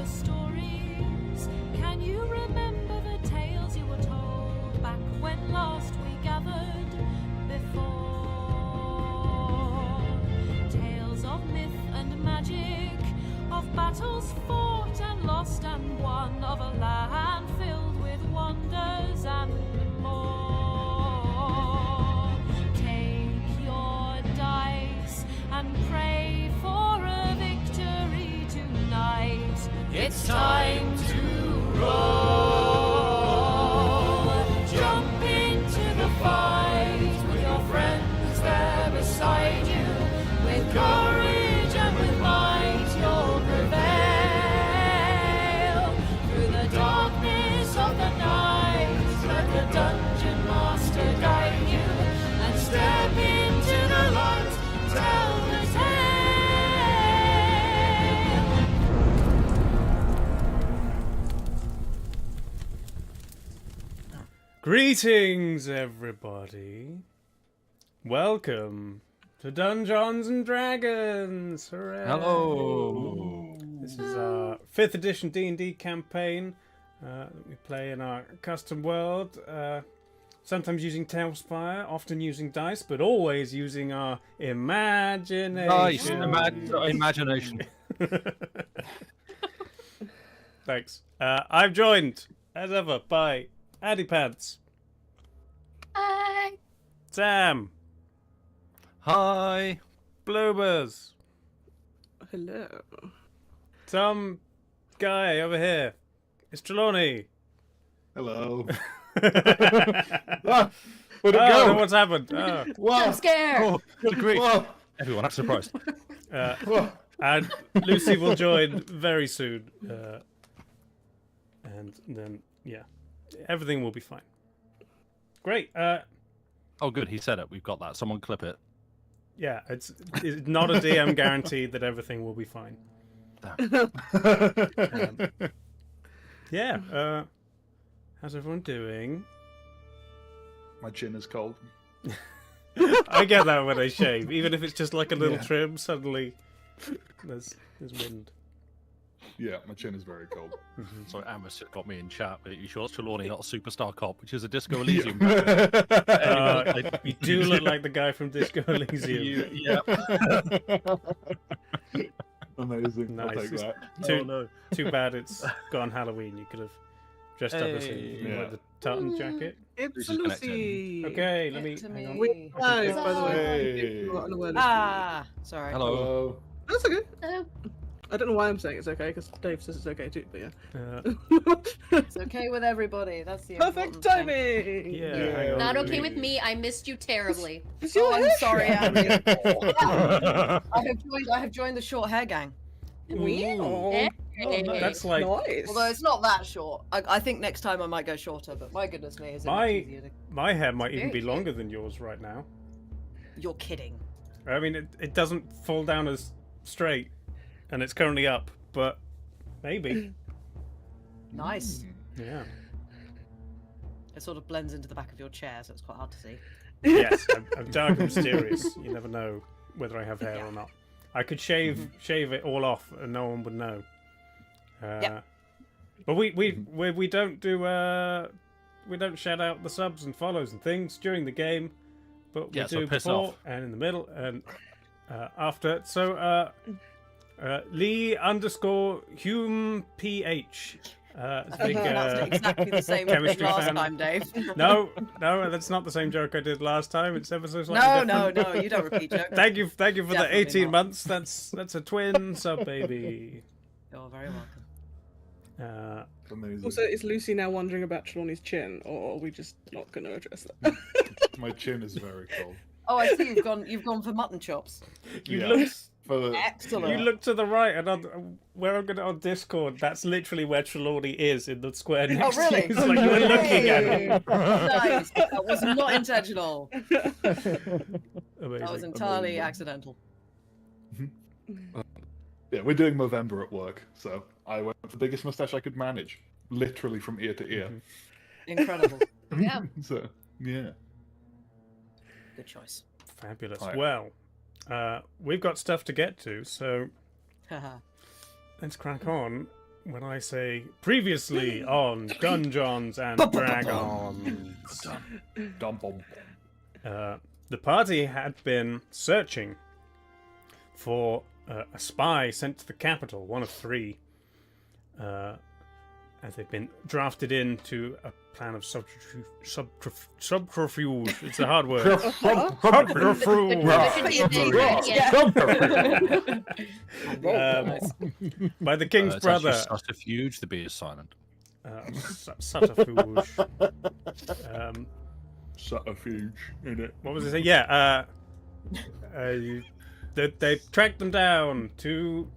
the stories. Can you remember the tales you were told back when last we gathered before? Tales of myth and magic, of battles fought and lost and won, of a land filled with wonders and more. Take your dice and pray for a victory tonight. It's time to roll. Jump into the fight with your friends there beside you. With courage and with might you'll prevail. Through the darkness of the night, let the dungeon master guide you. And step into the light, tell the tale. Greetings, everybody. Welcome to Dungeons and Dragons. Hooray. Hello. This is our 5th edition D&D campaign that we play in our custom world. Sometimes using TaleSpire, often using dice, but always using our imagination. Nice. Imagination. Thanks. I'm joined, as ever, by Addy Pants. Hi. Sam. Hi. Bloobers. Hello. Some guy over here. It's Trelawney. Hello. Ah, Where'd it oh, go? what's happened? Oh. Whoa. I'm scared. Oh, good grief. Whoa. Everyone, I'm surprised. Whoa. And Lucy will join very soon. And then, yeah, everything will be fine. Great. Oh, good. He said it. We've got that. Someone clip it. Yeah, it's not a DM guarantee that everything will be fine. Yeah. How's everyone doing? My chin is cold. I get that when I shave, even if it's just like a little Yeah. trim. Suddenly, there's wind. Yeah, my chin is very cold. So Amos just got me in chat. But you sure it's Trelawney, not a superstar cop, which is a Disco Elysium. You do look like the guy from Disco Elysium. Yeah. Amazing. I'll Nice. take that. Too bad it's gone Halloween. You could have dressed up as him in Yeah. like the tartan jacket. It's This is Lucy. Okay, let me. To Hang on. me. We by the way. Hey. Not unaware. Ah, sorry. Hello. Hello. That's okay. Hello. I don't know why I'm saying it's okay, because Dave says it's okay too, but yeah. It's okay with everybody. That's the Perfect important thing. timing! Yeah. Yeah. Hang on, Not let okay me- with me. I missed you terribly. Is your Oh, I'm hair sorry, short? Abby. I have joined the short hair gang. Wow. Hey. That's like Nice. Although it's not that short. I think next time I might go shorter, but my goodness me, is it much easier to... my hair might even Very be longer than yours right now. You're kidding. I mean, it doesn't fall down as straight, and it's currently up, but maybe. Nice. Yeah. It sort of blends into the back of your chair, so it's quite hard to see. Yes, I'm dark and mysterious. You never know whether I have hair Yeah. or not. I could shave it all off, and no one would know. Yep. But we don't do we don't shout out the subs and follows and things during the game, but we Yeah, so do piss before off. and in the middle and after. So Lee_Hume PH. It's a big, That's exactly the same thing chemistry last fan. time, Dave. No, that's not the same joke I did last time. It's ever so slightly No, different. you don't repeat jokes. Thank you for Definitely the 18 not. months. That's a twin sub baby. You're very welcome. Amazing. Also, is Lucy now wondering about Trelawney's chin, or are we just not going to address that? My chin is very cold. Oh, I see you've gone for mutton chops. You Yeah. look For Excellent. you look to the right, and where I'm gonna on Discord, that's literally where Trelawney is in the square next Oh, really? to you. It's like you were looking at him. Nice. That was not intentional. Amazing. That was entirely Amazing. accidental. yeah, we're doing Movember at work, so I went with the biggest mustache I could manage, literally from ear to ear. Incredible. Yeah. So yeah. Good choice. Fabulous. Right. Well, we've got stuff to get to, so Haha. let's crack on. when I say previously on Dungeons and Dragons, the party had been searching for a spy sent to the capital, one of 3. As they've been drafted into a plan of subterfuge. It's a hard word. Subterfuge. By the king's brother. Subterfuge. The B is silent. Subterfuge. Subterfuge, innit? What was it say? Yeah. They tracked them down to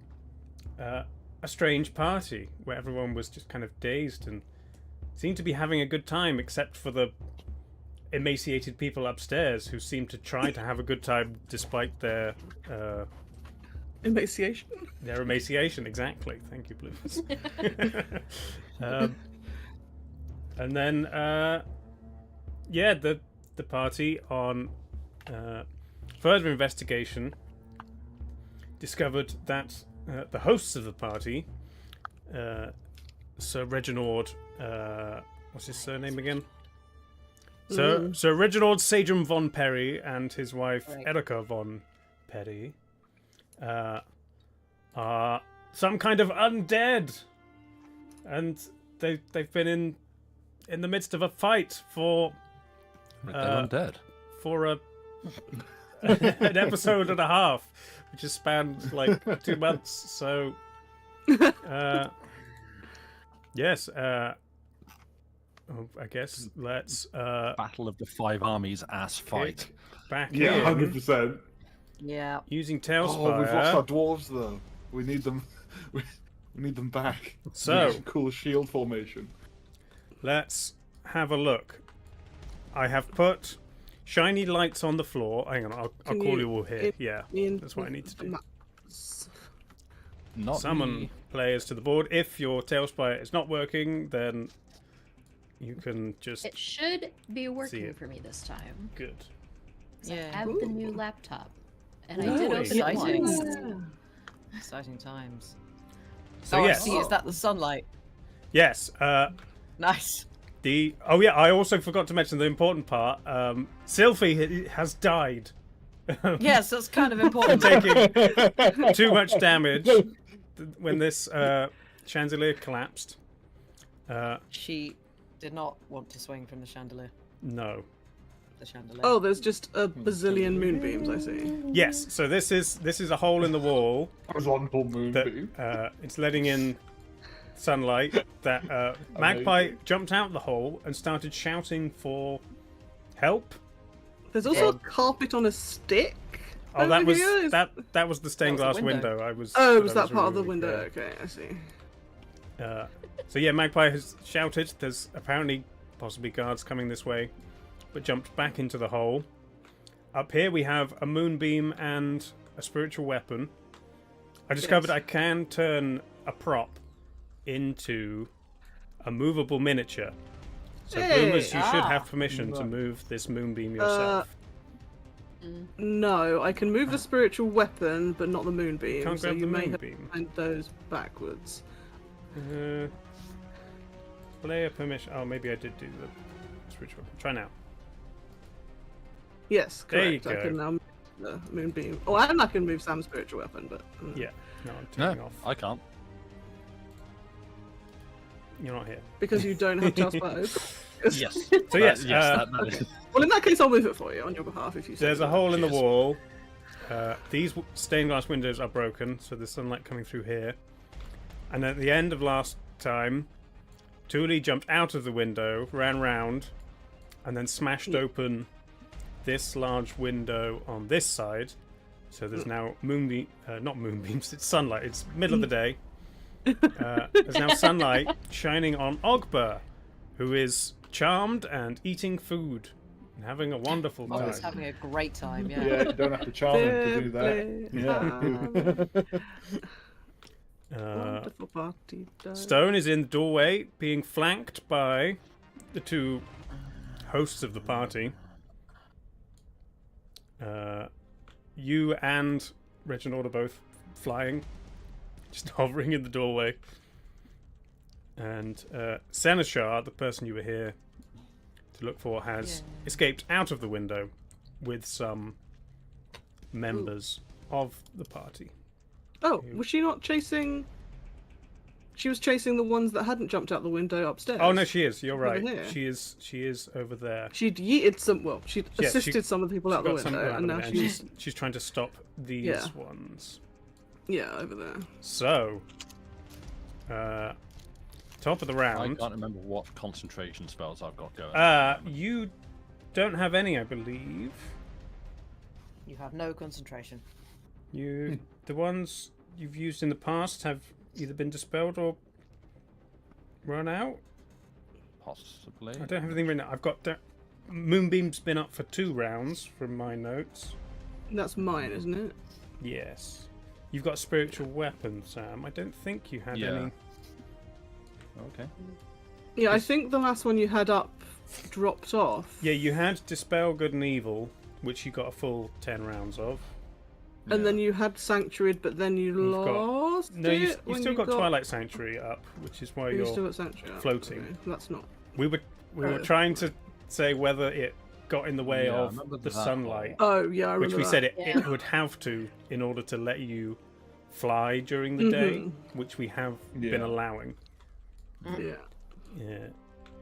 a strange party where everyone was just kind of dazed and seemed to be having a good time, except for the emaciated people upstairs who seemed to try to have a good time despite their emaciation. Their emaciation, exactly. Thank you, Blues. And then, the party on further investigation discovered that the hosts of the party, Sir Reginald, what's his surname again? Sir Reginald Sagem von Perry and his wife Erica von Perry are some kind of undead, and they've been in the midst of a fight for undead for an episode and a half, which has spanned like 2 months. So, yes. I guess let's Battle of the 5 Armies ass fight. Back Yeah, in 100%. Yeah. using Oh, we've TaleSpire. lost our dwarves though. We need them. We need them back. So- We need cool shield formation. Let's have a look. I have put shiny lights on the floor. Hang on, I'll Can call you- you all here. it- Yeah, In that's what I need to do. maps. Not Summon me. players to the board. If your TaleSpire is not working, then you can just It should be working it. for me this time. good. 'Cause I Yeah. have the new laptop. And I Ooh, did open it exciting. once. Exciting times. So I yes, see. Is that the sunlight? yes. Nice. I also forgot to mention the important part. Sylphie has died. Yes, that's kind of important. Taking too much damage when this chandelier collapsed. She did not want to swing from the chandelier. No. The chandelier. Oh, there's just a bazillion moonbeams, I see. Yes. So this is a hole in the wall Horizontal moonbeam. that it's letting in sunlight. That Magpie jumped out the hole and started shouting for help. There's also a carpet on a stick. Oh, that over was here. that was the stained That was glass the window. window. Oh, was I that part of the removing, window? yeah. Okay, I see. So yeah, Magpie has shouted. There's apparently possibly guards coming this way, but jumped back into the hole. Up here we have a moonbeam and a spiritual weapon. I discovered I can turn a prop into a movable miniature. So Hey! Boomers, you should have permission to move this moonbeam yourself. No, I can move the spiritual weapon, but not the moonbeam. Can't so grab you the may have moonbeam. to find those backwards. Player permission. Oh, maybe I did do the spiritual weapon. Try now. Yes, There you correct. I go. can now move the moonbeam. Oh, and I can move Sam's spiritual weapon, but Yeah. No, I'm turning No, off. I can't. You're not here. because you don't have TaleSpire open. Yes. So yes, that is. Well, in that case, I'll move it for you on your behalf if you. say there's a so. hole in the Cheers. wall. These stained glass windows are broken, so there's sunlight coming through here. And at the end of last time, Thule jumped out of the window, ran round, and then smashed open this large window on this side. So there's now not moonbeams, it's sunlight. It's middle of the day. There's now sunlight shining on Ogba, who is charmed and eating food and having a wonderful I time. was having a great time. Yeah. Yeah, you don't have to charm him to do that. Fairplay. Yeah. Wonderful party. Stone is in the doorway, being flanked by the two hosts of the party. You and Reginald are both flying, just hovering in the doorway. And Seneschar, the person you were here to look for, has escaped out of the window with some members of the party. Oh, was she not chasing? She was chasing the ones that hadn't jumped out the window upstairs. Oh no, she is. You're Over right. here. She is. She is over there. She'd yeeted some. Well, she'd Yeah, assisted some of the people out the Got some window, out and of now it, she's she's trying to stop these Yeah. ones. over there. So, top of the I round. can't remember what concentration spells I've got going. You don't have any, I believe. You have no concentration. The ones you've used in the past have either been dispelled or run out. Possibly. I don't have anything written out. I've got Moonbeam's been up for 2 rounds from my notes. That's mine, isn't it? Yes. You've got spiritual weapons, Sam. I don't think you had any. Okay. Yeah, I think the last one you had up dropped off. Yeah, you had Dispel Good and Evil, which you got a full 10 rounds of. And then you had Sanctuary, but then you lost No, it. you when still you got Twilight Sanctuary up, which is why You you're still got Sanctuary up. floating. Okay, that's not. We were trying to say whether it got in the way Yeah, I of remember the that sunlight, Oh yeah, I remember which we that. said it Yeah. would have to in order to let you fly during the day, Mm-hmm. which we have Yeah. been allowing. Yeah. Yeah,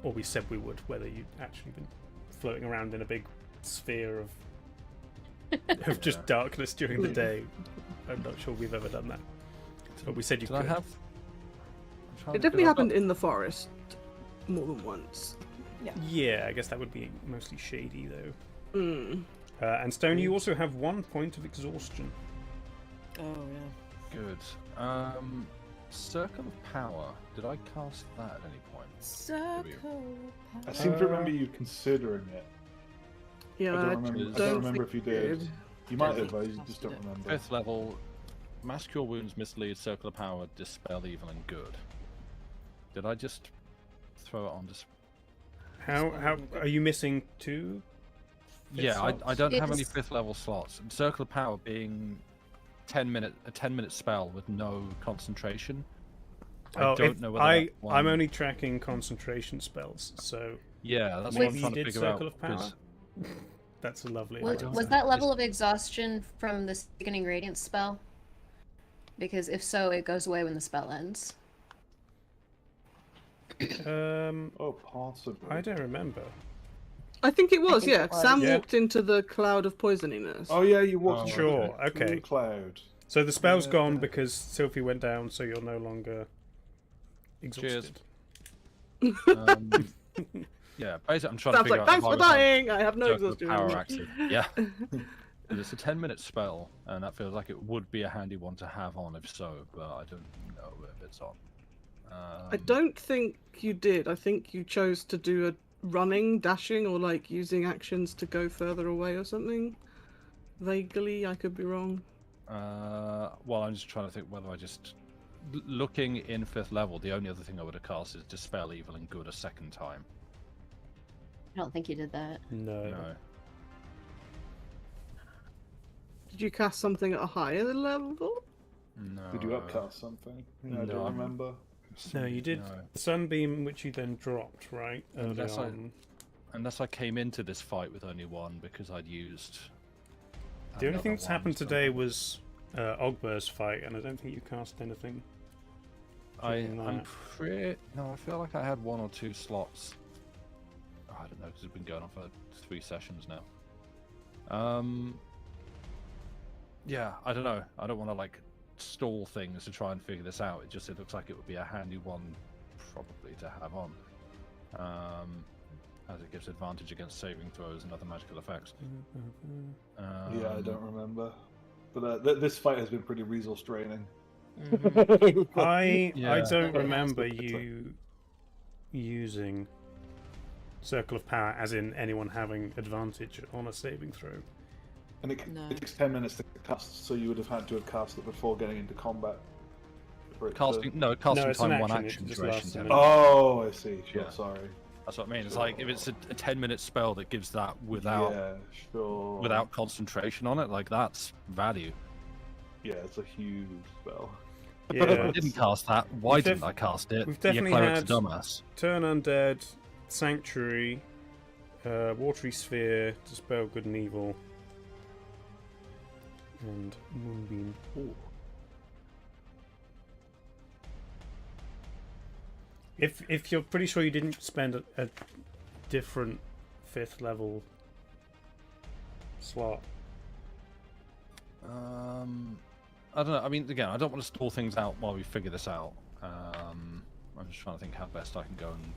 or we said we would, whether you'd actually been floating around in a big sphere of just darkness during the day. I'm not sure we've ever done that, but we said you Did could. I have? It definitely happened in the forest more than once. Yeah, I guess that would be mostly shady though. Mm. And Stone, you also have 1 point of exhaustion. Oh yeah. Good. Circle of Power. Did I cast that at any point? Circle. I seem to remember you considering it. Yeah, I don't remember think if you did. You might have, but I just don't remember. 5th level. Mass Cure Wounds, Mislead, Circle of Power, Dispel Evil, and Good. Did I just throw it on? How are you missing 2? Yeah, I don't have any It's- 5th level slots. And Circle of Power being a 10-minute spell with no concentration. I don't know whether that one... I'm only tracking concentration spells, so Yeah, that's what maybe I'm you trying to did figure out. Circle of Power. 'cause- That's a lovely. Was, idea. was that level of exhaustion from the Sickening Radiance spell? Because if so, it goes away when the spell ends. Oh, possibly. I don't remember. I think it was. think Yeah, it was. Sam Yeah. walked into the cloud of poisoniness. Oh yeah, you walked. Oh, Sure, through okay. the cloud. So the spell's Yeah. gone because Sylphie went down, so you're no longer exhausted. Yeah, basically, I'm trying Sam's to figure like, out. thanks if I for was on dying. I have no Circle of exhaustion. Power active. Yeah. And it's a 10-minute spell, and that feels like it would be a handy one to have on if so, but I don't know if it's on. I don't think you did. I think you chose to do a running, dashing, or like using actions to go further away or something. Vaguely, I could be wrong. Well, I'm just trying to think whether I just... Looking in 5th level, the only other thing I would have cast is Dispel Evil and Good a second time. I don't think you did that. No. No. Did you cast something at a higher level? No. Did you upcast something? I No. don't remember. No, you did No. Sunbeam, which you then dropped, right? Early Unless on. Unless I came into this fight with only one because I'd used... The only another thing that's one, happened so- today was Ogbur's fight, and I don't think you cast anything. during I'm that. pretty... No, I feel like I had 1 or 2 slots. Oh, I don't know, because it's been going on for 3 sessions now. Yeah, I don't know. I don't want to, like, stall things to try and figure this out. It looks like it would be a handy one, probably, to have on. As it gives advantage against saving throws and other magical effects. Yeah, I don't remember. But this fight has been pretty resource draining. I Yeah. don't remember you using Circle of Power as in anyone having advantage on a saving throw. And it No. takes 10 minutes to cast, so you would have had to have cast it before getting into combat. for it to- Casting No, time, it's an 1 action, action it just duration. lasts a 10 minute. minutes. Oh, I see. Sure, Yeah. sorry. That's what I mean. It's like if it's a 10-minute spell that gives that without Yeah, sure. without concentration on it, like that's value. Yeah, it's a huge spell. Yeah. I didn't cast that. Why We've didn't I cast it? we've Your definitely cleric's had- a dumbass. Turn Undead, Sanctuary, Watery Sphere, Dispel Good and Evil, and Moonbeam. Ooh. If you're pretty sure you didn't spend a different 5th level slot. I don't know. I mean, again, I don't want to stall things out while we figure this out. I'm just trying to think how best I can go and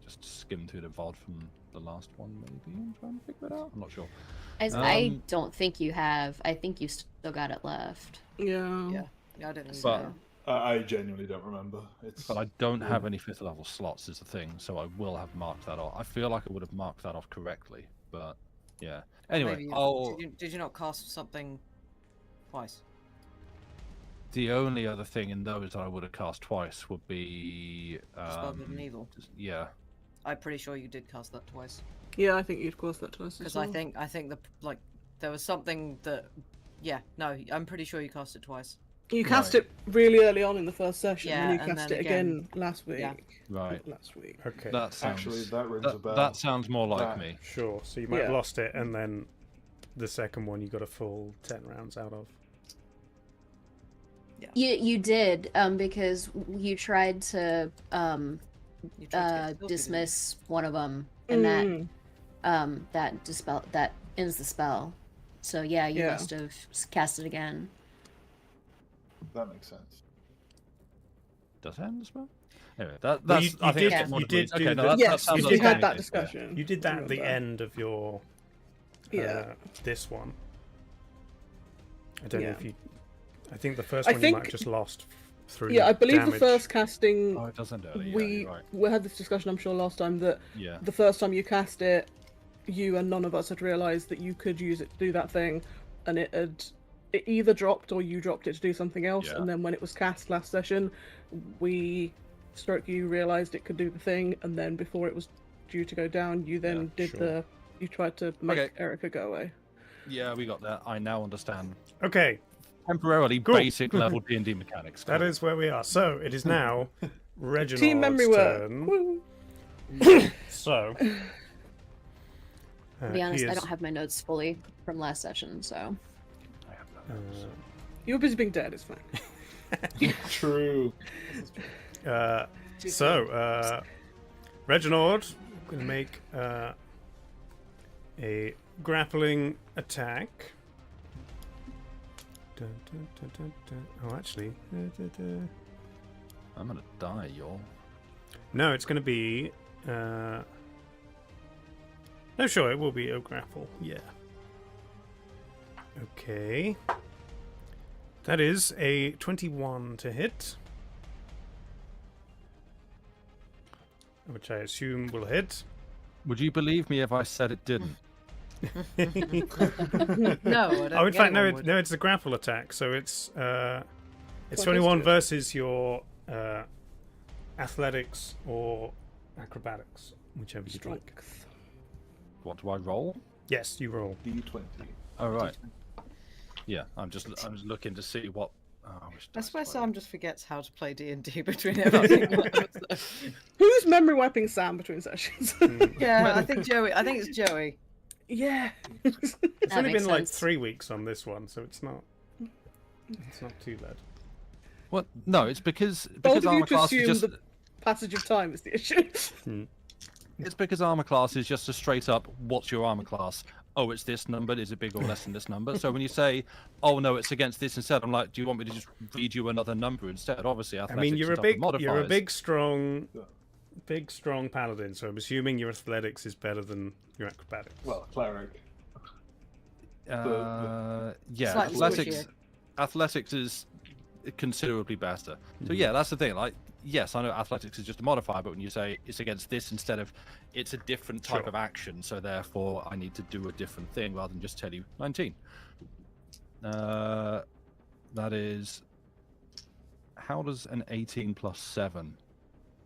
just skim through the VOD from the last one, maybe, and try and figure it out. I'm not sure. I don't think you have. I think you still got it left. Yeah. Yeah, I don't think But so. I genuinely don't remember. It's But I don't have any 5th level slots is the thing, so I will have marked that off. I feel like I would have marked that off correctly, but yeah. Anyway, Maybe did you not cast something twice? the only other thing in those that I would have cast twice would be Dispel Good and Evil. yeah. I'm pretty sure you did cast that twice. Yeah, I think you'd cast that twice. Because I think there was something that, yeah, no, I'm pretty sure you cast it twice. you cast Right. it really early on in the first session, Yeah, and you and cast then it again last week. yeah. Right. Last week. Okay. That sounds actually that rings a bell. that sounds more like That- me. Sure. So you might have Yeah. lost it, and then the second one you got a full 10 rounds out of. You did because you tried to You tried to get Spell Good, dismiss one of them, and that ends the spell. So yeah, you Yeah. must have cast it again. That makes sense. Does it end the spell? Anyway, that's Well, I you think did- that's more you the point. did Okay, do no, the- that Yes, sounds you like we did had the that case, yeah. discussion. You did that at the remember. end of your Yeah. this one. I don't know Yeah. if you. I think the first I one you might think- have just lost through. Yeah, I believe damage. the first casting Oh, it does end early. Yeah, we you're right. we had this discussion, I'm sure, last time, that Yeah. the first time you cast it, you and none of us had realised that you could use it to do that thing, and it either dropped or you dropped it to do something else. Yeah. And then when it was cast last session, you realised it could do the thing, and then before it was due to go down, you then Yeah, did sure. you tried to make Okay. Erica go away. Yeah, we got that. I now understand Okay, temporarily Cool. basic level D&D mechanics. that Cool. is where we are. So it is now Reginald's Team memory work. turn. Woo. So. To be honest, he I is, don't have my notes fully from last session, so I have no notes. You were busy being dead, it's fine. True. Reginald going to make a grappling attack. Dun, dun, dun, dun, dun. Oh, actually, I'm gonna die, y'all. no, it's going to be. No, sure, it will be a grapple. Yeah. Okay. That is a 21 to hit. Which I assume will hit. Would you believe me if I said it didn't? No, I don't Oh, in think fact, no, anyone would. it's a grapple attack, so it's Well, 21 let's do it. versus your athletics or acrobatics, whichever you'd like. Strength. What do I roll? Yes, you roll. D20. Oh right. Yeah, I'm just looking to see what. Oh, I swear so Sam just forgets how to play D&D between everything. Who's memory wiping Sam between sessions? Yeah, I think it's Joey. Yeah. It's That only makes been like sense. 3 weeks on this one, so it's not too bad. What? No, it's because Bold of you armor to class is assume just. the passage of time is the issue. It's because armor class is just a straight up. What's your armor class? Oh, it's this number. Is it bigger or less than this number? So when you say, "Oh no, it's against this instead," I'm like, "Do you want me to just read you another number instead?" Obviously, I athletics mean, you're a is up with big modifiers. strong paladin, so I'm assuming your athletics is better than your acrobatics. Well, cleric. Yeah, Slightly athletics is considerably better. So yeah, that's the thing. Like, yes, I know athletics is just a modifier, but when you say it's against this instead of, it's a different type Sure. of action, so therefore I need to do a different thing rather than just tell you 19. That is. How does an 18 plus 7?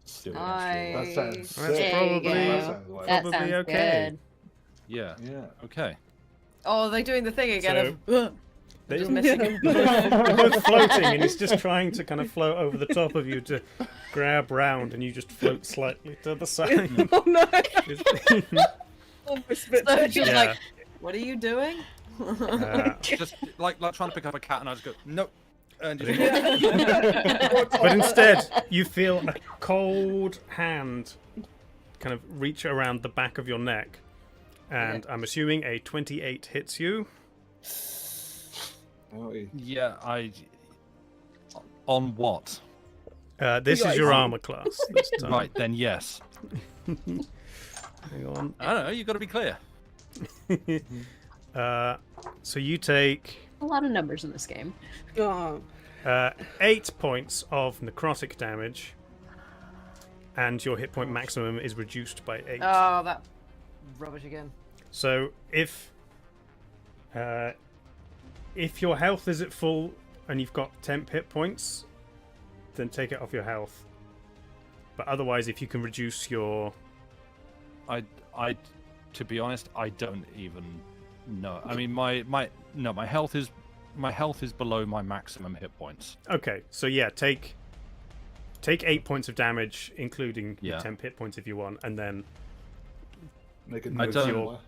Still I- That sounds That's sick. probably- That sounds like That Probably sounds okay. good. Yeah. yeah. Okay. Oh, are they doing the thing again of... They're Just missing him. You're both floating, and he's just trying to kind of float over the top of you to grab round, and you just float slightly to the side. Oh no! Almost spit So take. she's Yeah. like, "What are you doing?" Just like trying to pick up a cat, and I just go nope. And just... But instead, you feel a cold hand kind of reach around the back of your neck, and I'm assuming a 28 hits you. Oh, Yeah, on what? This is your armor class this time. Right then, yes. Hang on. I don't know. You got to be clear. So you take A lot of numbers in this game. Oh. 8 points of necrotic damage, and your hit point maximum is reduced by 8. Oh, that rubbish again. So if your health is at full and you've got temp hit points, then take it off your health. But otherwise, if you can reduce your... To be honest, I don't even know. I mean, my health is below my maximum hit points. Okay, so yeah, take 8 points of damage, including your Yeah. temp hit points if you want, and then Make a I note don't- somewhere.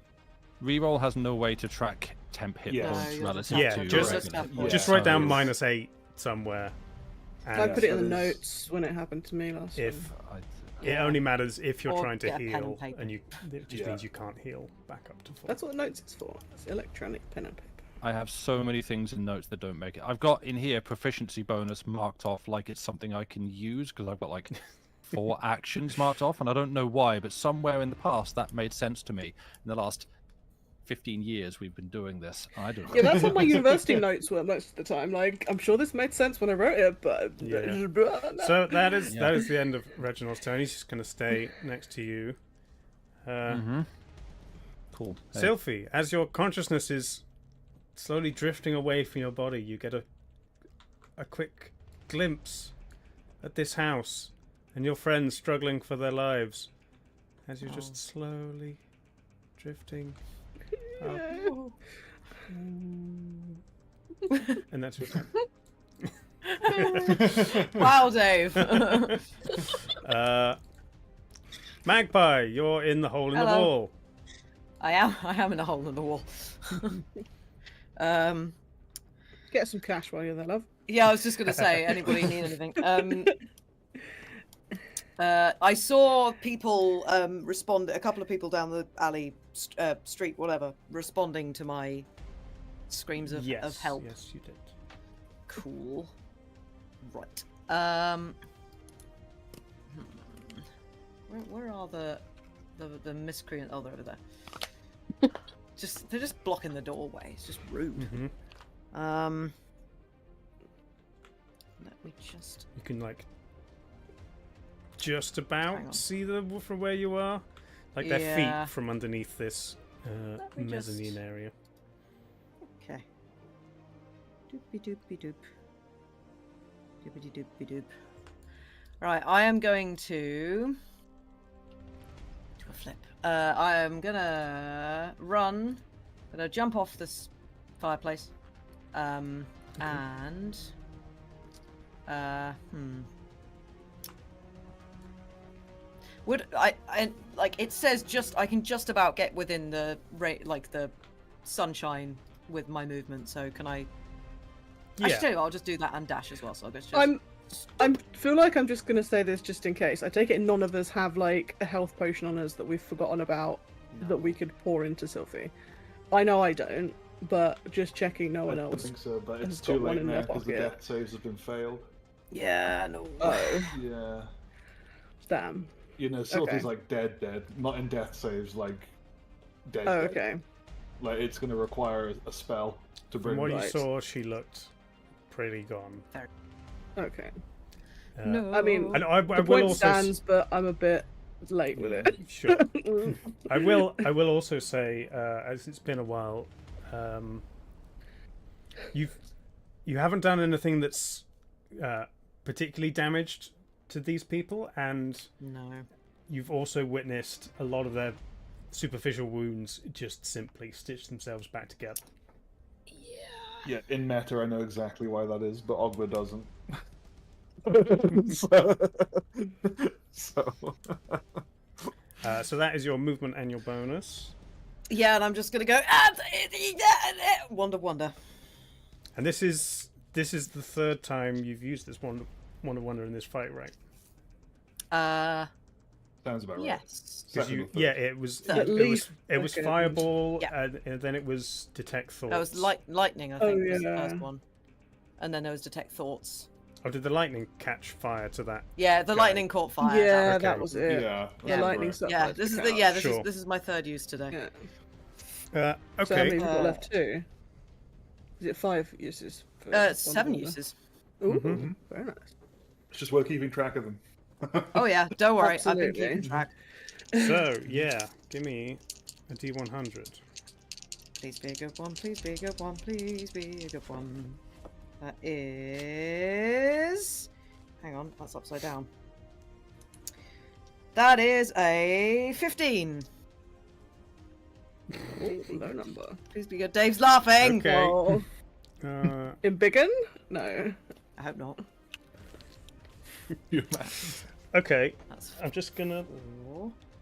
Reroll has no way to track temp hit Yes. points No, relative Yeah, to just- regular. Yeah. just So write down -8 somewhere. I And put it in so the there's- notes when it happened to me last time. if it Yeah. only matters if you're Or trying to get a pen and heal, paper. and it just Yeah. means you can't heal back up to full. That's what notes is for. It's electronic pen and paper. I have so many things in notes that don't make it. I've got in here proficiency bonus marked off like it's something I can use because I've got like 4 actions marked off, and I don't know why, but somewhere in the past that made sense to me. In the last 15 years we've been doing this. I don't know. Yeah, that's what my university notes were most of the time. Like, I'm sure this made sense when I wrote it, but Yeah. No. So that is Yeah. the end of Reginald's turn. He's just going to stay next to you. Cool. Hey. Sylphie, as your consciousness is slowly drifting away from your body, you get a quick glimpse at this house and your friends struggling for their lives as you're just slowly drifting up. And that's your turn. Wow, Dave. Magpie, you're in the hole in the Hello. wall. I am in a hole in the wall. Get some cash while you're there, love. Yeah, I was just gonna say, anybody need anything? I saw people respond. A couple of people down the alley, street, whatever, responding to my screams of help. Yes, you did. Cool. Right. Where are the miscreant? Oh, they're over there. They're just blocking the doorway. It's just rude. Mm-hmm. Let me just. You can just Hang about on. see them from where you are, like their Yeah. feet from underneath this Let me mezzanine just- area. Okay. Doopy doopy doop. Doopy doopy doop. Right, I am going to do a flip. I am gonna run. Gonna jump off this fireplace. And would I like it says just I can just about get within the the sunshine with my movement, so can I Yeah. Actually, tell you what, I'll just do that and dash as well, so I'll just I feel like I'm just gonna say this just in case. I take it none of us have like a health potion on us that we've forgotten about that we could pour into Sylphie. I know I don't, but just checking no one I else. think so, but has it's got too one late in now their because the pocket. death saves have been failed. Yeah, no. Oh, Yeah. damn. You know, Sylphie's Okay. like dead, not in death saves, like dead. Oh, dead. okay. Like it's going to require a spell to From bring. what you Right. saw, she looked pretty gone. Okay. No. I mean, And I The will point also stands, but I'm a bit late with it. sure. I will also say, as it's been a while, you haven't done anything that's particularly damaged to these people, and No. you've also witnessed a lot of their superficial wounds just simply stitch themselves back together. Yeah, in meta, I know exactly why that is, but Ogba doesn't. so, So that is your movement and your bonus. Yeah, and I'm just gonna go. Wonder. And this is the third time you've used this Wonder Wonder in this fight, right? sounds about right. Yes. Second or third. Yeah, it was At least it was second. Fireball, Yeah. and then it was Detect Thoughts. That was lightning, I Oh, think, was the yeah. first one. And then there was Detect Thoughts. Oh, did the lightning catch fire to that? Yeah, the Okay. lightning caught fire. Yeah, Okay. that was it. Yeah. The Yeah. lightning Right. stuff. Yeah, like this is the the cow. Sure. this is my third use today. Yeah. So how Okay. many have you got Uh, left? 2? Is it 5 uses? For 7 Wonder? uses. Ooh, Mhm. very nice. It's just worth keeping track of them. Oh yeah, don't worry, I've been Absolutely. keeping track. So yeah, give me a D100. Please be a good one, please be a good one, please be a good one. That is... Hang on, that's upside down. That is a 15. Ooh, low number. Please be good. Dave's laughing! Okay. Well, in Biggin? No. I hope not. You imagine. Okay, That's... I'm just gonna.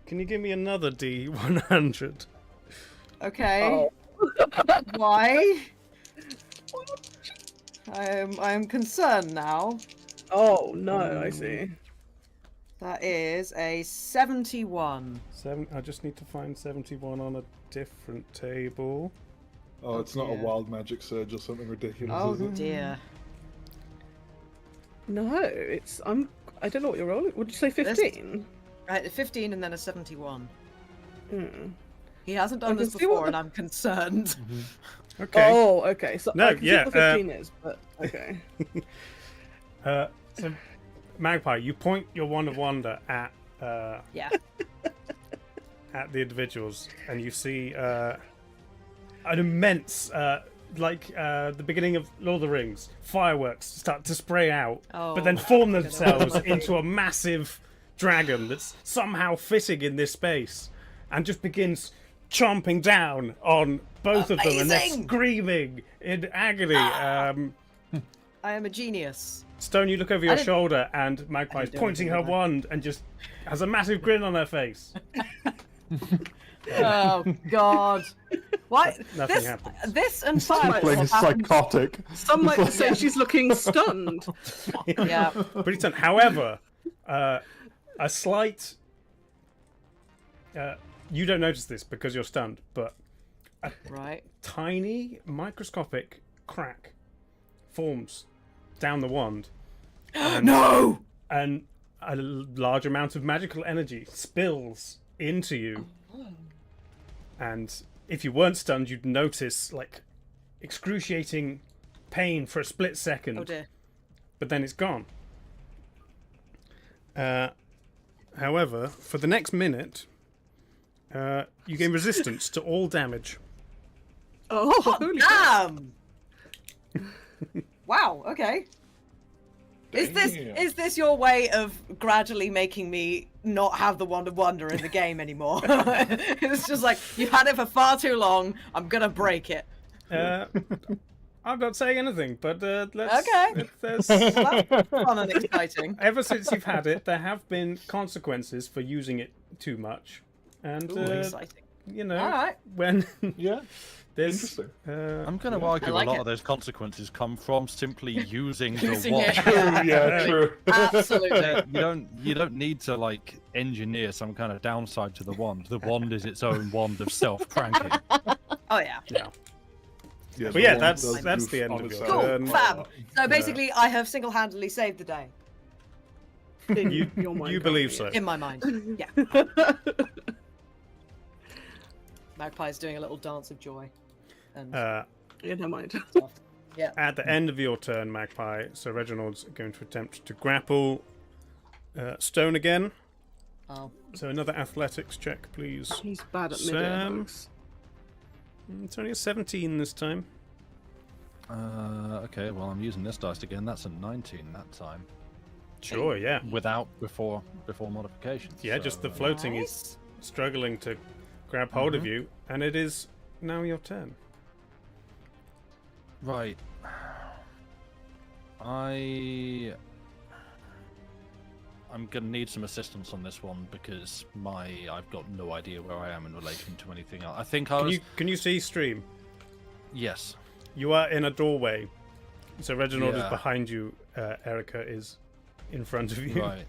Can you give me another D100? Okay. Oh. Why? I am concerned now. Oh, no, I see. That is a 71. I just need to find 71 on a different table. Oh, it's not a dear. wild magic surge or something ridiculous, Oh is it? dear. No, it's... I don't know what you're rolling. Would you say 15? Right, a 15 and then a 71. Hmm. He hasn't done I can this see what before, the- and I'm concerned. Okay. Oh, okay. So No, I can see yeah, what 15 is, but okay. So, Magpie, you point your Wand of Wonder at Yeah. at the individuals, and you see an immense, the beginning of Lord of the Rings, fireworks start to spray out, but then Oh, form I don't know what themselves that might into a massive dragon that's somehow fitting in this space, and just begins chomping down on both of them, and they're Amazing! screaming in agony. I am a genius. Stone, you look over your didn't- shoulder, and Magpie's do pointing her anything with wand and just has a massive grin on her face. Oh God! Why? Nothing happens. This and Playing fireballs is happened. psychotic. Some might say she's looking stunned. Yeah. Pretty tough. However, a slight. You don't notice this because you're stunned, but Right. tiny microscopic crack forms down the wand. No! And a large amount of magical energy spills into you. And if you weren't stunned, you'd notice like excruciating pain for a split second. Oh dear. But then it's gone. However, for the next minute, you gain resistance to all damage. Oh, holy Damn! Wow. Okay. Is Damn. this your way of gradually making me not have the Wand of Wonder in the game anymore? It's just like you've had it for far too long. I'm gonna break it. I'm not saying anything, but let's. Okay. There's, That's fun and exciting. ever since you've had it, there have been consequences for using it too much, and Ooh, exciting. you know, All right. when Yeah. there's. Interesting. I'm going to argue I like a lot it. of those consequences come from simply using Using the it. watch. True, yeah, true. Absolutely. You don't need to like engineer some kind of downside to the wand. The wand is its own wand of self pranking. Oh yeah. Yeah. Yeah, But yeah, one that's does the goof end on of your itself. turn. Cool. Fab. So basically, I have single-handedly saved the day In You, your mind, you believe can't so. in my mind. Yeah. Magpie's doing a little dance of joy. And Yeah, never mind. stuff. Yeah. At the end of your turn, Magpie, so Reginald's going to attempt to grapple Stone again. Oh. So another athletics check, please. He's bad at Sam. mid-air hooks. It's only a 17 this time. Okay, well I'm using this dice again. That's a 19 that time. Sure, yeah. Before modifications. Yeah, just the floating is Nice. struggling to grab hold of you, and it is now your turn. Right. I'm gonna need some assistance on this one because I've got no idea where I am in relation to anything else. I think I was. Can you see stream? Yes. You are in a doorway. So Reginald is Yeah. behind you. Erica is in front of you. Right.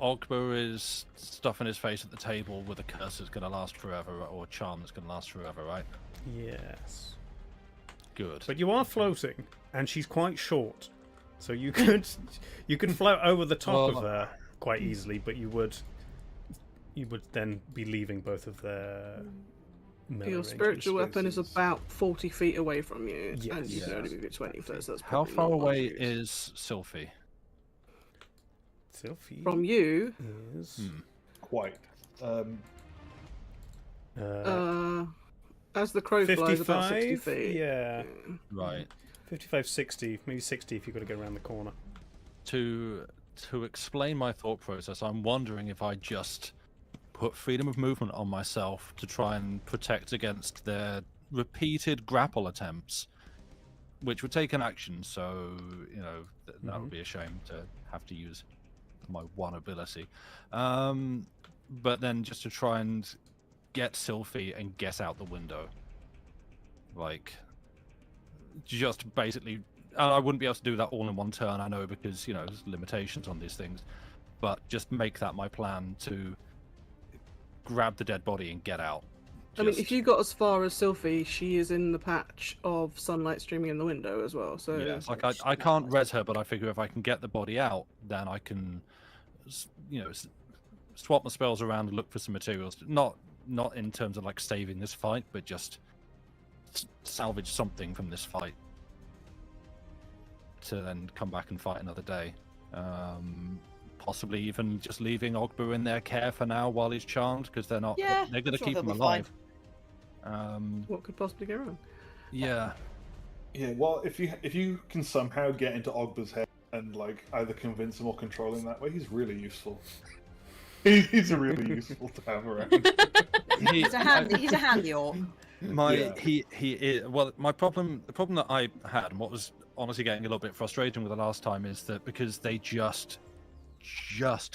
Ogba is stuffing his face at the table with a curse that's gonna last forever, or a charm that's gonna last forever, right? Yes. Good. But you are floating, and she's quite short, so you could float over the top of her quite easily. But you would then be leaving both of their. melee Your ranges. spiritual weapon is spaces. about 40 feet away from you, Yes. and you can Yeah. only move it 20 foot, so that's How probably far not much away use. is Sylphie? Sylphie From you? is Quite. As the crow flies, about 60 55. feet. Yeah, Right. 55, 60, maybe 60 if you've got to go around the corner. To explain my thought process, I'm wondering if I just put freedom of movement on myself to try and protect against their repeated grapple attempts, which would take an action. So that would be a shame to have to use my one ability. But then just to try and get Sylphie and get out the window, like just basically. I wouldn't be able to do that all in one turn, I know, because there's limitations on these things. But just make that my plan to grab the dead body and get out. I mean, if you got as far as Sylphie, she is in the patch of sunlight streaming in the window as well. So Yeah, it's like I can't res her, but I figure if I can get the body out, then I can, swap my spells around and look for some materials. Not in terms of like saving this fight, but just salvage something from this fight to then come back and fight another day. Possibly even just leaving Ogbu in their care for now while he's charmed, because they're going to keep him alive. what could possibly go wrong? Yeah. Yeah, well, if you can somehow get into Ogba's head and like either convince him or control him that way, he's really useful. He's really useful to have around. He's a handy orc. He is. Well, the problem that I had, and what was honestly getting a little bit frustrating with the last time, is that because they just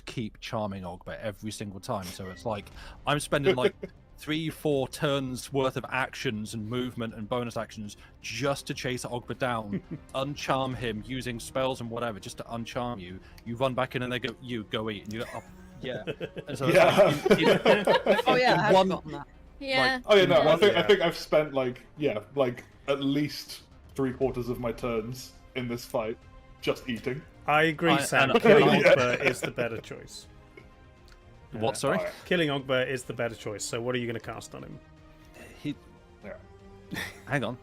keep charming Ogba every single time. So it's like I'm spending like 3-4 turns worth of actions and movement and bonus actions just to chase Ogba down, uncharm him using spells and whatever, just to uncharm you. You run back in and they go, "You go eat," and you go, "Oh, yeah." And so Yeah. it's like, Oh yeah, I had one- forgotten that. Yeah. Oh yeah, no, I Yeah. think I've spent like at least 3/4 of my turns in this fight just eating. I agree, Sam. and- Killing Yeah. Ogba is the better choice. what? Sorry. Alright. Killing Ogba is the better choice. So what are you going to cast on him? He. Yeah. Hang on.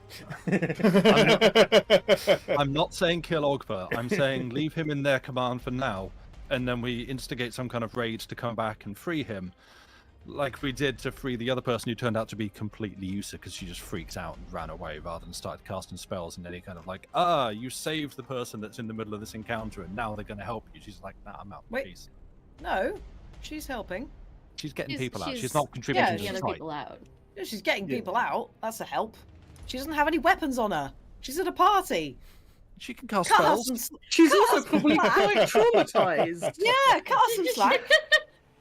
I'm not saying kill Ogba. I'm saying leave him in their command for now, and then we instigate some kind of raid to come back and free him, like we did to free the other person who turned out to be completely useless because she just freaked out and ran away rather than started casting spells. And then he kind of like, you saved the person that's in the middle of this encounter, and now they're going to help you. She's like, nah, I'm out. Wait. Peace. No, she's helping. She's getting She's- people out. She's she's- not contributing yeah, to Get the other fight. people out. Yeah, she's getting Yeah. people out. That's a help. She doesn't have any weapons on her. She's at a party. She can cast Cut her spells. some, She's Cut also us probably slack. quite traumatized. yeah, cut her some slack.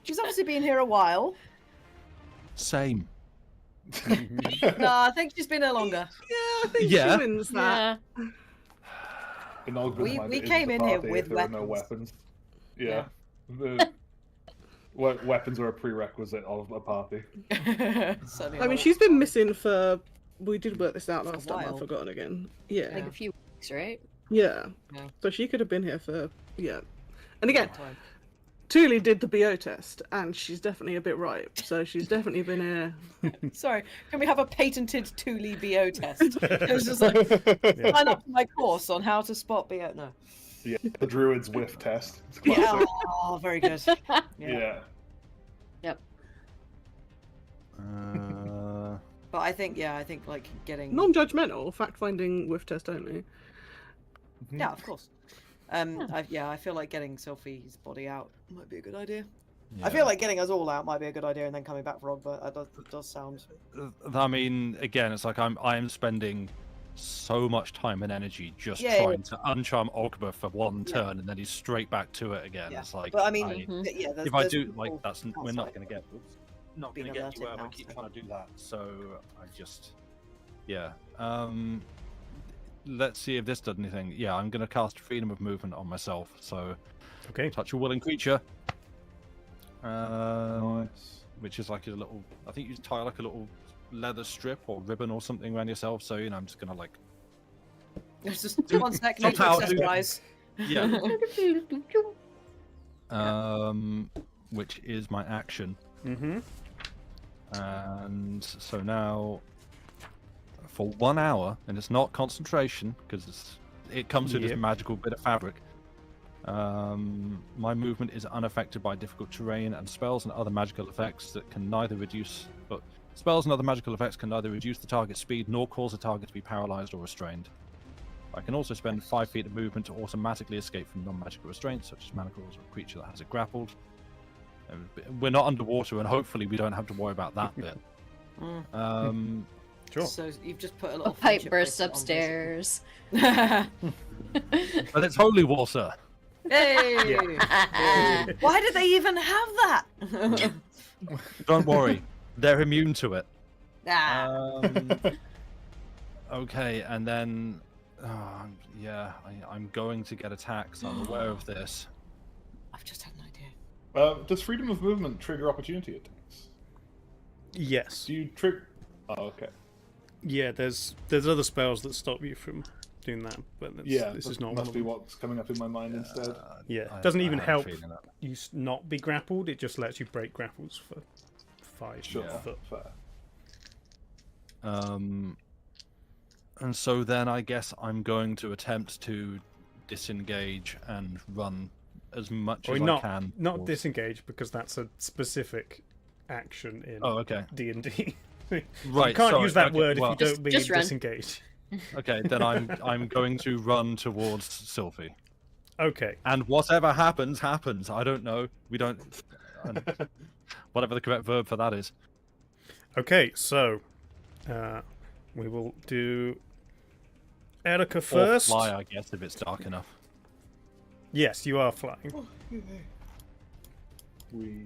She's obviously been here a while. Same. No, I think she's been here longer. Yeah, I think Yeah. she wins that. Yeah. In Ogba's We- mind, we it is came the in here party with if there are no weapons. weapons. Yeah. Weapons are a prerequisite of a party. Certainly I mean, not. she's been missing for. We did work this out For a last time. while. I've forgotten again. I Yeah, think a few weeks, right? yeah. Yeah. So she could have been here for And again, Time. Thule did the BO test, and she's definitely a bit ripe. So she's definitely been here. Sorry, can we have a patented Thule BO test? It was just like, sign up for my course on how to spot BO. No. Yeah, the Druid's whiff test. It's classic. Yeah, oh, very good. Yeah. Yep. But I think like getting. Non-judgmental, fact-finding with test only. Yeah, of course. I feel like getting Sylphie's body out might be a good idea. I feel like getting us all out might be a good idea, and then coming back for Ogba. That does sound. I mean, again, it's like I'm spending so much time and energy just Yeah, trying to uncharm Ogba for one Yeah. turn, and then he's straight back to it again. Yeah. It's like, But I mean, Mhm. yeah. if I there's do people like that's we're not outside going to get not being going to get alerted anywhere. now, I keep so. trying to do that, so I just yeah. Let's see if this does anything. Yeah, I'm going to cast Freedom of Movement on myself. So Okay. touch a willing creature. Nice. Which is like a little. I think you tie like a little leather strip or ribbon or something around yourself. So I'm just gonna like. It's just 1 sec. Need to Somehow do- accessorize. Yeah. Which is my action, Mm-hmm. and so now for 1 hour, and it's not concentration because it comes with this Yep. magical bit of fabric. My movement is unaffected by difficult terrain and spells and other magical effects that can neither reduce. But spells and other magical effects can neither reduce the target's speed nor cause the target to be paralyzed or restrained. I can also spend 5 feet of movement to automatically escape from non-magical restraints, such as manacles or a creature that has it grappled. We're not underwater, and hopefully we don't have to worry about that bit. Sure. So you've just put a A little pipe friendship bursts bracelet on, upstairs. basically. But it's holy water. Hey! Why did they even have that? Don't worry, they're immune to it. Ah. Okay, and then, yeah, I'm going to get attacked. So I'm aware of this. I've just had an idea. Does freedom of movement trigger opportunity attacks? Yes. Do you trigger? Oh, okay. Yeah. There's other spells that stop you from doing that, but this is not one must of be them. what's coming up in my mind instead. Yeah. I- Doesn't I even have a help feeling that- you not be grappled. It just lets you break grapples for 5 Sure, foot. fair. And so then I guess I'm going to attempt to disengage and run as much Or as not I can. not towards- disengage, because that's a specific action in Oh, okay. D&D. Right. You can't sorry, use that okay, word well, if you don't mean just run. disengage. Okay, then I'm going to run towards Sylphie. Okay. And whatever happens, happens. I don't know. We don't. Whatever the correct verb for that is. Okay, so we will do Erica Or first. fly, I guess, if it's dark enough. Yes, you are flying. We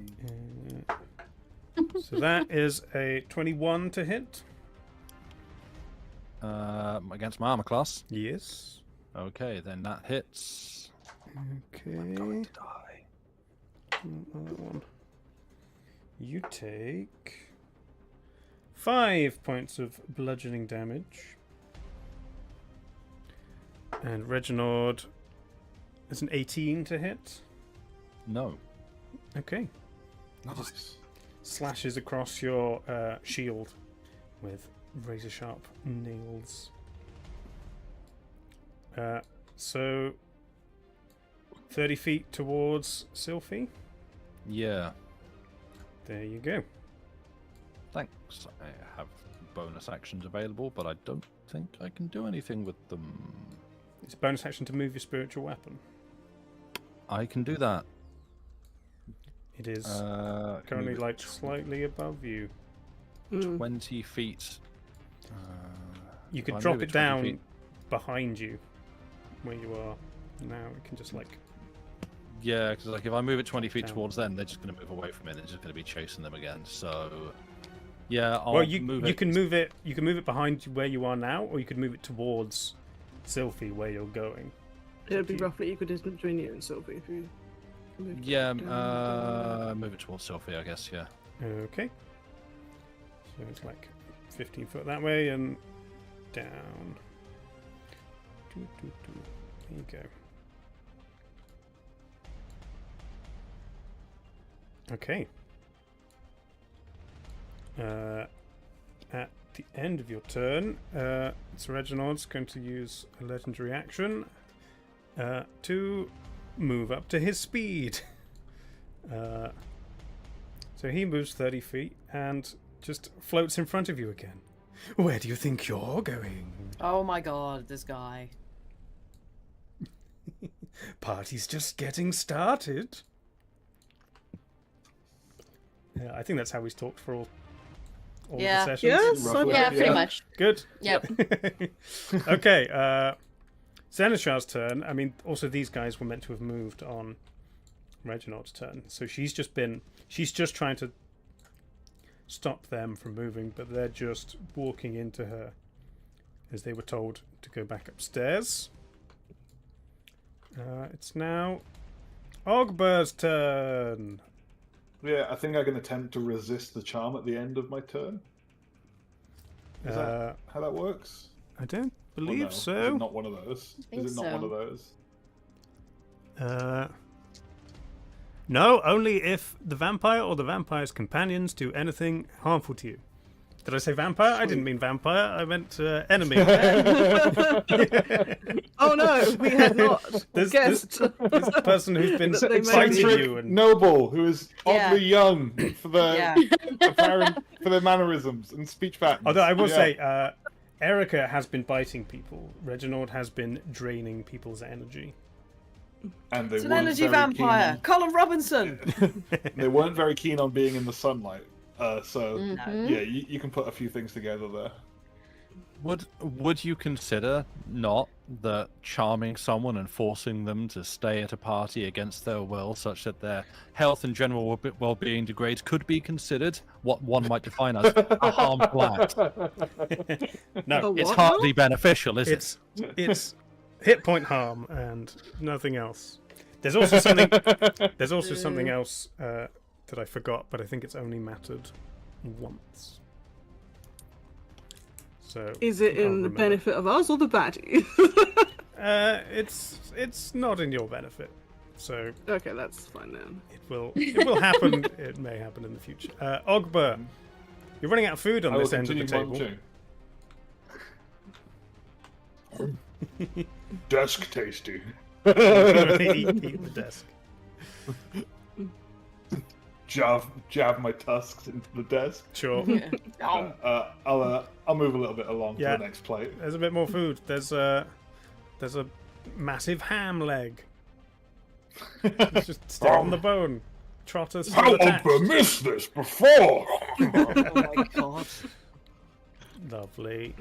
So that is a 21 to hit. Against my armor class. Yes. Okay, then that hits. Okay. Going to die. Another one. You take 5 points of bludgeoning damage. And Reginald is an 18 to hit. No. Okay. nice. Slashes across your shield with razor sharp nails. So 30 feet towards Sylphie. Yeah. There you go. Thanks. I have bonus actions available, but I don't think I can do anything with them. It's a bonus action to move your spiritual weapon. I can do that. It is Can currently move it like slightly above you. 20 feet. You if could I drop move it 20 down feet- behind you where you are now. It can just like Yeah, because like if I move it 20 feet Down. towards them, they're just going to move away from it. They're just going to be chasing them again. So, yeah, I'll well, you move you it. can move it. You can move it behind where you are now, or you could move it towards Sylphie where you're going. It would be you. roughly equidistant between you and Sylvie if you moved it Yeah, down. move it towards Sophie, I guess. Yeah. Okay. So it's like 15 foot that way and down. There you go. Okay. At the end of your turn, Sir Reginald's going to use a legendary action to move up to his speed. So he moves 30 feet and just floats in front of you again. Where do you think you're going? Oh my god, this guy. Party's just getting started. Yeah, I think that's how he's talked for all all Yeah. the sessions? Yes, Roughly, Yeah, pretty much. Good. Yep. Okay, Seneschal's turn. I mean, also these guys were meant to have moved on Reginald's turn. So she's just trying to stop them from moving, but they're just walking into her as they were told to go back upstairs. It's now Ogbur's turn. Yeah, I think I can attempt to resist the charm at the end of my turn. Is that how that works? I don't Or believe no? Is so. it not one of those? think Is it not one so. of those? No, only if the vampire or the vampire's companions do anything harmful to you. Did I say vampire? I didn't mean vampire. I meant enemy. Oh no, we had not This guessed. person who's been That they may fighting be- you and Noble, who is Yeah. oddly young for their Yeah. apparent for their mannerisms and speech patterns. although I will Yeah. say, Erica has been biting people. Reginald has been draining people's energy. and they It's an weren't energy very keen vampire. Colin Robinson. They weren't very keen on being in the sunlight. So Mhm. yeah, you can put a few things together there. Would you consider not that charming someone and forcing them to stay at a party against their will, such that their health and general well-being degrades, could be considered what one might define as a harmful act? No, Oh, It's what? hardly beneficial, is it? it's hit point harm and nothing else. There's also something. There's also something else that I forgot, but I think it's only mattered once. So Is it I'll in the remember. benefit of us or the baddie? It's not in your benefit. So Okay, that's fine then. it will happen. It may happen in the future. Ogbur, you're running out of food on I will this end of the continue table. munching. Desk tasty. eat the desk. Jab my tusks into the desk. Sure. I'll move a little bit along Yeah. to the next plate. There's a bit more food. There's a massive ham leg. It's just still on the bone. Trotter's still How attached. have I missed this before? Oh my god. Lovely.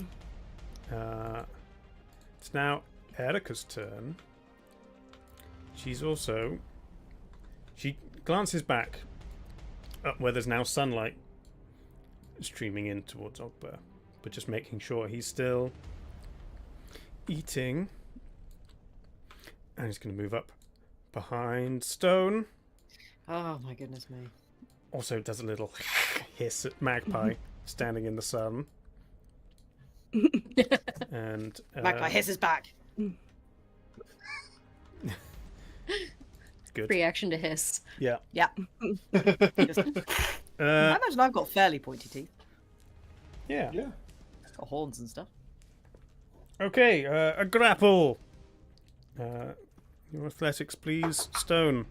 It's now Erica's turn. She glances back up where there's now sunlight streaming in towards Ogbur, but just making sure he's still eating. And he's going to move up behind Stone. Oh my goodness me. Also does a little hiss at Magpie standing in the sun. And Magpie hisses back. good. Free action to hiss. Yeah. Yeah. Just- I imagine I've got fairly pointy teeth. Yeah. Yeah. Got horns and stuff. Okay, a grapple. Your athletics, please, Stone.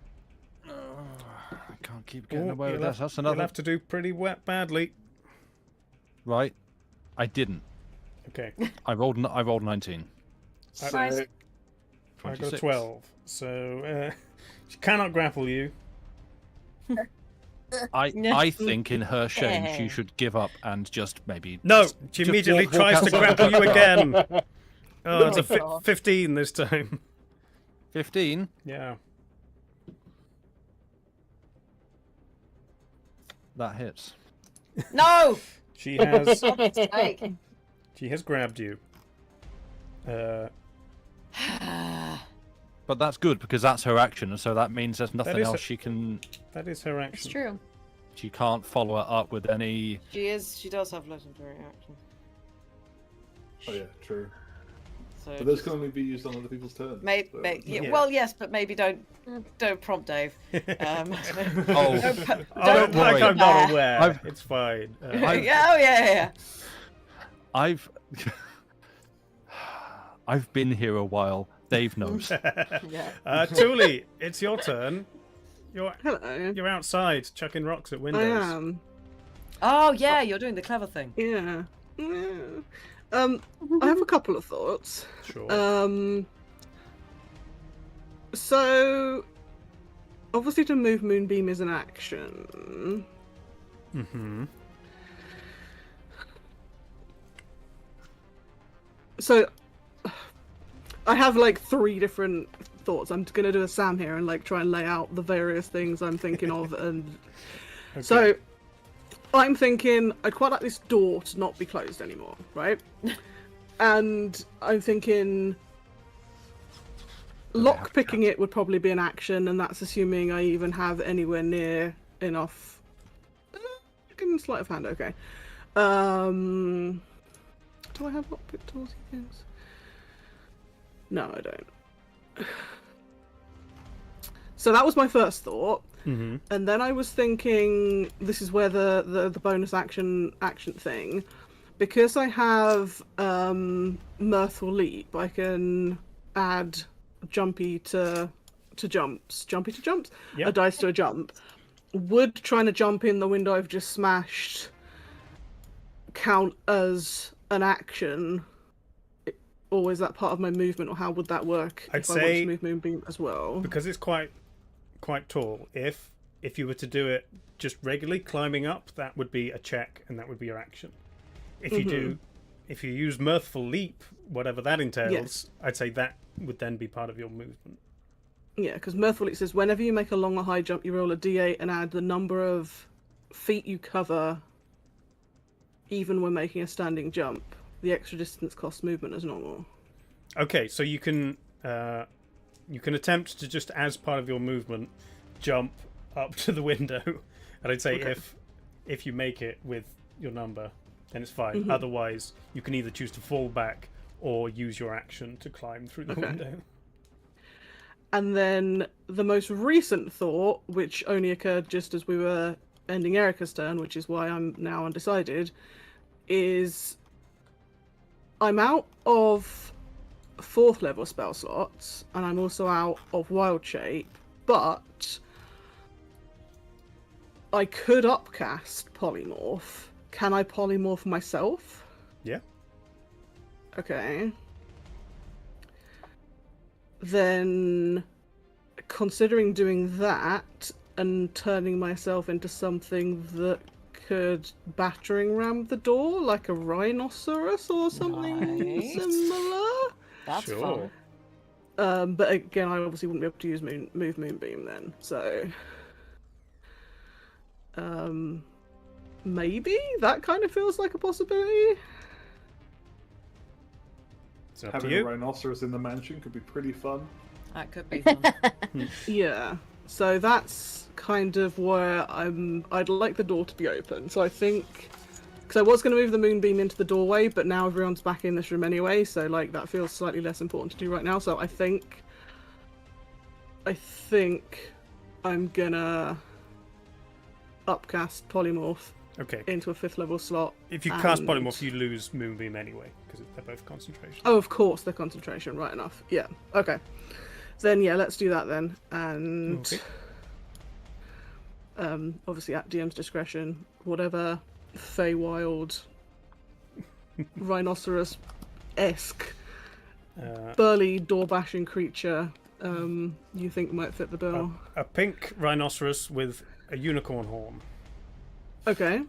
I can't keep getting Oh, away with you'll this. have- That's You'll another. have to do pretty badly. Right. I didn't. Okay, I rolled 19. Sick. I got a 26. 12. So she cannot grapple you. I think in her shame Yeah. she should give up and just maybe. No, she just immediately walk tries to outside. grapple you again. Oh, it's a God. 15 this time. 15. Yeah. That hits. No! She has Like, she has grabbed you. But that's good because that's her action, and so that means there's nothing is else her- she can. That is her it's action. true. She can't follow it up with any. She does have legendary action. Oh yeah, true. So But those can only be used on other people's turns. so- yeah, Yeah. Well, yes, but maybe don't prompt Dave. Oh, Oh, Don't like worry. I'm not aware. I've- It's fine. Yeah, oh yeah. I've. I've been here a while. Dave knows. Yeah. Thule, it's your turn. Hello. You're outside chucking rocks at I windows. am. Oh yeah, you're doing the clever thing. Yeah. I have a couple of thoughts. Sure. So obviously to move Moonbeam is an action. Mm-hmm. So I have like 3 different thoughts. I'm gonna do a Sam here and like try and lay out the various things I'm thinking of, and Okay. so I'm thinking I'd quite like this door to not be closed anymore, right? And I'm thinking lock picking it would probably be an action, and that's assuming I even have anywhere near enough. Sleight of hand, okay. Do I have lockpick tools things? No, I don't. So that was my first thought, Mm-hmm. and then I was thinking this is where the bonus action thing, because I have Mirthful Leap, I can add jumpy to jumps, Yep. a dice to a jump. Would trying to jump in the window I've just smashed count as an action? Or is that part of my movement, or how would that work I'd if I want say- to move Moonbeam as well? Because it's quite tall. If you were to do it just regularly climbing up, that would be a check, and that would be your action. If you if you use Mirthful Leap, whatever that entails, Yes. I'd say that would then be part of your movement. Yeah, because Mirthful Leap says whenever you make a long or high jump, you roll a d8 and add the number of feet you cover, even when making a standing jump. The extra distance costs movement as normal. Okay, so you can attempt to just as part of your movement jump up to the window, and I'd say Okay. if you make it with your number, then it's fine. Otherwise, you can either choose to fall back or use your action to climb through the window. And then the most recent thought, which only occurred just as we were ending Erica's turn, which is why I'm now undecided, is I'm out of 4th level spell slots, and I'm also out of Wild Shape, but I could upcast Polymorph. Can I Polymorph myself? Yeah. Okay. Then, considering doing that and turning myself into something that could battering ram the door, like a rhinoceros or something Nice. similar. That's Sure. fun. But again, I obviously wouldn't be able to use move Moonbeam then, so maybe that kind of feels like a possibility. It's up to Having a you. rhinoceros in the mansion could be pretty fun. That could be fun. Yeah, so that's kind of where I'd like the door to be open. So I think, because I was going to move the Moonbeam into the doorway, but now everyone's back in this room anyway, so like that feels slightly less important to do right now. So I think I'm gonna upcast Polymorph Okay. into a 5th level slot. If you cast and- Polymorph, you lose Moonbeam anyway, because they're both concentration. Oh, of course, the concentration. Right enough. Yeah. Okay. Then yeah, let's do that then. And Okay. obviously at DM's discretion, whatever Feywild rhinoceros-esque burly door bashing creature you think might fit the bill. A pink rhinoceros with a unicorn horn. Okay.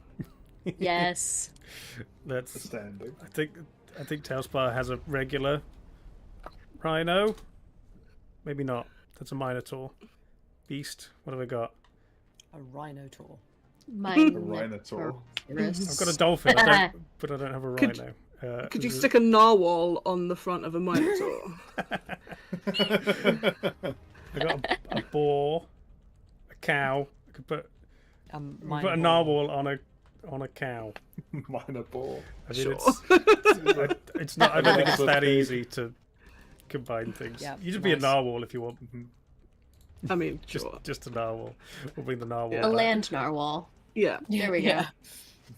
Yes. That's. Standing. I think TaleSpire has a regular rhino. Maybe not. That's a Minotaur. Beast. What have I got? A rhinotaur. Mine. A rhinotaur. I've got a dolphin, but I don't have a rhino. Could you stick a narwhal on the front of a minotaur? I got a boar, a cow. I could put a Minotaur. narwhal on a cow. Minor ball. I mean, Sure. it's not. I don't think it's that easy to combine things. Yeah, You just be a nice. narwhal if you want. I mean, Just sure. just a narwhal. We'll bring the narwhal. Yeah. A back. land narwhal. Yeah. There we go.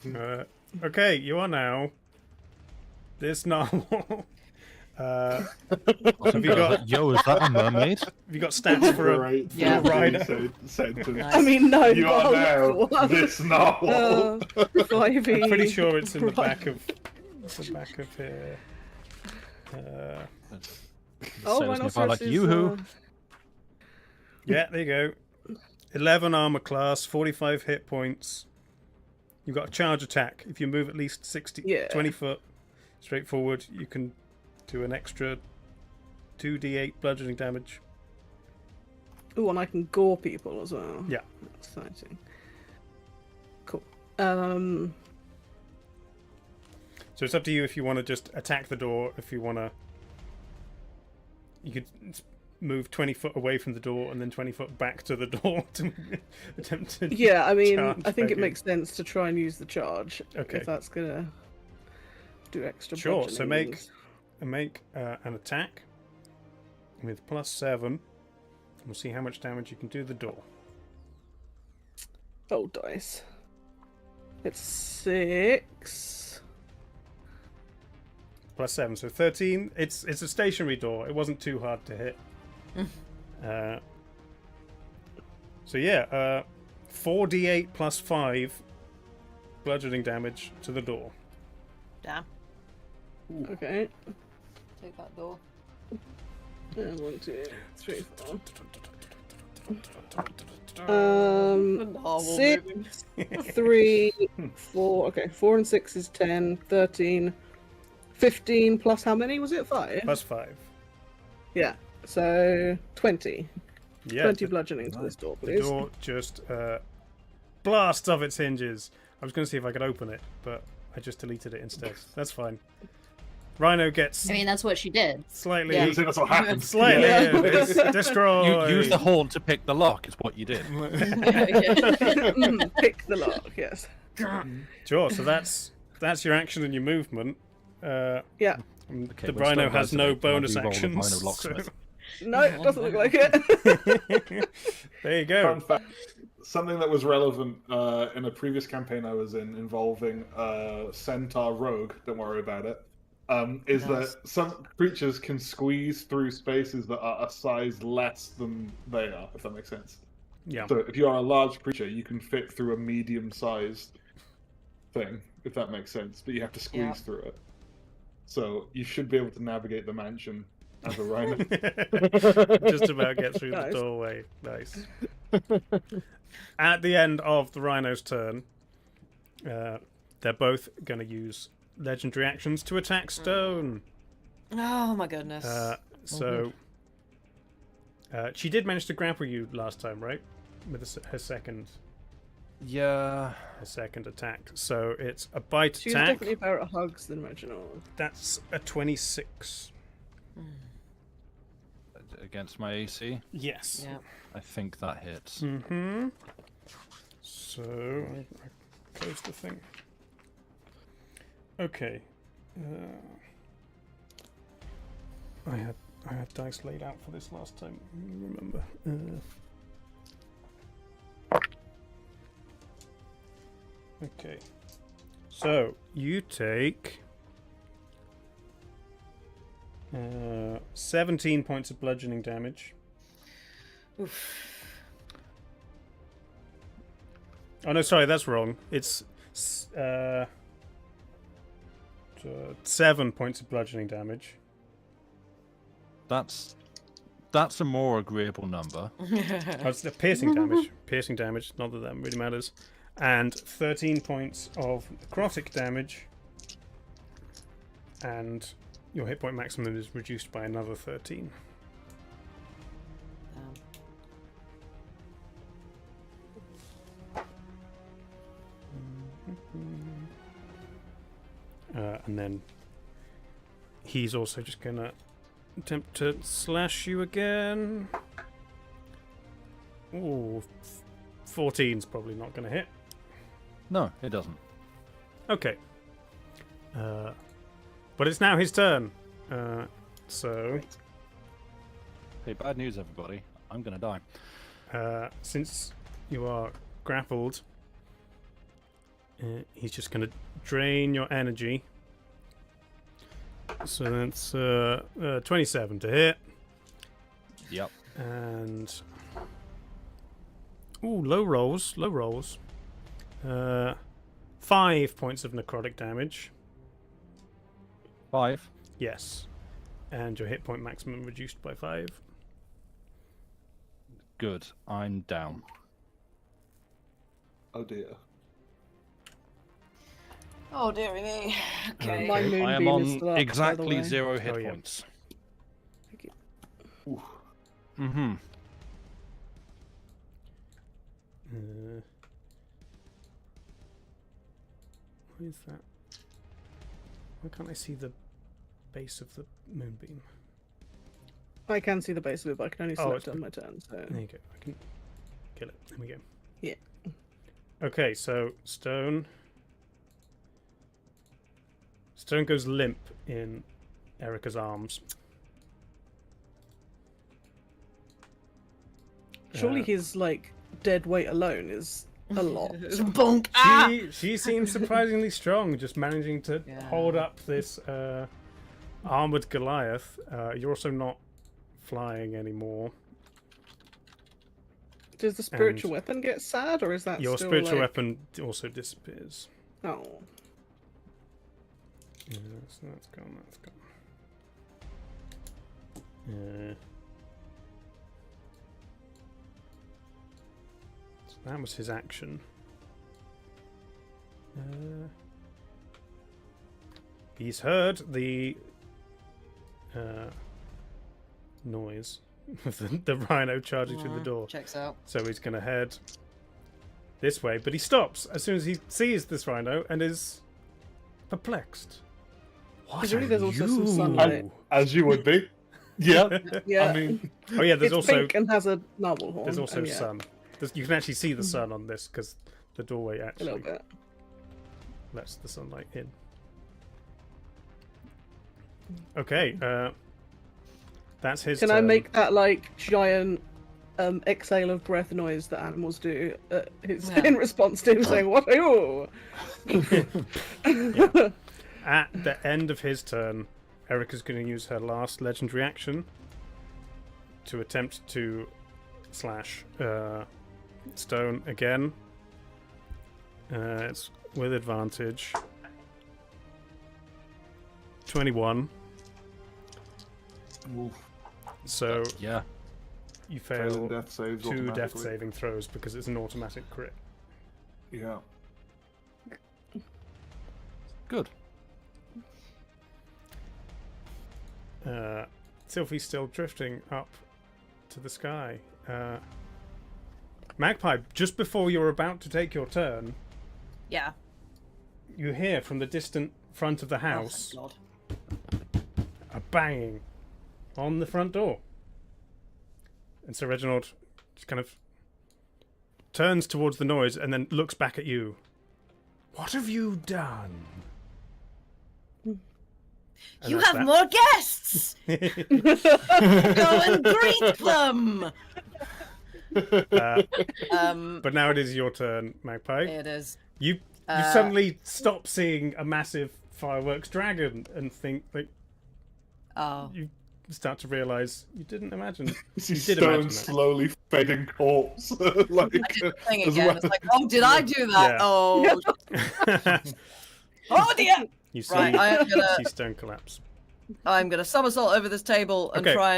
Yeah. Okay, you are now this narwhal. Have you got Yo, is that a mermaid? stats for a Great Yeah. rhino sentence. Nice. I mean, no. You are not now one. this narwhal. 5e. I'm pretty sure it's in the Right. back of here. Oh, Say, listen, if I rhinoceros like is, Yoo-hoo. Yeah, there you go. 11 armor class, 45 hit points. You've got a charge attack. If you move at least 60, Yeah. 20 foot straight forward, you can Do an extra 2d8 bludgeoning damage. Ooh, and I can gore people as well. Yeah. Exciting. Cool. So it's up to you if you want to just attack the door. If you want to, you could move 20 foot away from the door and then 20 foot back to the door to attempt to. Yeah, I mean, charge I think it Peggy. makes sense to try and use the charge. Okay. If that's gonna do extra. Sure. So bludgeonings. make an attack with +7. We'll see how much damage you can do the door. Oh, dice. It's 6. +7, so 13. It's a stationary door. It wasn't too hard to hit. So yeah, 4d8 +5 bludgeoning damage to the door. Damn. Okay. Take that door. 1, 2, 3, 4. Narwhal 6, moving. 3, 4. Okay, 4 and 6 is 10, 13, 15 plus how many was it? 5? +5. Yeah. So 20. Yeah. 20 bludgeoning to this door, The please. door just blasts off its hinges. I was going to see if I could open it, but I just deleted it instead. That's fine. Rhino gets I mean, that's what she did. slightly, Yeah. I think that's what happens. slightly Yeah. destroyed. You use the horn to pick the lock, is what you did. Pick the lock, yes. Sure. So that's your action and your movement. Yeah. Okay, The well, Rhino still has goes no to make- bonus I'll re-roll the actions. Rhino locksmith. No, it doesn't look like it. There you go. Fun fact, something that was relevant in a previous campaign I was in involving Centaur Rogue, don't worry about it, is that some creatures can squeeze through spaces that are a size less than they are, if that makes sense. Yeah. So if you are a large creature, you can fit through a medium-sized thing, if that makes sense, but you have to squeeze Yeah. through it. So you should be able to navigate the mansion as a rhino. Just about get through Nice. the doorway. Nice. At the end of the Rhino's turn, they're both going to use legendary actions to attack Stone. Oh my goodness. So she did manage to grapple you last time, right? With her second Yeah. attack. So it's a bite She's attack. definitely better at hugs than Reginald. That's a 26. Against my AC, Yes. yeah. I think that hits. Mm-hmm. So I close the thing. Okay. I had dice laid out for this last time. Remember. Okay. So you take 17 points of bludgeoning damage. Oof. Oh no, sorry, that's wrong. It's 7 points of bludgeoning damage. That's a more agreeable number. Oh, it's the piercing damage. Piercing damage, not that that really matters. And 13 points of necrotic damage. And your hit point maximum is reduced by another 13. And then he's also just gonna attempt to slash you again. Ooh, 14's probably not gonna hit. No, it doesn't. Okay. But it's now his turn. So, Hey, bad news, everybody. I'm gonna die. since you are grappled, he's just going to drain your energy. So that's 27 to hit. Yep. And... Ooh, low rolls. 5 points of necrotic damage. 5. Yes. And your hit point maximum reduced by 5. Good. I'm down. Oh dear. Oh dearie me. Okay. My moonbeam I am is on still up, by the exactly way. 0 hit Oh, yeah. points. Thank you. Oof. Mm-hmm. Why is that? Why can't I see the base of the moonbeam? I can see the base of it, but I can only Oh, select it's it on my turn. So There you go. I can kill it. There we go. Yeah. Okay, so Stone goes limp in Erica's arms. surely Uh, his like dead weight alone is a lot. Bonk! Ah! She seems surprisingly strong, just managing to hold up this armored Goliath. You're also not flying anymore. Does the spiritual weapon get sad, or is that Your still, spiritual like... weapon also disappears. Oh. Yeah, so that's gone. That's gone. Yeah. So that was his action. He's heard the noise of the rhino charging through the door. Checks out. So he's going to head this way, but he stops as soon as he sees this rhino and is perplexed. What Presumably there's are also some you? sunlight. As you would be. Yeah. Yeah. I mean, Oh yeah, there's it's also pink and has a narwhal horn. there's also and yeah, sun. You can actually see the sun on this because the doorway a actually little bit. lets the sunlight in. Okay, that's his Can turn. I make that like giant exhale of breath noise that animals do in response to him saying, "What are you?" At the end of his turn, Erica's going to use her last legendary action to attempt to slash Stone again. It's with advantage. 21. oof. So Yeah. you Failing fail death saves 2 death automatically. saving throws because it's an automatic crit. Yeah. Good. Sylphie's still drifting up to the sky. Magpie, just before you're about to take your turn, Yeah. you hear from the distant front of the house Oh, thank God. a banging on the front door. And Sir Reginald just kind of turns towards the noise and then looks back at you. What have you done? And You that's have that. more guests! Go and greet them! But now it is your turn, Magpie. It is. You suddenly stop seeing a massive fireworks dragon and think like Oh. you start to realise you didn't imagine. See You did imagine Stone that. slowly fading corpse. Like, I did the thing as again. well. It's like, oh, did I do that? Yeah. Oh, oh dear! You see, Right, I am gonna- see Stone collapse. I'm gonna somersault over this table and Okay. try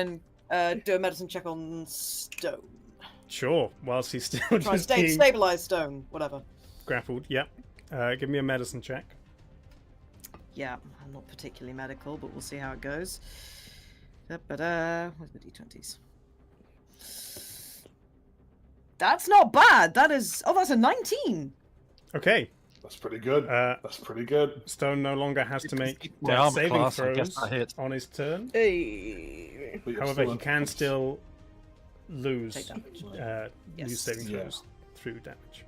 and do a medicine check on Stone. Sure, whilst he's still Try and just being stabilize Stone, whatever. grappled. Yep. Give me a medicine check. Yeah, I'm not particularly medical, but we'll see how it goes. Da-ba-da. Where's the d20s? That's not bad. That is. Oh, that's a 19. Okay. That's pretty good. That's pretty good. Stone no longer has to make My death armor saving class, I guess throws that hit. on his turn. Hey. But you're However, still he can unconscious. still lose Take damage. lose Yes. saving Yeah. throws through damage.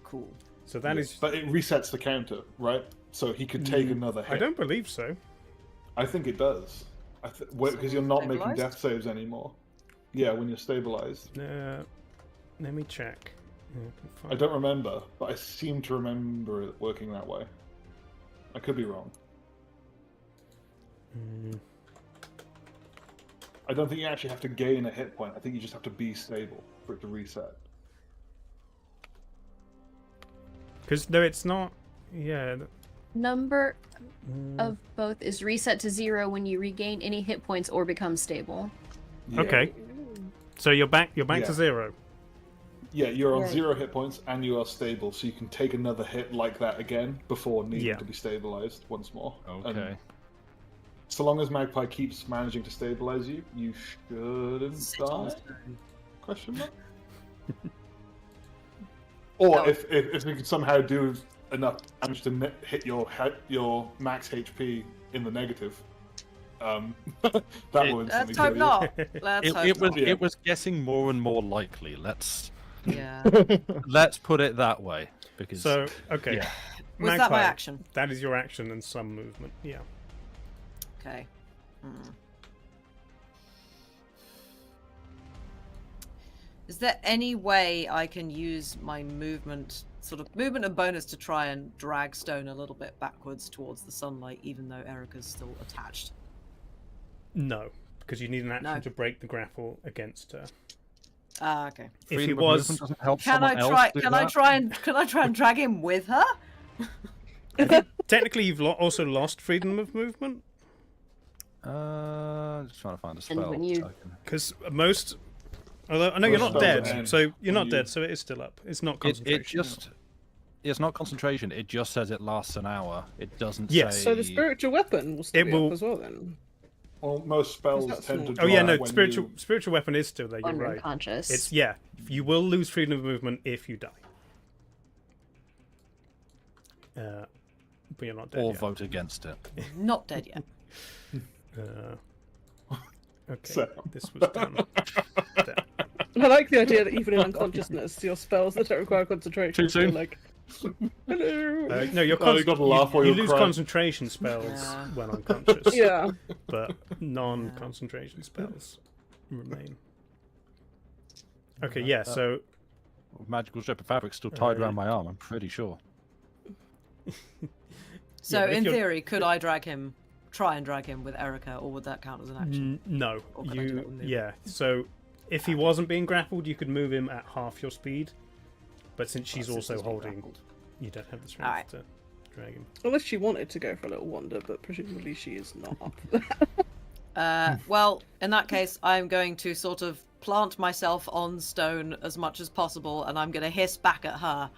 Cool. So that is. But it resets the counter, right? So he could take another hit. I don't believe so. I think it does. Because you're not making Stabilized? death saves anymore. Yeah, when you're stabilized. Let me check. Yeah, I can find- I don't remember, but I seem to remember it working that way. I could be wrong. I don't think you actually have to gain a hit point. I think you just have to be stable for it to reset. Because no, it's not. Yeah. Number of both is reset to 0 when you regain any hit points or become stable. Yeah. Okay. So you're back. You're back Yeah. to 0. Yeah, you're on Right. 0 hit points and you are stable, so you can take another hit like that again before needing Yeah. to be stabilized once more. And Okay. so long as Magpie keeps managing to stabilize you, you shouldn't Sit on die? stone. Question mark? Or No. if you can somehow do enough damage to hit your max HP in the negative, that will instantly Let's kill hope you. not. Let's It, hope it was not. Yeah. it was getting more and more likely. Let's Yeah. put it that way. Because So, okay. Yeah. Was that my Magpie, action? That is your action and some movement. Yeah. Okay. Is there any way I can use my movement and bonus to try and drag Stone a little bit backwards towards the sunlight, even though Erica's still attached? No, because you need an action No. to break the grapple against her. Ah, okay. If he freedom of was, movement doesn't help Can I someone try? else do Can I that? try and drag him with her? technically, you've also lost freedom of movement Just trying to find a spell. when you- so I can- because most. Although I know you're Most not spells dead, end so you're when not you- dead, so it is still up. It's not It concentration. just it's not concentration. It just says it lasts an hour. It doesn't Yes. say. So the spiritual weapon will still It be will- up as well then. Well, most spells That's tend to not- dry Oh yeah, no, when spiritual weapon is still there. You're When you're right. unconscious. It's you will lose freedom of movement if you die. But you're not dead or yet. vote against it. Not dead yet. Okay, So- this was done. There. I like the idea that even in unconsciousness, your spells that don't require concentration Too soon? feel like, hello. No, you're Oh, you gotta laugh while you you're lose crying. concentration spells Yeah. when unconscious, Yeah. but non-concentration spells remain. Okay, yeah. So Magical strip of fabric still tied around my arm. I'm pretty sure. So but if in you're- theory, could I try and drag him with Erica, or would that count as an action? no, Or can I do that with movement? yeah. So if he wasn't being grappled, you could move him at half your speed. But since she's Since also he's been holding, grappled. you don't have the strength Alright. to drag him. Unless she wanted to go for a little wander, but presumably she is not up for that. Well, in that case, I'm going to sort of plant myself on Stone as much as possible, and I'm going to hiss back at her.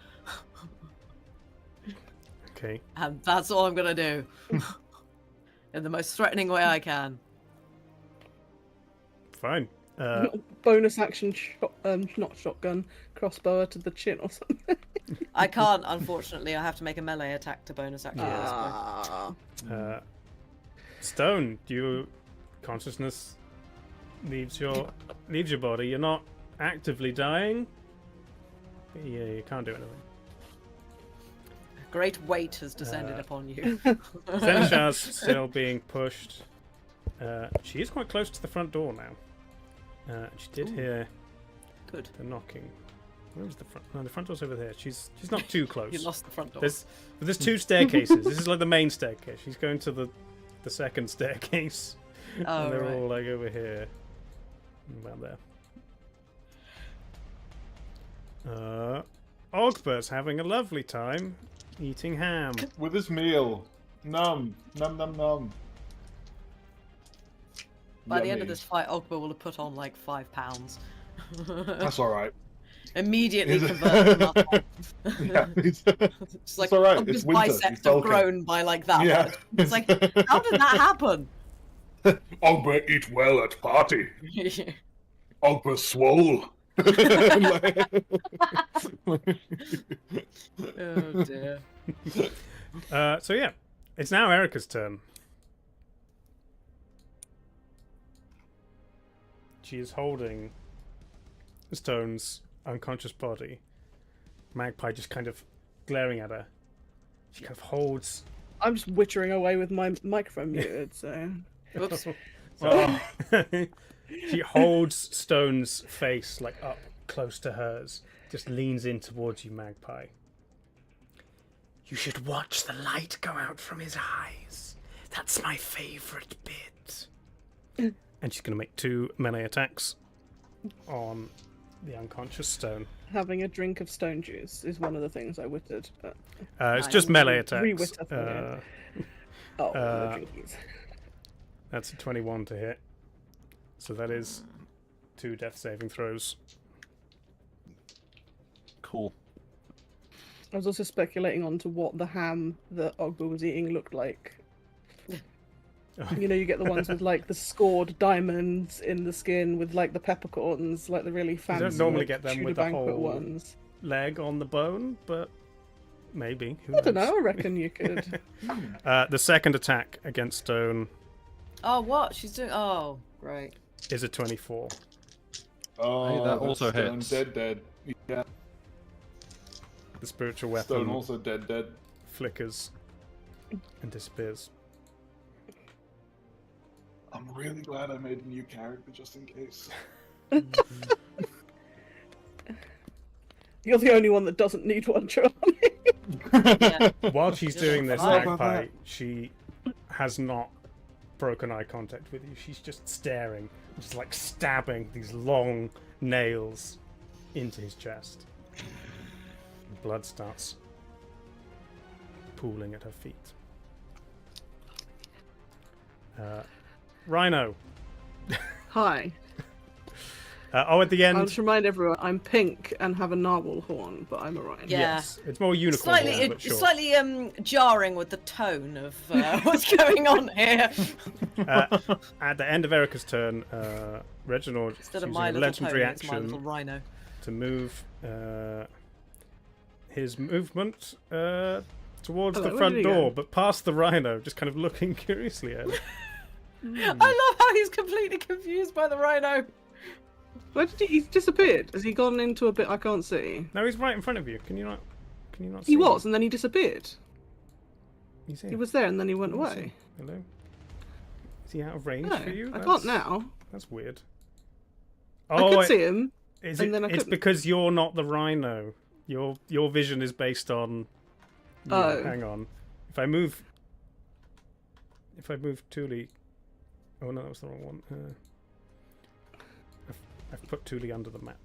Okay. And that's all I'm going to do. In the most threatening way I can. Fine. Bonus action, not shotgun, crossbow to the chin or something. I can't, unfortunately. I have to make a melee attack to bonus action. at this point. Ah. Stone, consciousness leaves your body. You're not actively dying. But yeah, you can't do anything. Great weight has descended upon you. Zenishar's still being pushed. She is quite close to the front door now. She did hear Good. the knocking. Where was the front? No, the front door's over there. She's not too close. You lost the front door. There's two staircases. This is like the main staircase. She's going to the second staircase. Oh, And they're right. all like over here. About there. Ogbert's having a lovely time eating ham. With his meal. Num. Num. By the end of Yummy. this fight, Ogba will have put on like 5 pounds. That's alright. Immediately Is it- convert to nothing. Yeah, it's Just like, alright, Ogba's it's winter, biceps he's have bulking. grown by like that Yeah. much. It's like, how did that happen? Ogbert eat well at party. Ogbert swole. Oh dear. So yeah, it's now Erica's turn. She is holding Stone's unconscious body. Magpie just kind of glaring at her. She kind of holds. I'm just wittering away with my microphone muted, so. Oops. She holds Stone's face like up close to hers. Just leans in towards you, Magpie. You should watch the light go out from his eyes. That's my favourite bit. And she's going to make 2 melee attacks on the unconscious Stone. Having a drink of stone juice is one of the things I witted. But... It's just melee attacks. Re-witter for it. Oh, the drinkies. That's a 21 to hit. So that is 2 death saving throws. Cool. I was also speculating onto what the ham that Ogba was eating looked like. You know, you get the ones with like the scored diamonds in the skin with like the peppercorns, like the really fancy. don't normally like, get them Tudor with the banquet whole- ones. Leg on the bone, but maybe. Who I don't knows? know. I reckon you could. The second attack against Stone Oh, what? She's doing. Oh, great. is a 24. Oh, Hey, that that's also Stone hits. dead. Yeah, The spiritual weapon Stone also dead. flickers and disappears. I'm really glad I made a new character just in case. You're the only one that doesn't need one, Charlie. Yeah. While she's doing this, Oh, Magpie, she has not broken eye contact with you. She's just staring, just like stabbing these long nails into his chest. Blood starts pooling at her feet. Rhino. Hi. At the I'll end. just remind everyone, I'm pink and have a narwhal horn, but I'm a rhino. Yeah. Yes, it's more unicorn Slightly, horn, but sure. slightly jarring with the tone of what's going on here. At the end of Erica's turn, Reginald is Instead of using my a little legendary pony, it's my little action rhino. to move his movement towards Hello, the where front did he go? door, but past the rhino, just kind of looking curiously at it. I love how he's completely confused by the rhino. Where did he? He's disappeared. Has he gone into a bit I can't see? No, he's right in front of you. Can you not see He was, him? and then he disappeared. He's here. He was there, and then he went Can you away. see? Hello? Is he out of range No, for you? I can't now. That's weird. I could see him. Is and it, then I it's couldn't. because you're not the rhino. Your vision is based on. You. Oh. Hang on. If I move Thule. Oh no, that was the wrong one. I've put Thule under the map.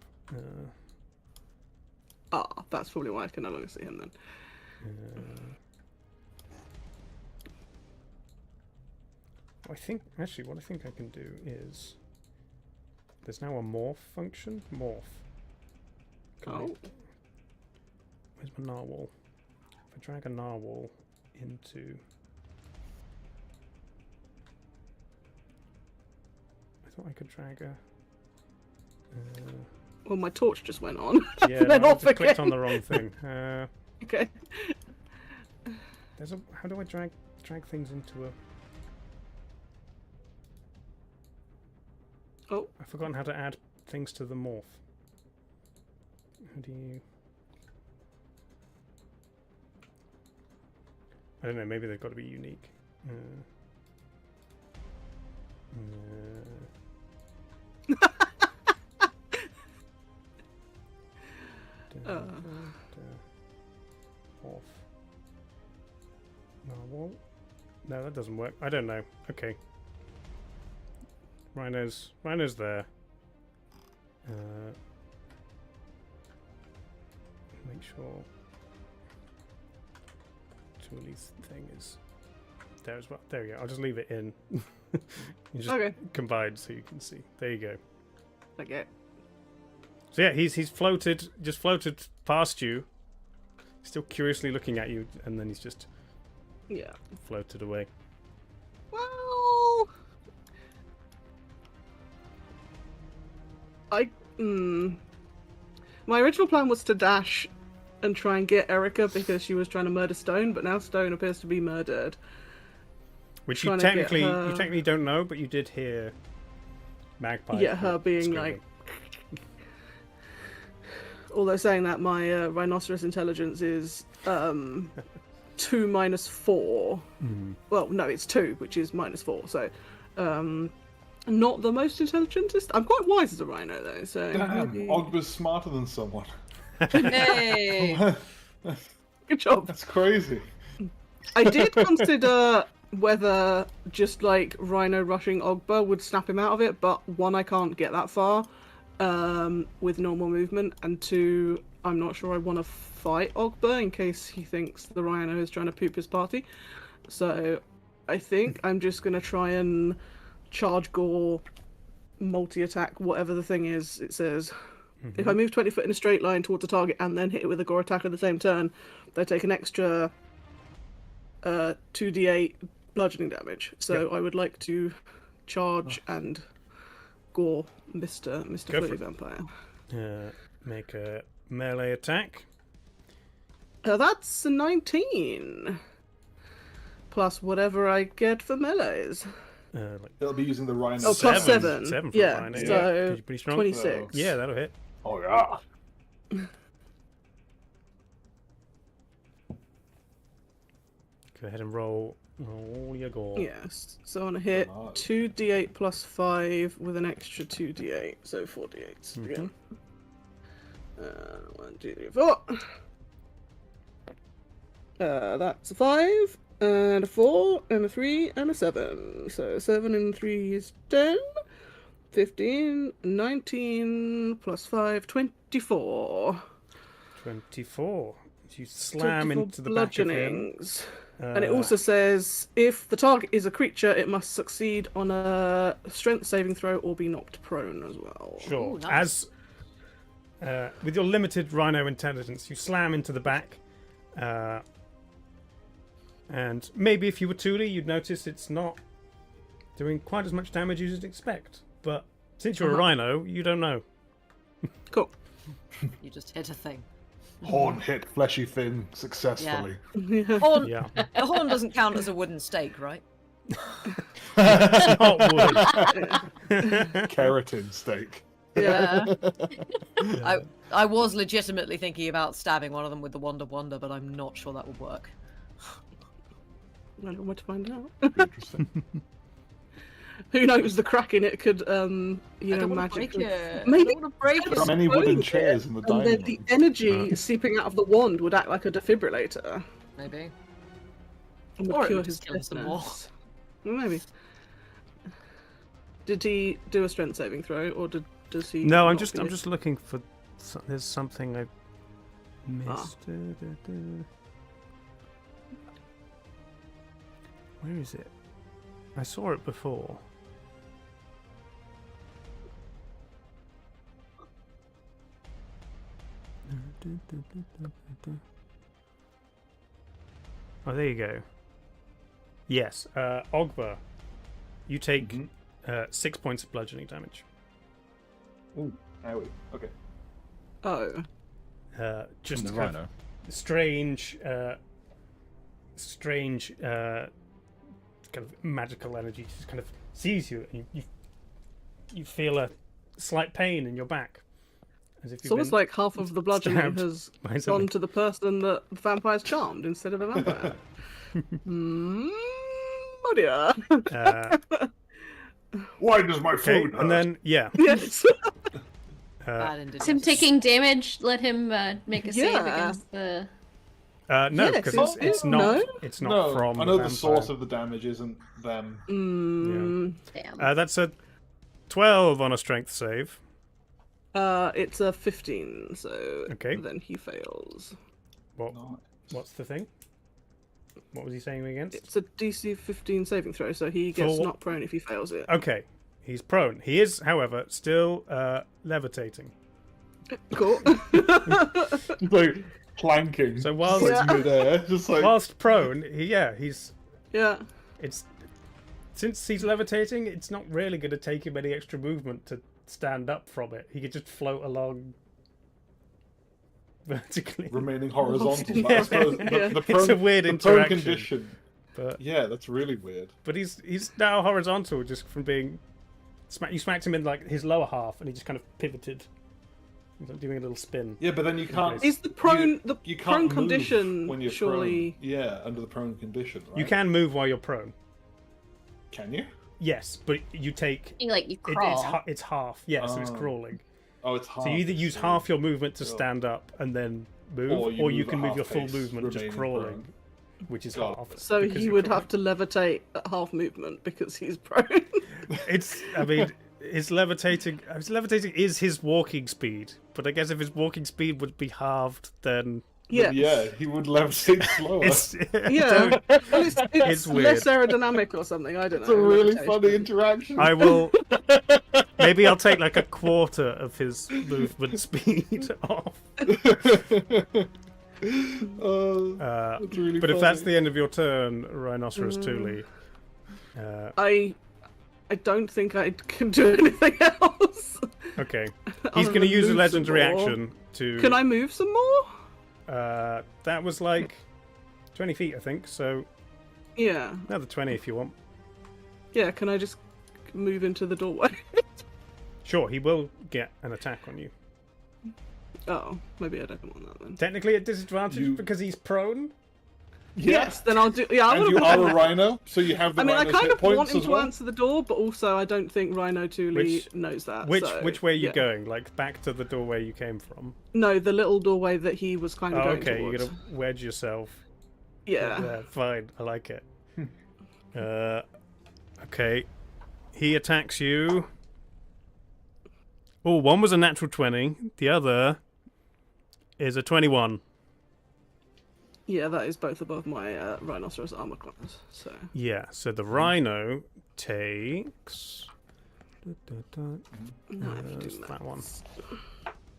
That's probably why I can no longer see him then. I think actually what I think I can do is there's now a morph function. Morph. Can I- Oh. Where's my narwhal? If I drag a narwhal into... I thought I could drag a... Well, my torch just went on. yeah, and then no, I off just clicked again. on the wrong thing. Okay. There's a... How do I drag things into a... Oh. I've forgotten how to add things to the morph. How do you... I don't know, maybe they've got to be unique. Off. Narwhal. No, that doesn't work. I don't know. Okay. Rhino's there. Make sure Tuli's thing is there as well. There we go. I'll just leave it in. You just Okay. combined so you can see. There you go. Okay. So yeah, he's floated past you, still curiously looking at you, and then he's just Yeah. floated away. Well, my original plan was to dash and try and get Erica because she was trying to murder Stone, but now Stone appears to be murdered. Which you Trying to get technically her- don't know, but you did hear Magpie. Yeah, her being screaming. like. Although saying that, my rhinoceros intelligence is 2 minus 4. Well, no, it's 2, which is minus 4. So, not the most intelligentest. I'm quite wise as a rhino, though. So Damn, maybe- Ogba's smarter than someone. Hey. good job. That's crazy. I did consider whether just like Rhino rushing Ogba would snap him out of it, but one, I can't get that far with normal movement, and two, I'm not sure I want to fight Ogba in case he thinks the Rhino is trying to poop his party. So I think I'm just going to try and charge gore, multi-attack, whatever the thing is it says. If I move 20 foot in a straight line towards the target and then hit it with a gore attack at the same turn, they take an extra 2d8 bludgeoning damage. So I would like to charge and gore Mr. Go Flea for it. Vampire. Make a melee attack. That's a 19. Plus whatever I get for melees. It'll be using the rhino. Oh, plus 7. 7 for Yeah, Rhino. so Pretty strong. 26. Yeah, that'll hit. Oh yeah. Go ahead and roll all your gore. Yes. So on a hit, Nice. 2d8 plus 5 with an extra 2d8. So 4d8s again. 1, 2, 3, 4. That's a 5, and a 4, and a 3, and a 7. So 7 and 3 is 10. 15, 19, plus 5, 24. 24. You slam 24 into the back of him. bludgeonings. And it also says, if the target is a creature, it must succeed on a strength saving throw or be knocked prone as well. Sure. Ooh, nice. As with your limited rhino intelligence, you slam into the back. And maybe if you were Thule, you'd notice it's not doing quite as much damage as you'd expect. But since you're a rhino, you don't know. Cool. You just hit a thing. Horn hit fleshy thing successfully. Horn, Yeah. a horn doesn't count as a wooden stake, right? It's not wood. Keratin steak. Yeah. I was legitimately thinking about stabbing one of them with the Wonder Wonder, but I'm not sure that would work. I don't know where to find out. Interesting. Who knows? The crack in it could, I don't want to magically. break it. Maybe I don't want to break There are it. many wooden Explode chairs it, in the and dining then room. the energy seeping out of the wand would act like a defibrillator Maybe. and would Or it cure would his just kill some more. deafness. Maybe. Did he do a strength saving throw, or does he? No, I'm not just get it? looking for. There's something I missed. Where is it? I saw it before. Oh, there you go. Yes, Ogba, you take 6 points of bludgeoning damage. Ooh, owie. Okay. Oh. Just The kind of rhino. strange, kind of magical energy just kind of sees you, and you feel a slight pain in your back, as if It's you've almost been like half of the bludgeoning stabbed has by gone something. to the person that the vampire's charmed instead of a vampire. Oh dear. Why does my Okay, food hurt? and then Yes. Bad Is him indigenous. taking damage? Let him make a save Yeah. against the. no, Yes, because it's- it's no? not it's not no, from I know the the vampire. source of the damage isn't them. Damn. That's a 12 on a strength save. It's a 15, so Okay. then he fails. What? Nice. What's the thing? What was he saying against? It's a DC 15 saving throw, so he gets For- not prone if he fails it. Okay, he's prone. He is, however, still levitating. Cool. Just like planking. So whilst just like midair, just like whilst prone, he's Yeah. it's since he's levitating, it's not really going to take him any extra movement to stand up from it. He could just float along vertically. remaining horizontal. Yeah. I suppose the It's prone, a weird the prone interaction. condition. But Yeah, that's really weird. he's now horizontal just from being you smacked him in like his lower half, and he just kind of pivoted. He's like doing a little spin. Yeah, but then you can't. Is the prone you can't prone move condition when you're surely? prone. Yeah, under the prone condition. Right? You can move while you're prone. Can you? Yes, but you take You crawl. it's half. Yeah, so it's Oh. crawling. Oh, it's half. So you either use so- half your movement to Oh. stand up and then move, Or or you you move can at move your half full pace, movement just remaining crawling, prone. which is Got half. So because he you're would crawling. have to levitate at half movement because he's prone. It's. I mean, his levitating is his walking speed, but I guess if his walking speed would be halved, then Yes. Yeah, he would levitate slower. It's, Yeah. Well, it's It's weird. less aerodynamic or something. I don't know. It's a really levitation. funny interaction. I will. Maybe I'll take like a quarter of his movement speed off. That's really But if funny. that's the end of your turn, Rhinoceros Thule. I don't think I can do anything else. Okay. Other He's going to than use a move legendary some more. action to. Can I move some more? That was like 20 feet, I think. So Yeah. another 20 if you want. Yeah, can I just move into the doorway? Sure, he will get an attack on you. Oh, maybe I don't want that then. Technically at disadvantage You- because he's prone. Yes, then I'll do. Yeah, I And would you have are done a that. rhino, so you have the I mean, I rhino's kind hit of want points him as to well. answer the door, but also I don't think Rhino Thule Which- knows that. Which so, which way are you yeah. going? Like back to the doorway you came from? No, the little doorway that he was kind of Oh, going okay. towards. You're gonna wedge yourself. Yeah. Fine. I like it. Okay. He attacks you. Oh, one was a natural 20. The other is a 21. Yeah, that is both above my Rhinoceros armor class. So Yeah, so the Rhino takes... no, I have to There's do that one.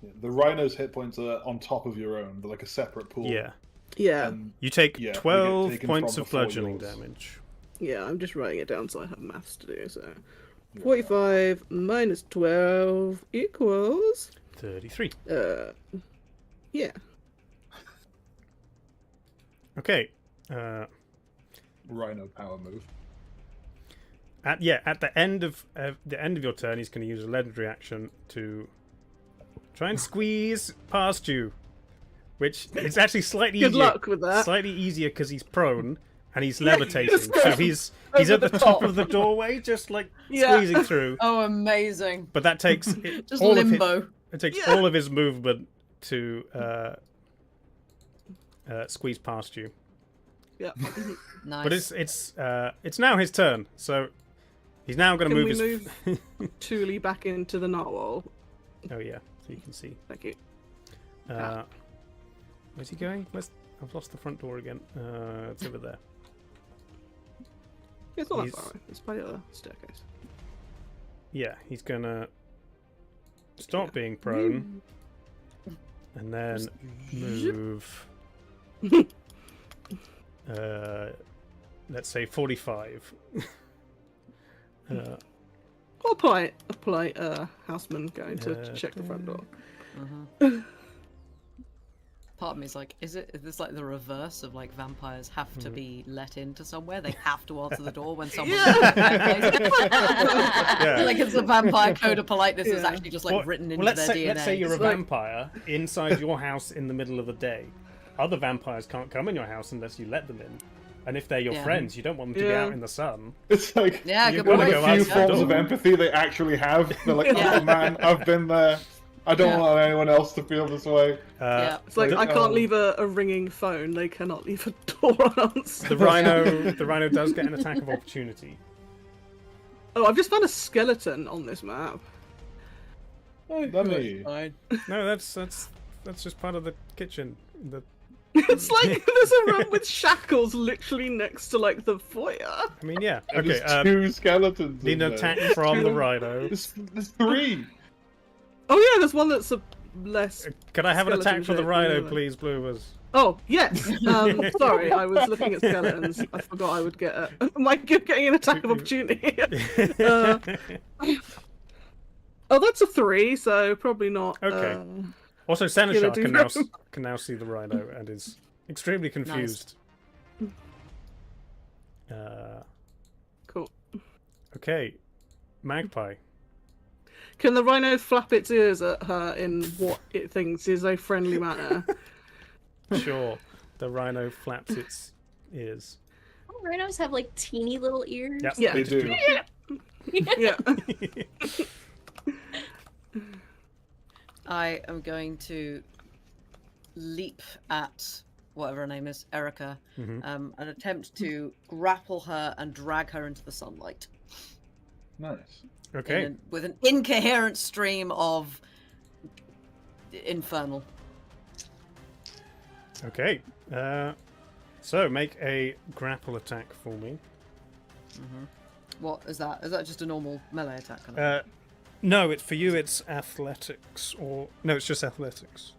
Yeah, the rhino's hit points are on top of your own. They're like a separate pool. Yeah. Yeah, And You take Yeah, they get 12 taken points from of before bludgeoning yours. damage. yeah. I'm just writing it down so I have maths to do. So 45 minus 12 equals 33. yeah. Okay. rhino power move. At the end of your turn, he's going to use a legendary action to try and squeeze past you, which is actually slightly Good easier. luck with that. Slightly easier because he's prone and he's levitating, so he's over at the the top top. of the doorway, just like Yeah. squeezing through. Oh, amazing. But that takes Just all of limbo. it takes Yeah. all of his movement to squeeze past you. Yeah. Nice. But it's now his turn, so he's now going to Can move we his. move Thule back into the narwhal? Oh yeah, so you can see. Thank you. Where's he going? I've lost the front door again. It's over there. It's not that He's- far away. It's by the other staircase. Yeah, he's gonna stop being prone, and then move. Let's say 45. A polite houseman going to check the front door. Part of me is like, is this like the reverse of like vampires have to be let into somewhere? They have to answer the door when someone. Yeah. Like it's the vampire code of politeness is Yeah. actually just like Well, written into well, their DNA. let's say you're a It's like- vampire inside your house in the middle of the day. Other vampires can't come in your house unless you let them in. And if they're your Yeah. friends, you don't want them to be Yeah. out in the sun. It's like Yeah, You've good gotta point. go one of the out few the forms door. of empathy they actually have. They're like, Yeah. oh man, I've been there. I don't Yeah. want anyone else to feel this way. Yeah. It's like The- I can't leave a ringing phone. They cannot leave a door unanswered. The rhino does get an attack of opportunity. Oh, I've just found a skeleton on this map. Dummy. No, that's just part of the kitchen. It's like there's a room with shackles literally next to like the foyer. I mean, yeah. And Okay. there's two skeletons. Need in an there. attack from the Two- rho. There's three. Oh yeah, there's one that's a less. Could I have an attack skeleton from the shape, rhino, yeah. please, Bloomers? Oh yes. Sorry, I was looking at skeletons. I forgot I would get. Am I getting an attack of opportunity? Oh, that's a 3, so probably not. Okay. Also, Seneschal do can now see the rhino and is extremely confused. Cool. Okay, Magpie. Can the rhino flap its ears at her in what it thinks is a friendly manner? Sure, the rhino flaps its ears. Oh, rhinos have like teeny little ears. Yep, Yeah. They do. Yeah. I am going to leap at whatever her name is, Erica, and attempt to grapple her and drag her into the sunlight. Nice. Okay, With an incoherent stream of infernal. Okay. So make a grapple attack for me. What is that? Is that just a normal melee attack? Kind of No, it's for you. It's athletics, or no, it's just athletics.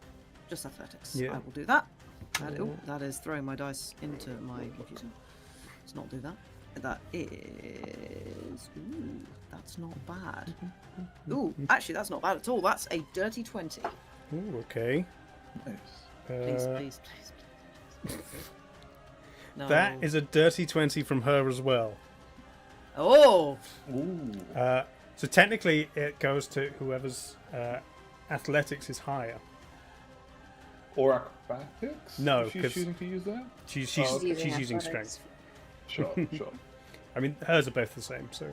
just athletics. Yeah. I will do that. That is throwing my dice into my computer. Let's not do that. That is. Ooh, that's not bad. Ooh, actually, that's not bad at all. That's a dirty 20. Ooh, okay. Nice. Please, please, please. No. That is a dirty 20 from her as well. Oh! Ooh. So technically, it goes to whoever's athletics is higher. Or acrobatics? No, If she's 'cause- choosing to use that? She's Oh, okay. using athletics. strength. Sure, sure. I mean, hers are both the same. So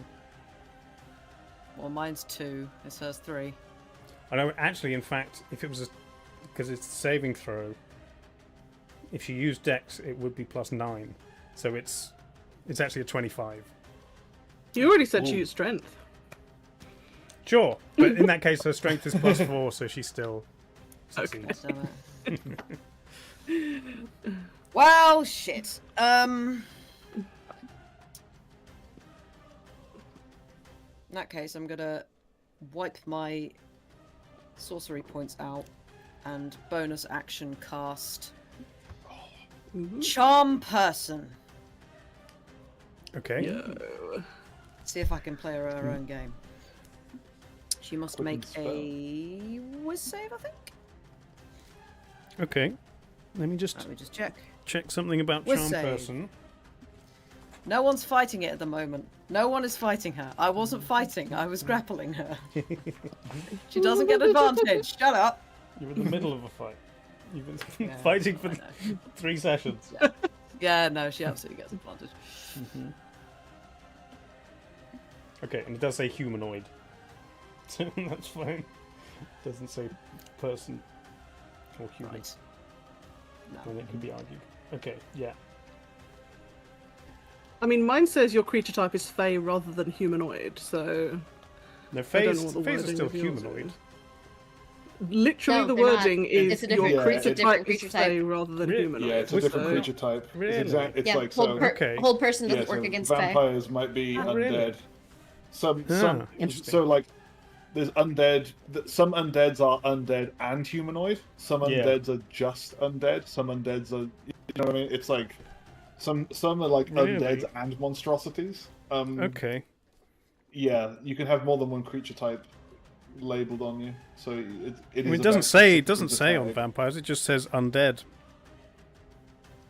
Well, mine's 2. It's hers 3. I know. Actually, in fact, if it was because it's a saving throw, if you use Dex, it would be +9. So it's actually a 25. You already said Ooh. you use strength. Sure, but in that case, her strength is +4, so she still succeeds. Well, shit. In that case, I'm gonna wipe my sorcery points out and bonus action cast Charm Person. Okay. Yo. See if I can play her own game. She must Quicken make spell. a whiz save, I think. Okay. Let me just Let me just check. check something about Whiz Charm save. Person. No one's fighting it at the moment. No one is fighting her. I wasn't fighting. I was grappling her. She doesn't get advantage. Shut up. You're in the middle of a fight. You've been Yeah, fighting for I know. 3 sessions. Yeah, no, she absolutely gets advantage. Okay, and it does say humanoid. So that's fine. It doesn't say person or human. Right. Then No. it can be argued. Okay, yeah. I mean, mine says your creature type is Fey rather than humanoid, so No, I Fae's don't know what the are wording still of yours humanoid. is. Literally No, the they're not. wording It's is a your different- creature it's a different type is creature type. Fey rather than Really? humanoid. Yeah, it's a Was different that- creature type. Really? It's Yeah, like hold, so. Okay. hold person doesn't Yeah, work so against Fae. vampires might be Oh, undead. really? Some interesting. so like there's undead. Some undeads are undead and humanoid. Some Yeah. undeads are just undead. Some undeads are, you know what I mean? It's like some are like Really? undeads and monstrosities. Okay. Yeah, you can have more than one creature type labeled on you. So it I is. mean, it about doesn't say specifically the on type. vampires. It just says undead.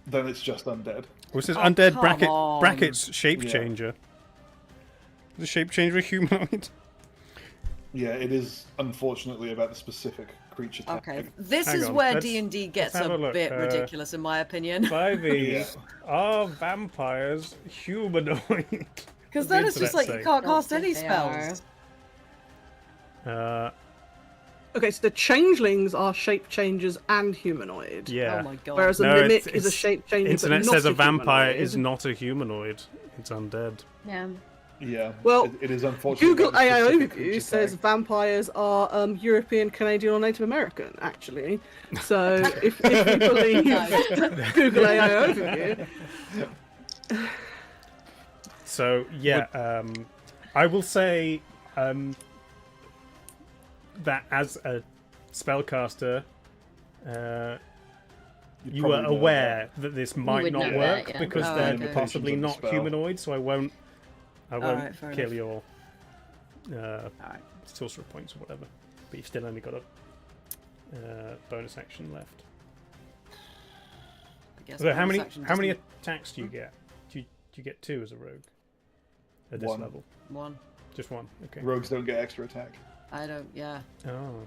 Then it's just undead. Or it says Oh, undead come on. brackets shape changer. The shape changer a humanoid. Yeah, it is unfortunately about the specific creature type. Okay, this Hang is on, where let's- D&D gets let's have a a look, bit ridiculous, in my opinion. By these, Yeah. are vampires humanoid? Because the then it's just internet like you say? can't Don't cast think any they spells. Okay, so the changelings are shape changers and humanoid. Yeah. Oh my god. Whereas a No, mimic it's- is a it's- shape changer. Internet but not says a vampire humanoid. is not a humanoid. It's undead. Yeah. Yeah. Well, it is unfortunate. Google about the AI specific Overview creature says type. vampires are European, Canadian, or Native American, actually. So if you believe Google AI Overview, So yeah, I will say that as a spellcaster, you were probably know aware that this might would not know work that, yeah. because Oh, they're okay. possibly Limitations of the not spell. humanoid. So I won't Alright, fair kill enough. your Alright. sorcerer points or whatever. But you've still only got a bonus action left. I guess So how bonus many action how many doesn't- attacks do you get? Do you get 2 as a rogue at this One. level? One. Just 1. Okay. Rogues don't get extra attack. I don't. Yeah. Oh.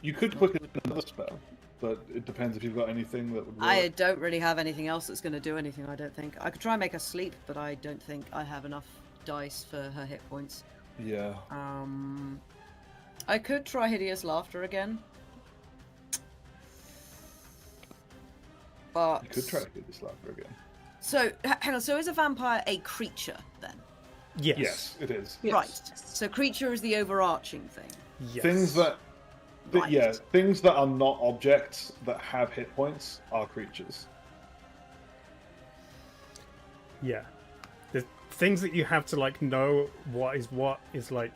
You could quicken another spell, but it depends if you've got anything that would work. I don't really have anything else that's going to do anything. I don't think. I could try and make her sleep, but I don't think I have enough dice for her hit points. Yeah. I could try hideous laughter again. But You could try to get this laughter again. So hang on. So is a vampire a creature then? Yes. Yes, it is. Yes. Right. So creature is the overarching thing. Yes. Things that Right. Yeah, things that are not objects that have hit points are creatures. Yeah. The things that you have to like know what is like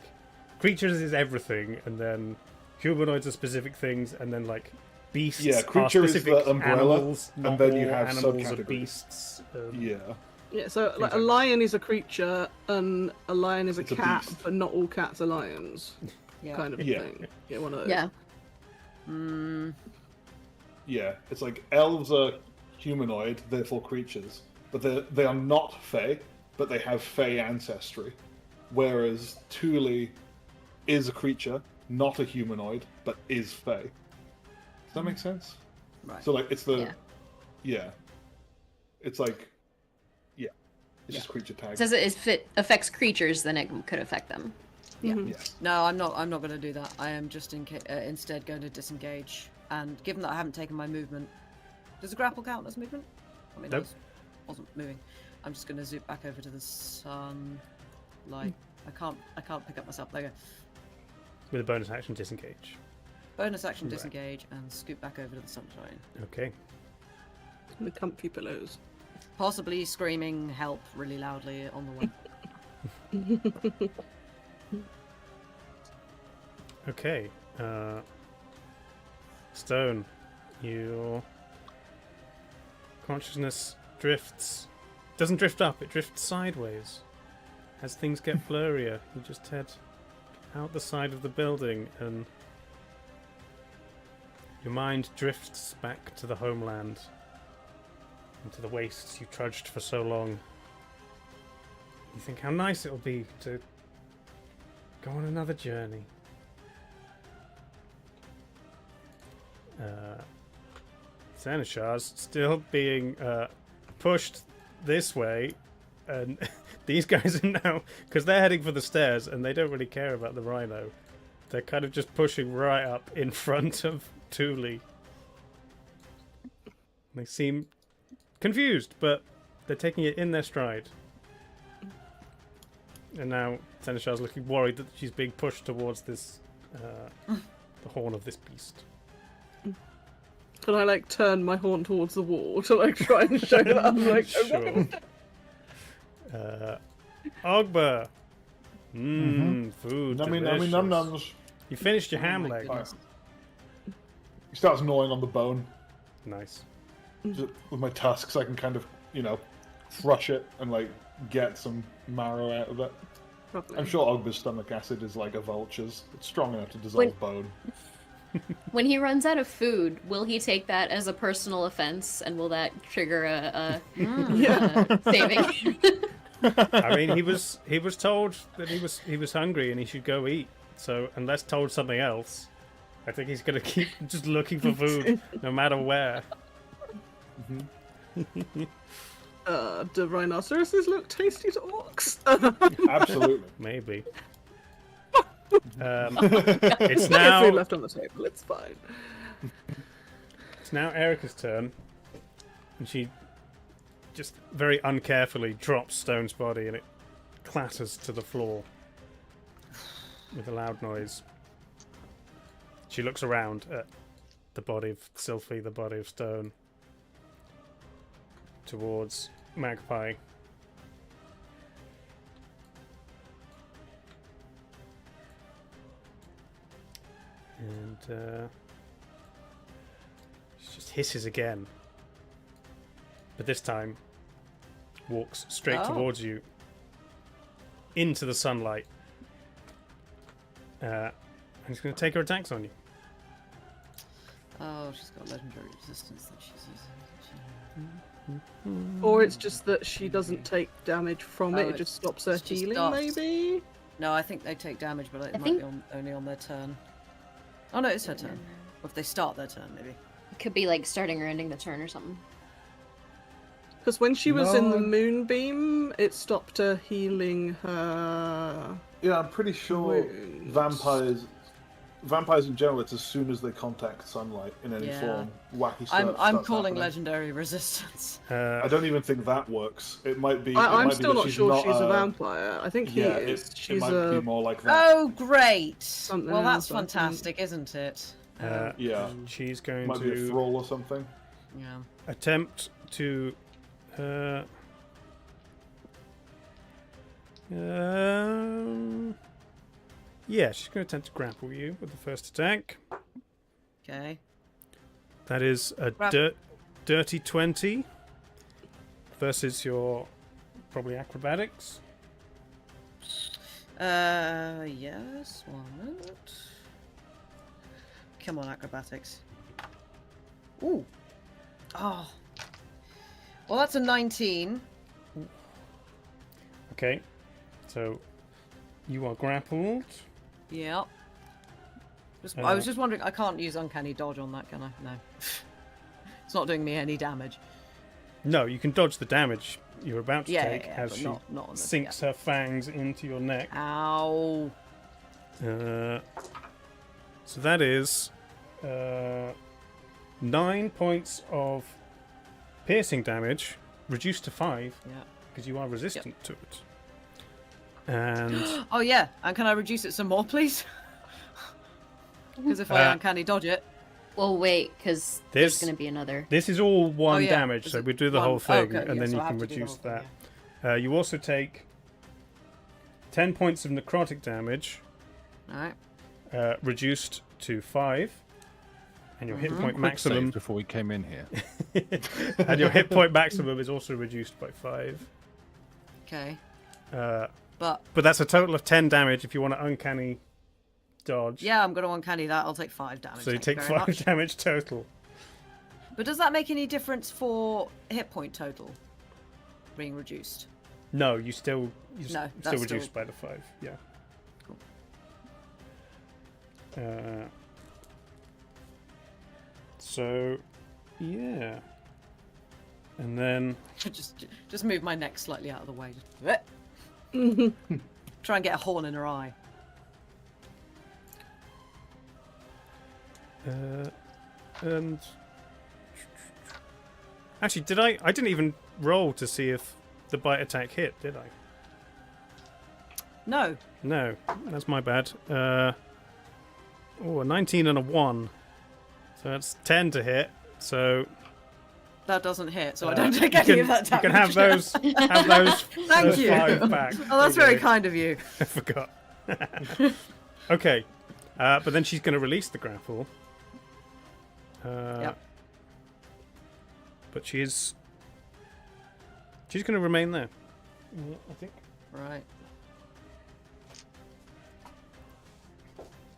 creatures is everything, and then humanoids are specific things, and then like beasts Yeah, are creature is specific the umbrella, animals, and not then you all have animals are subcategories. beasts. Yeah. Yeah, so like, like a that. lion is a creature and a lion is a It's a cat, beast. but not all cats are lions. Yeah. Kind of Yeah. thing. Yeah, one of those. Yeah. Yeah, it's like elves are humanoid, therefore creatures, but they are not Fey, but they have Fey ancestry. Whereas Thule is a creature, not a humanoid, but is Fey. Does that make sense? Right. So like it's the Yeah. yeah. It's like yeah. It's just creature tag. It says if it affects creatures, then it could affect them. Yeah. Yeah. No, I'm not going to do that. I am just instead going to disengage. And given that I haven't taken my movement, does the grapple count as movement? I mean, Nope. I wasn't moving. I'm just going to zoom back over to the sun. Like I can't pick up myself. There you go. With a bonus action, disengage. Bonus action, Right. disengage, and scoot back over to the sunshine. Okay. The comfy pillows. Possibly screaming help really loudly on the way. Okay. Stone, your consciousness drifts. Doesn't drift up, it drifts sideways. As things get blurrier, you just head out the side of the building and your mind drifts back to the homeland, into the wastes you trudged for so long. You think how nice it'll be to go on another journey. Sanashar's still being pushed this way, and these guys are now, because they're heading for the stairs and they don't really care about the rhino, they're kind of just pushing right up in front of Thule. They seem confused, but they're taking it in their stride. And now Sanashar's looking worried that she's being pushed towards this the horn of this beast. Can I like turn my horn towards the wall to like try and show that I'm like Sure. Ogba. Food. Nummy delicious. num nums. You finished your ham my leg. goodness. He starts gnawing on the bone. Nice. Just with my tusks, I can kind of, thrush it and like get some marrow out of it. Probably. I'm sure Ogba's stomach acid is like a vulture's. It's strong enough to dissolve bone. When he runs out of food, will he take that as a personal offense, and will that trigger a saving? I mean, he was told that he was hungry and he should go eat. So unless told something else, I think he's gonna keep just looking for food no matter where. Do rhinoceroses look tasty to orcs? Absolutely. Maybe. It's There's food now left on the table. It's fine. it's now Erica's turn, and she just very uncarefully drops Stone's body, and it clatters to the floor with a loud noise. She looks around at the body of Sylphie, the body of Stone, towards Magpie. And she just hisses again. But this time walks straight Oh. towards you into the sunlight. And she's going to take her attacks on you. Oh, she's got legendary resistance that she's using. Or it's just that she doesn't take damage from it. Oh, It just stops her it's just healing, stops. maybe. No, I think they take damage, but it I might think- be only on their turn. Oh no, it's her turn. Or if they start their turn, maybe. It could be like starting or ending the turn or something. Because when she was in the No. moonbeam, it stopped her healing her. Yeah, I'm pretty sure Wounds. vampires in general, it's as soon as they contact sunlight in any Yeah. form, wacky stuff I'm starts calling happening. legendary resistance. I don't even think that works. It might be. it I'm might be still that not sure she's a a vampire. I think he Yeah, is. it She's might a. be more like that. Oh, great! Something Well, that's else, I think. fantastic, isn't it? Yeah. She's going Might be a to thrall or something. Yeah. attempt to. Yeah, she's going to attempt to grapple you with the first attack. Okay. That is a dirty 20 versus your probably acrobatics. Yes. 1 minute. Come on, acrobatics. Ooh. Oh. Well, that's a 19. Okay, so you are grappled. Yep. I was just wondering, I can't use uncanny dodge on that, can I? No. It's not doing me any damage. No, you can dodge the damage you're about to take as but she not on the, sinks her fangs into your neck. Ow. So that is 9 points of piercing damage, reduced to 5, Yeah. because you are resistant to it. And Oh yeah, and can I reduce it some more, please? Because if I uncanny dodge it, Well, wait, because there's This- going to be another. this is all one yeah. damage, Is so it we do the one? whole thing, Okay, and yeah, then so you I can have to do the reduce whole thing, that. You also take 10 points of necrotic damage, Alright. reduced to 5, and your hit point Quick maximum. save before we came in here. And your hit point maximum is also reduced by 5. Okay. But But that's a total of 10 damage if you want to uncanny dodge. yeah, I'm gonna uncanny that. I'll take 5 damage. So you thank take very 5 much. damage total. But does that make any difference for hit point total being reduced? No, you still No, still that's reduced still- by the 5. Yeah. Cool. So yeah, and then just move my neck slightly out of the way. Try and get a horn in her eye. and actually, did I didn't even roll to see if the bite attack hit, did I? No. No, that's my bad. A 19 and a 1. So that's 10 to hit. So That doesn't hit, so I don't take any of that you damage. can have those Thank those you. 5 back. Oh, that's There you very go. kind of you. I forgot. Okay. But then she's going to release the grapple. Yep. But she's going to remain there. I think. Right.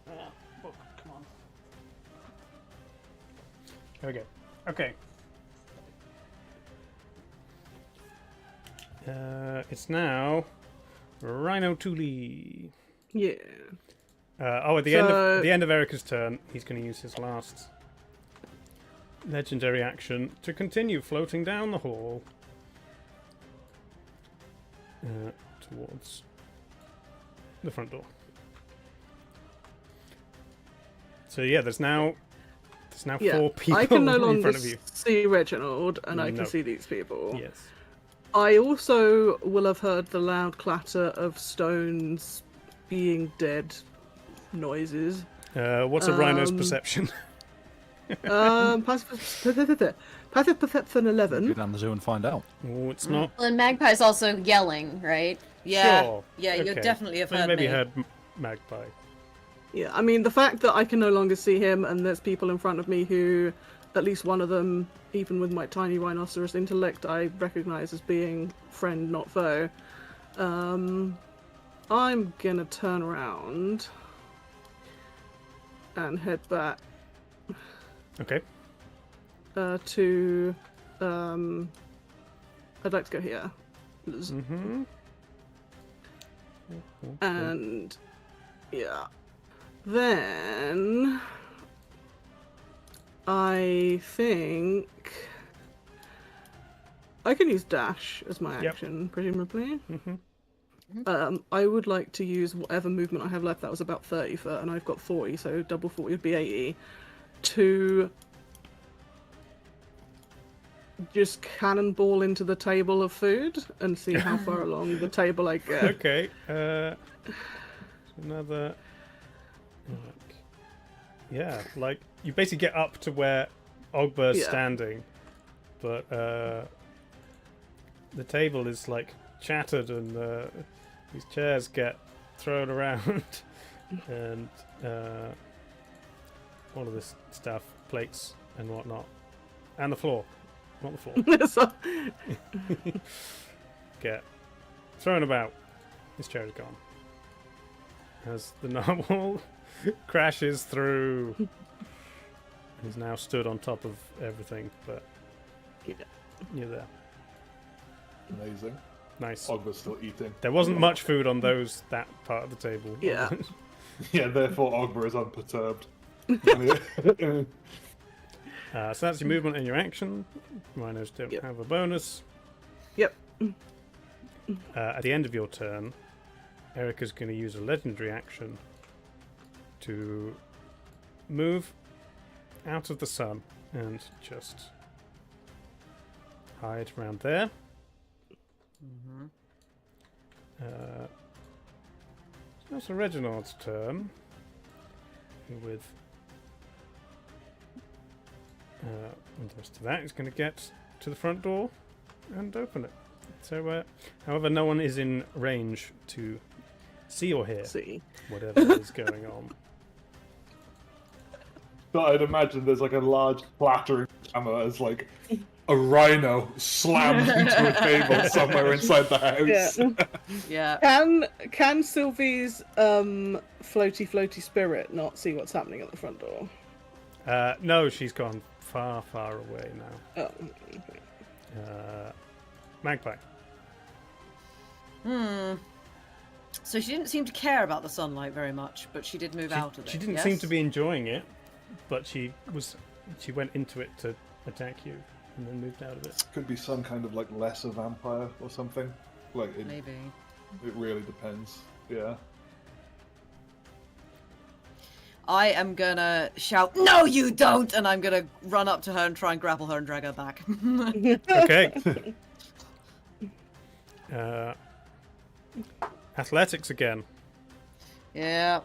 Come on. There we go. Okay. It's now Rhino Thule. Yeah. At the end of Erica's turn, he's going to use his last legendary action to continue floating down the hall towards the front door. So yeah, there's now Yeah. 4 people I can no in longer front of you. see Reginald, and I No. can see these people. Yes. I also will have heard the loud clatter of stones being dead noises. What's a rhino's perception? Passive perception Go 11. down the zoo and find out. Oh, it's not. Well, and Magpie's also yelling, right? Yeah. Sure. Yeah, you Okay. definitely have So you heard maybe me. heard Magpie. Yeah, I mean, the fact that I can no longer see him and there's people in front of me who, at least one of them, even with my tiny rhinoceros intellect, I recognize as being friend, not foe. I'm gonna turn around and head back Okay. to. I'd like to go here. Mm-hmm. And yeah, then I think I can use dash as my Yep. action, presumably. Mm-hmm. I would like to use whatever movement I have left. That was about 30 foot, and I've got 40, so double 40 would be 80. To just cannonball into the table of food and see how far along the table I get. Okay. Another. Yeah, like you basically get up to where Ogbur's Yeah. standing, but the table is like shattered and these chairs get thrown around and all of this stuff, plates and whatnot, and the floor, not the floor, So- get thrown about. This chair is gone as the narwhal crashes through. He's now stood on top of everything, but Yeah. you're there. Amazing. Nice. Ogber's still eating. There wasn't much food on that part of the table. Yeah. Yeah, therefore Ogber is unperturbed. So that's your movement and your action. Rhinos don't Yep. have a bonus. Yep. At the end of your turn, Erica's going to use a legendary action to move out of the sun and just hide around there. Mm-hmm. So it's Reginald's turn with and the rest of that. He's going to get to the front door and open it. So, however, no one is in range to see or hear See. whatever is going on. But I'd imagine there's like a large clattering hammer as like a rhino slams into a table somewhere inside the house. Yeah. Yeah. Can Sylvie's floaty spirit not see what's happening at the front door? No, she's gone far, far away now. Oh. Okay. Magpie. So she didn't seem to care about the sunlight very much, but she did move out of it. She didn't yes? seem to be enjoying it, but she went into it to attack you and then moved out of it. Could be some kind of like lesser vampire or something. Like it, Maybe. it really depends. Yeah. I am gonna shout, "No, you don't!" and I'm gonna run up to her and try and grapple her and drag her back. Okay. Athletics again. Yeah.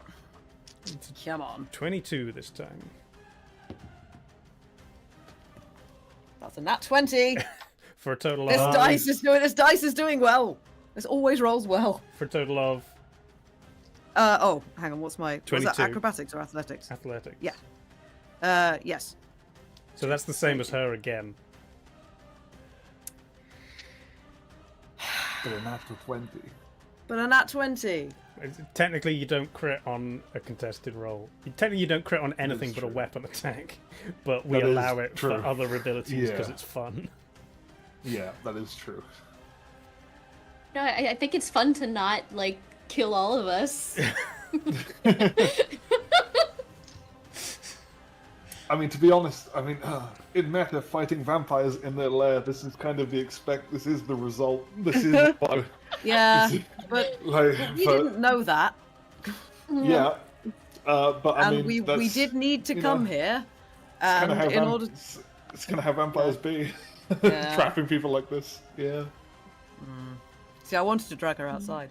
Come on. 22 this time. That's a nat 20. For a total This of dice is doing well. This always rolls well. for a total of Oh, hang on. Was that 22. acrobatics or athletics? athletics. Yeah. Yes. So that's the same as her again. But a natural 20. But a nat 20. Technically, you don't crit on a contested roll. Technically, you don't crit on anything is but a true. weapon attack. But we That is allow it true. for other abilities because Yeah. it's fun. Yeah, that is true. No, I think it's fun to not like kill all of us. I mean, to be honest, in meta, fighting vampires in their lair, this is kind of this is the result. This is what Yeah, but like, you but- didn't know that. Yeah. But I And mean, we that's did need to you come know, here. kinda how And in order. it's kind of how vampires be. Yeah. Trapping people like this. Yeah. See, I wanted to drag her outside.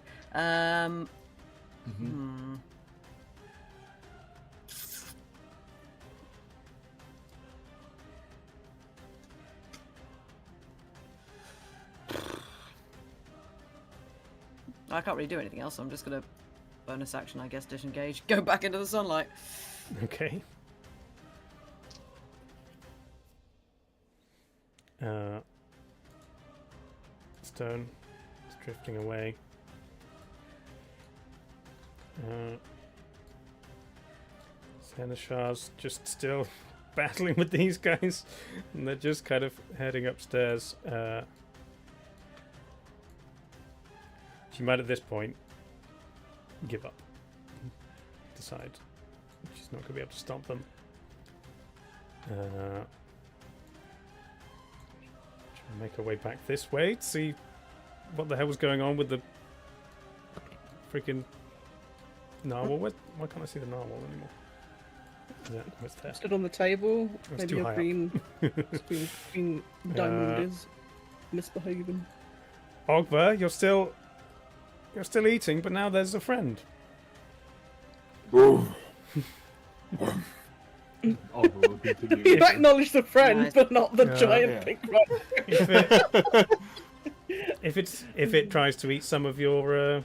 I can't really do anything else, so I'm just gonna bonus action, I guess, disengage, go back into the sunlight. Okay. Stone is drifting away. Seneshar's just still battling with these guys, and they're just kind of heading upstairs. She might at this point give up. Decide she's not going to be able to stop them. Try and make her way back this way to see what the hell was going on with the freaking narwhal. Why can't I see the narwhal anymore? Yeah, it's there. Stood on the table. That's Maybe too your high up. green diamond is misbehaving. Ogba, you're still eating, but now there's a friend. Oh, we'll continue. You acknowledge the friend, Nice. but not the Yeah. giant Yeah. pink rhino. If it tries to eat some of your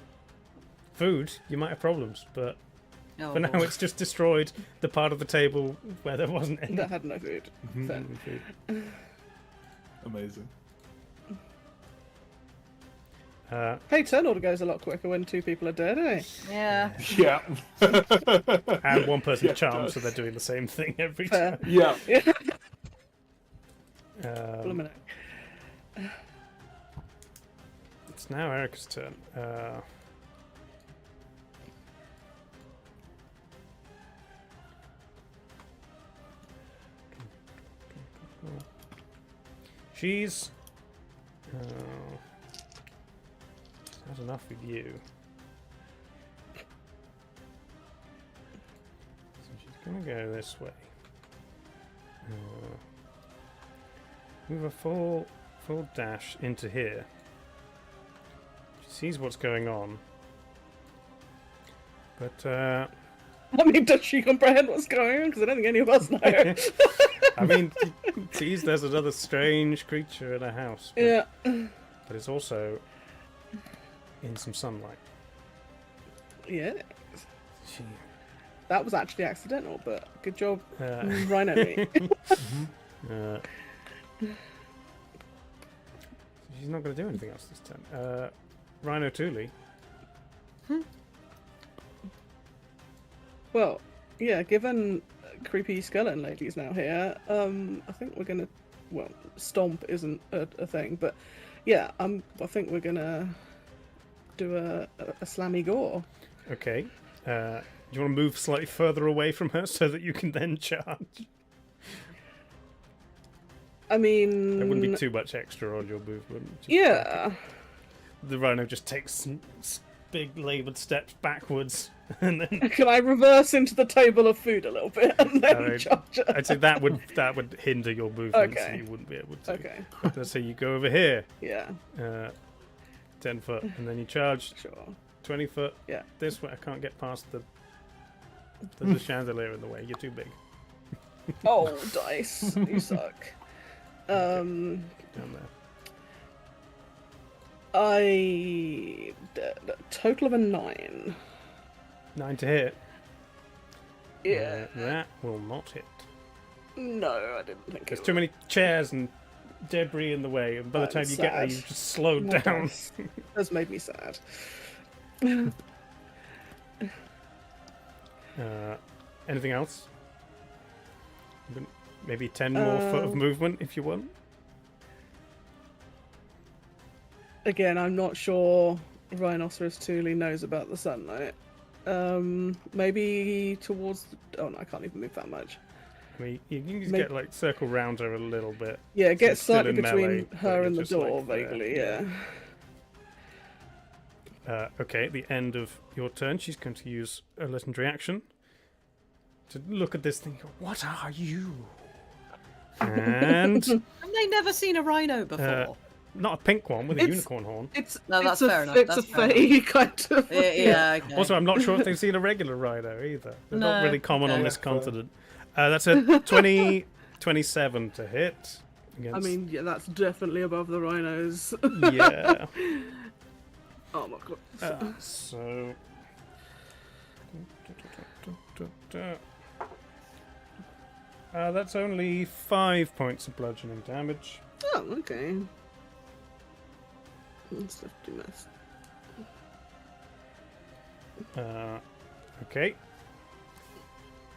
food, you might have problems. But Oh, for now, boy. it's just destroyed the part of the table where there wasn't any That had no food. Fair. food. Amazing. Hey, turn order goes a lot quicker when 2 people are dead, eh? Yeah. Yeah. And one person's Yeah, it charmed, does. so they're doing the same thing every Fair. time. Yeah. Blimey. It's now Erica's turn. She's had enough with you. So she's gonna go this way. Move a full dash into here. She sees what's going on. But I mean, does she comprehend what's going on? Because I don't think any of us know. I mean, sees there's another strange creature in her house. But, Yeah. but it's also in some sunlight. Yeah. She, That was actually accidental, but good job, uh, Rhino. she's not going to do anything else this turn. Rhino Thule. Well, yeah, given creepy skeleton lady's now here, I think we're gonna. Well, stomp isn't a thing, but yeah, I think we're gonna do a slammy gore. Okay. Do you want to move slightly further away from her so that you can then charge? I mean, That wouldn't be too much extra on your movement. Just yeah. The rhino just takes some big laboured steps backwards, and then Can I reverse into the table of food a little bit and then Alright. charge her? I'd say that would hinder your movement, so Okay. you wouldn't be able to. Okay. Let's say you go over here, Yeah. 10 foot, and then you charge Sure. 20 foot. Yeah. This way, I can't get past the chandelier in the way. You're too big. Oh, dice! You suck. Down there. I total of a 9. 9 to hit. Yeah. That will not hit. No, I didn't think There's it too many chairs and debris in the way, and by the I'm time you get there, sad. you've just slowed My down. dice has made me sad. Anything else? Maybe 10 more foot of movement if you want. Again, I'm not sure Rhinoceros Thule knows about the sunlight. Maybe towards. Oh no, I can't even move that much. I mean, you can just May- get like circle round her a little bit. Yeah, So get it's still slightly in between melee, but her you're and the just, like, door, there. vaguely. Yeah. Okay, at the end of your turn, she's going to use a legendary action to look at this thing. And go, what are you? And Have they never seen a rhino before? not a pink one with a It's- unicorn horn. It's No, it's that's a, fair enough, It's that's a fair fae kind of. Yeah, okay. Also, I'm not sure if they've seen a regular rhino either. They're not No, really common on okay. this continent. That's a 27 to hit. I Against, mean, yeah, that's definitely above the rhinos. yeah. Oh my god. So. That's only 5 points of bludgeoning damage. Oh, okay. That's definitely nice. Okay.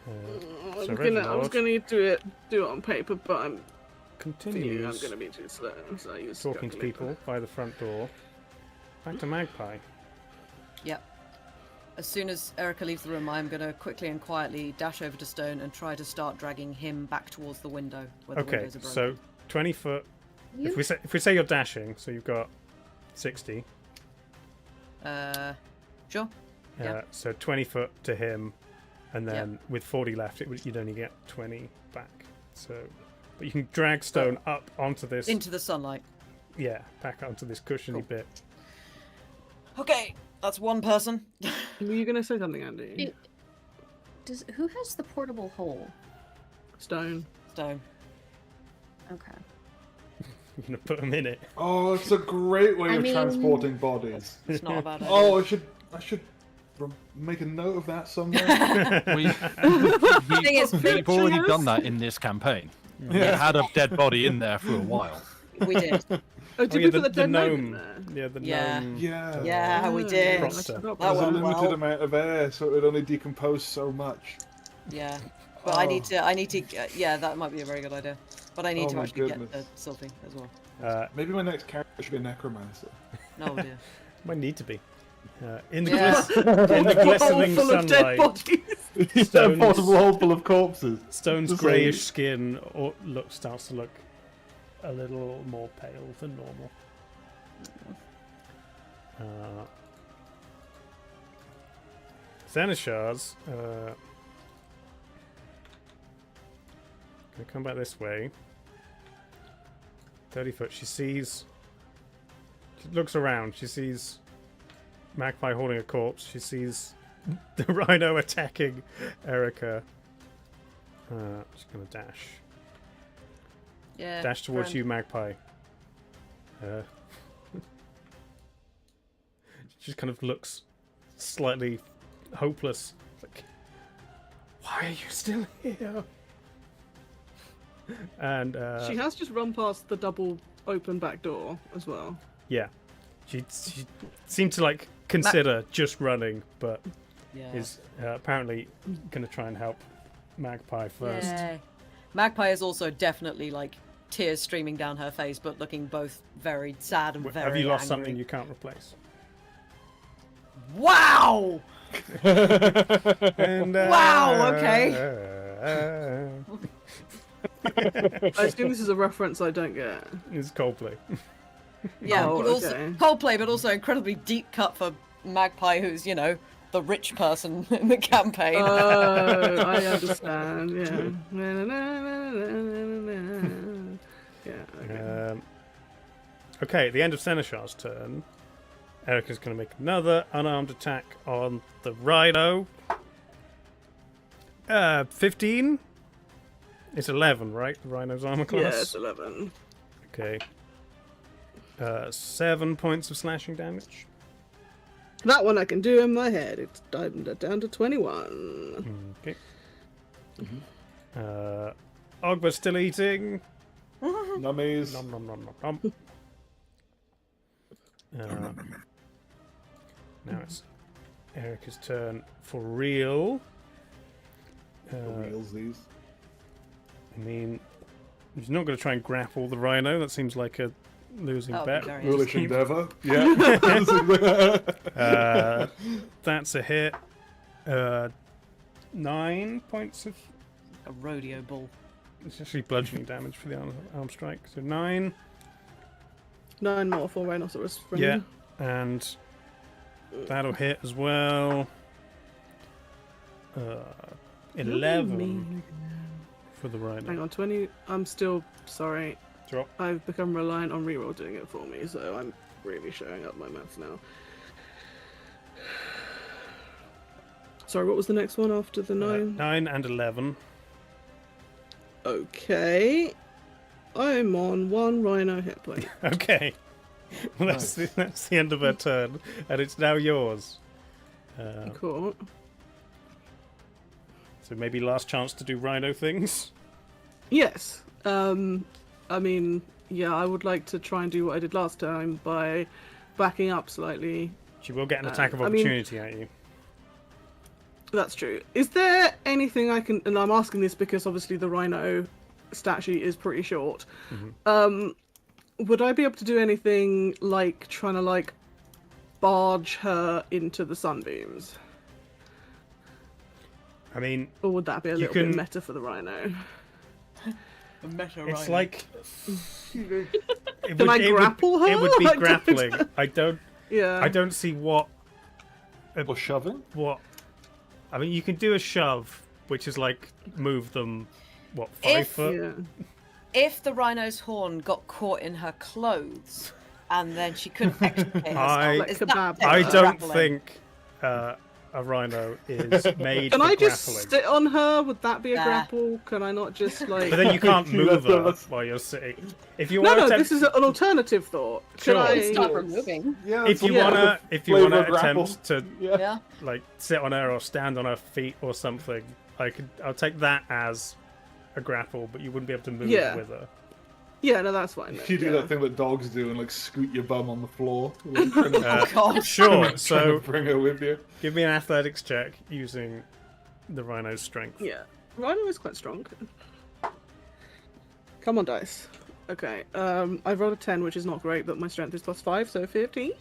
I So was Red gonna Lord do it on paper, but I'm feeling I'm continues gonna be too slow, so I use talking to calculator. people by the front door. Back to Magpie. Yep. As soon as Erica leaves the room, I'm going to quickly and quietly dash over to Stone and try to start dragging him back towards the window where the Okay, windows are broken. so 20 foot. You- If we say you're dashing, so you've got 60. Sure. Yeah. So 20 foot to him, and then with 40 left, you'd only get 20 back. So, but you can drag Stone up onto this. Into the sunlight. Yeah, back onto this cushiony Cool. bit. Okay, that's one person. Were you gonna say something, Andy? Who has the portable hole? Stone. Stone. Okay. You're gonna put them in it. Oh, it's a great way I of mean- transporting bodies. It's not a bad idea. Oh, I should make a note of that somewhere. We've already done that in this campaign. We had a dead body in there for a while. We did. Oh, did we put the dead gnome in there? Yeah, the Yeah. gnome. Yeah. Yeah, we did. Prop I stuff. forgot That There's a about went limited well. amount of air, so it would only decompose so much. Yeah. But I need to, yeah, that might be a very good idea. But I need Oh to my actually goodness. get the Sylphie as well. Maybe my next character should be a necromancer. No dear. Might need to be. In the Yeah. in the glistening Full of dead sunlight, bodies. A Stones. portable hole full of corpses. Stone's Just greyish like- skin starts to look a little more pale than normal. Xenishars, gonna come back this way. 30 foot. She looks around. She sees Magpie holding a corpse. She sees the rhino attacking Erica. She's gonna dash. Yeah. Dash towards grand. you, Magpie. She just kind of looks slightly hopeless. Like, why are you still here? And She has just run past the double open back door as well. yeah, she seemed to like consider just running, but Yeah. is apparently going to try and help Magpie first. Yay. Magpie is also definitely like tears streaming down her face, but looking both very sad and very Have you lost angry. something you can't replace? Wow! And, Wow, okay. I assume this is a reference I don't get. It's Coldplay. Yeah, Oh, but also okay. Coldplay, but also incredibly deep cut for Magpie, who's the rich person in the campaign. Oh, I understand. Yeah. Yeah. Okay. Okay, at the end of Seneshar's turn, Erica's going to make another unarmed attack on the Rhino. 15? It's 11, right? The Rhino's armor class? Yeah, it's 11. Okay. 7 points of slashing damage. That one I can do in my head. It's down to 21. Okay. Ogba's still eating. Nummies. Nom nom nom nom nom. Now it's Erica's turn for real. The wheelsies. I mean, he's not going to try and grapple the Rhino. That seems like a losing That would bet. be very Foolish interesting. endeavor. Yeah. That's a hit. 9 points of... A rodeo bull. It's actually bludgeoning damage for the arm strike. So 9. 9 more for Rhinoceros. Friend. Yeah. And that'll hit as well. 11 for the Rhino. Hang on, 20. I'm still sorry. Drop. I've become reliant on reroll doing it for me, so I'm really showing up my maths now. Sorry, what was the next one after the 9? 9 and 11. Okay. I'm on 1 Rhino hit point. Okay. Well, that's the end of her turn, and it's now yours. Cool. So maybe last chance to do Rhino things. Yes. I mean, yeah, I would like to try and do what I did last time by backing up slightly. She will get an attack of I mean- opportunity at you. That's true. Is there anything I can... And I'm asking this because obviously the Rhino stat sheet is pretty short. Would I be able to do anything like trying to, like, barge her into the sunbeams? I mean, Or would that be a You little can- bit meta for the Rhino? A meta it's rhino. like... Can I grapple her? It would be I don't- grappling. I Yeah. don't see what... Or shoving? What... I mean, you can do a shove, which is like move them, 5 foot? Yeah. If the rhino's horn got caught in her clothes and then she couldn't extricate herself, I- is Like that kebab. I technically don't grappling? think a rhino is made Can for I just grappling. sit on her? Would that be a Nah. grapple? Can I not just like? But then you can't move her That's- while you're sitting. If you No, want no. to This is an alternative thought. Sure. Can I? Stop her moving. Yeah, if you that's wanna the if you wanna flavor grapple. attempt to Yeah. like sit on her or stand on her feet or something, I'll take that as a grapple, but you wouldn't be able to move Yeah. with her. Yeah, no, that's fine. You do yeah. that thing that dogs do and like scoot your bum on the floor. Like, trying to- Uh, God. Sure. trying to So bring her with you. give me an athletics check using the rhino's strength. Yeah, Rhino is quite strong. Come on, dice. Okay, I rolled a 10, which is not great, but my strength is +5, so 15.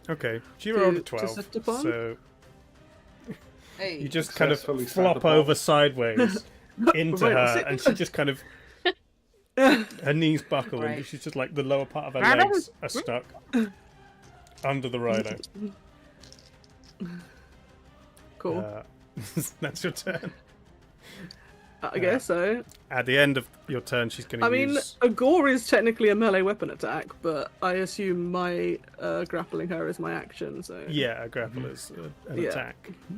Okay. So you To- rolled a to 12. sit upon? So Hey. you just kind of Successfully flop sat upon. over sideways into Right, her, sit. and she just kind of her knees buckle, and Right. she's just like the lower part of her legs are stuck under the rhino. Cool. That's your turn. I guess so. At the end of your turn, she's going to I mean, use. a gore is technically a melee weapon attack, but I assume my grappling her is my action, so... Yeah, a grapple is an Yeah. attack. Yeah,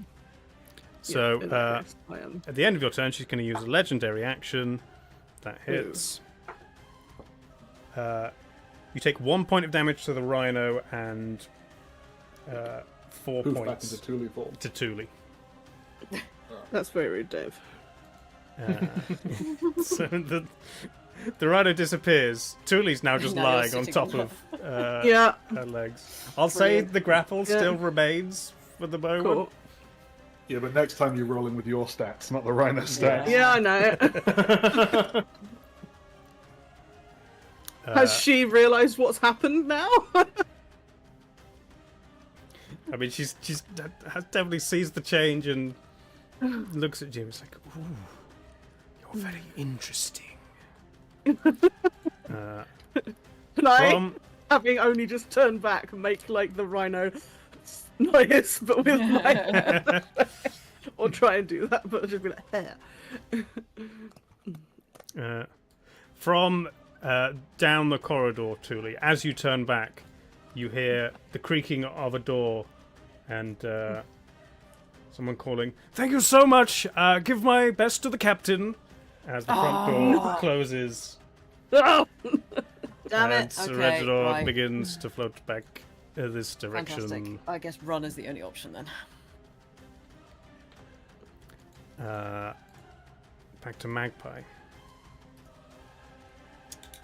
So in that case, I am. at the end of your turn, she's going to use a legendary action. That hits. You take 1 point of damage to the rhino and 4 Poof back points into Thule form. to Thule. That's very rude, Dave. So the rhino disappears. Thule's now just Now you're lying on sitting top on of Yeah, her legs. I'll say Brilliant. the grapple Yeah. still remains for the moment. cool. Yeah, but next time you're rolling with your stats, not the rhino stats. Yeah, I know. Has she realised what's happened now? I mean, she's has definitely sees the change and looks at Jim. It's like, ooh, you're very interesting. And I, From having only just turned back, make like the rhino noise, but with my or try and do that, but just be like, hair. from down the corridor, Thule, as you turn back, you hear the creaking of a door and someone calling, "Thank you so much. Give my best to the captain." As the front door closes. Oh! Damn And it. Sir Okay. Reginald Right. begins to float back this direction. Fantastic. I guess run is the only option then. Back to Magpie.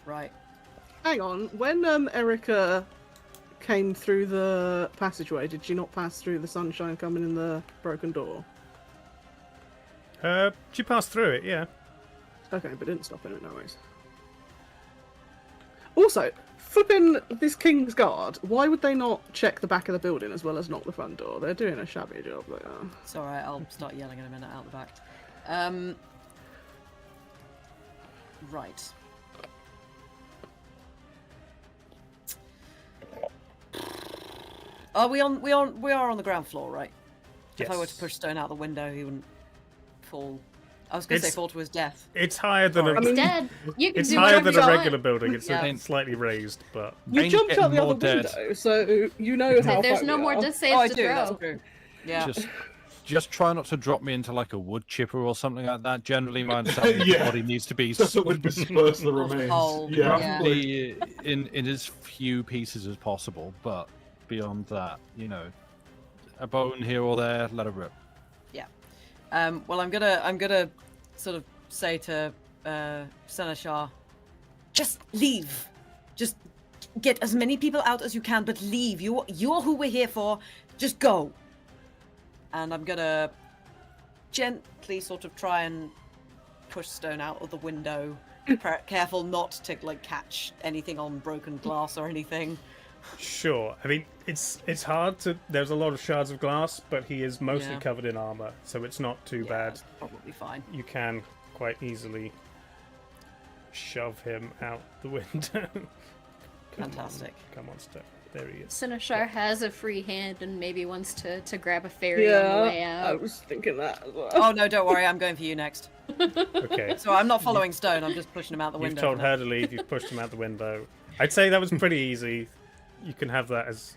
Right. Hang on, when Erica came through the passageway, did she not pass through the sunshine coming in the broken door? She passed through it, yeah. Okay, but didn't stop in it, no worries. Also, flipping this King's Guard, why would they not check the back of the building as well as knock the front door? They're doing a shabby job there. It's alright, I'll start yelling in a minute out the back. Right. Are we on? We are on the ground floor, right? If I were to Yes. push Stone out the window, he wouldn't fall. I was going to say It's- fall to his death. It's higher than a. I mean, Dead. You can It's do higher whatever than you a want. regular building. It's Yeah. slightly raised, but You Ain't jumped out getting the other more dead. window, so you know how There's far no we more are. death saves Oh, I to do. throw. That's true. Yeah. Just try not to drop me into like a wood chipper or something like that. Generally, my understanding is Yeah. the body needs to be That would disperse the remains. whole, Yeah. yeah. roughly in as few pieces as possible. But beyond that, you know, a bone here or there, let it rip. Well, I'm gonna sort of say to Seneschar, just leave. Just get as many people out as you can, but leave. You're who we're here for. Just go. And I'm gonna gently sort of try and push Stone out of the window. Careful not to like catch anything on broken glass or anything. sure. I mean, it's hard to. There's a lot of shards of glass, but he is mostly Yeah. covered in armor, so it's not too Yeah, bad. it's probably fine. You can quite easily shove him out the window. Fantastic. Come on, Stone. There he is. Sinashar has a free hand and maybe wants to grab a fairy on the way Yeah, I out. was thinking that as well. Oh no, don't worry. I'm going for you next. Okay. So I'm not following Stone. I'm just pushing him out the You've window. told for now. her to leave. You've pushed him out the window. I'd say that was pretty easy. You can have that as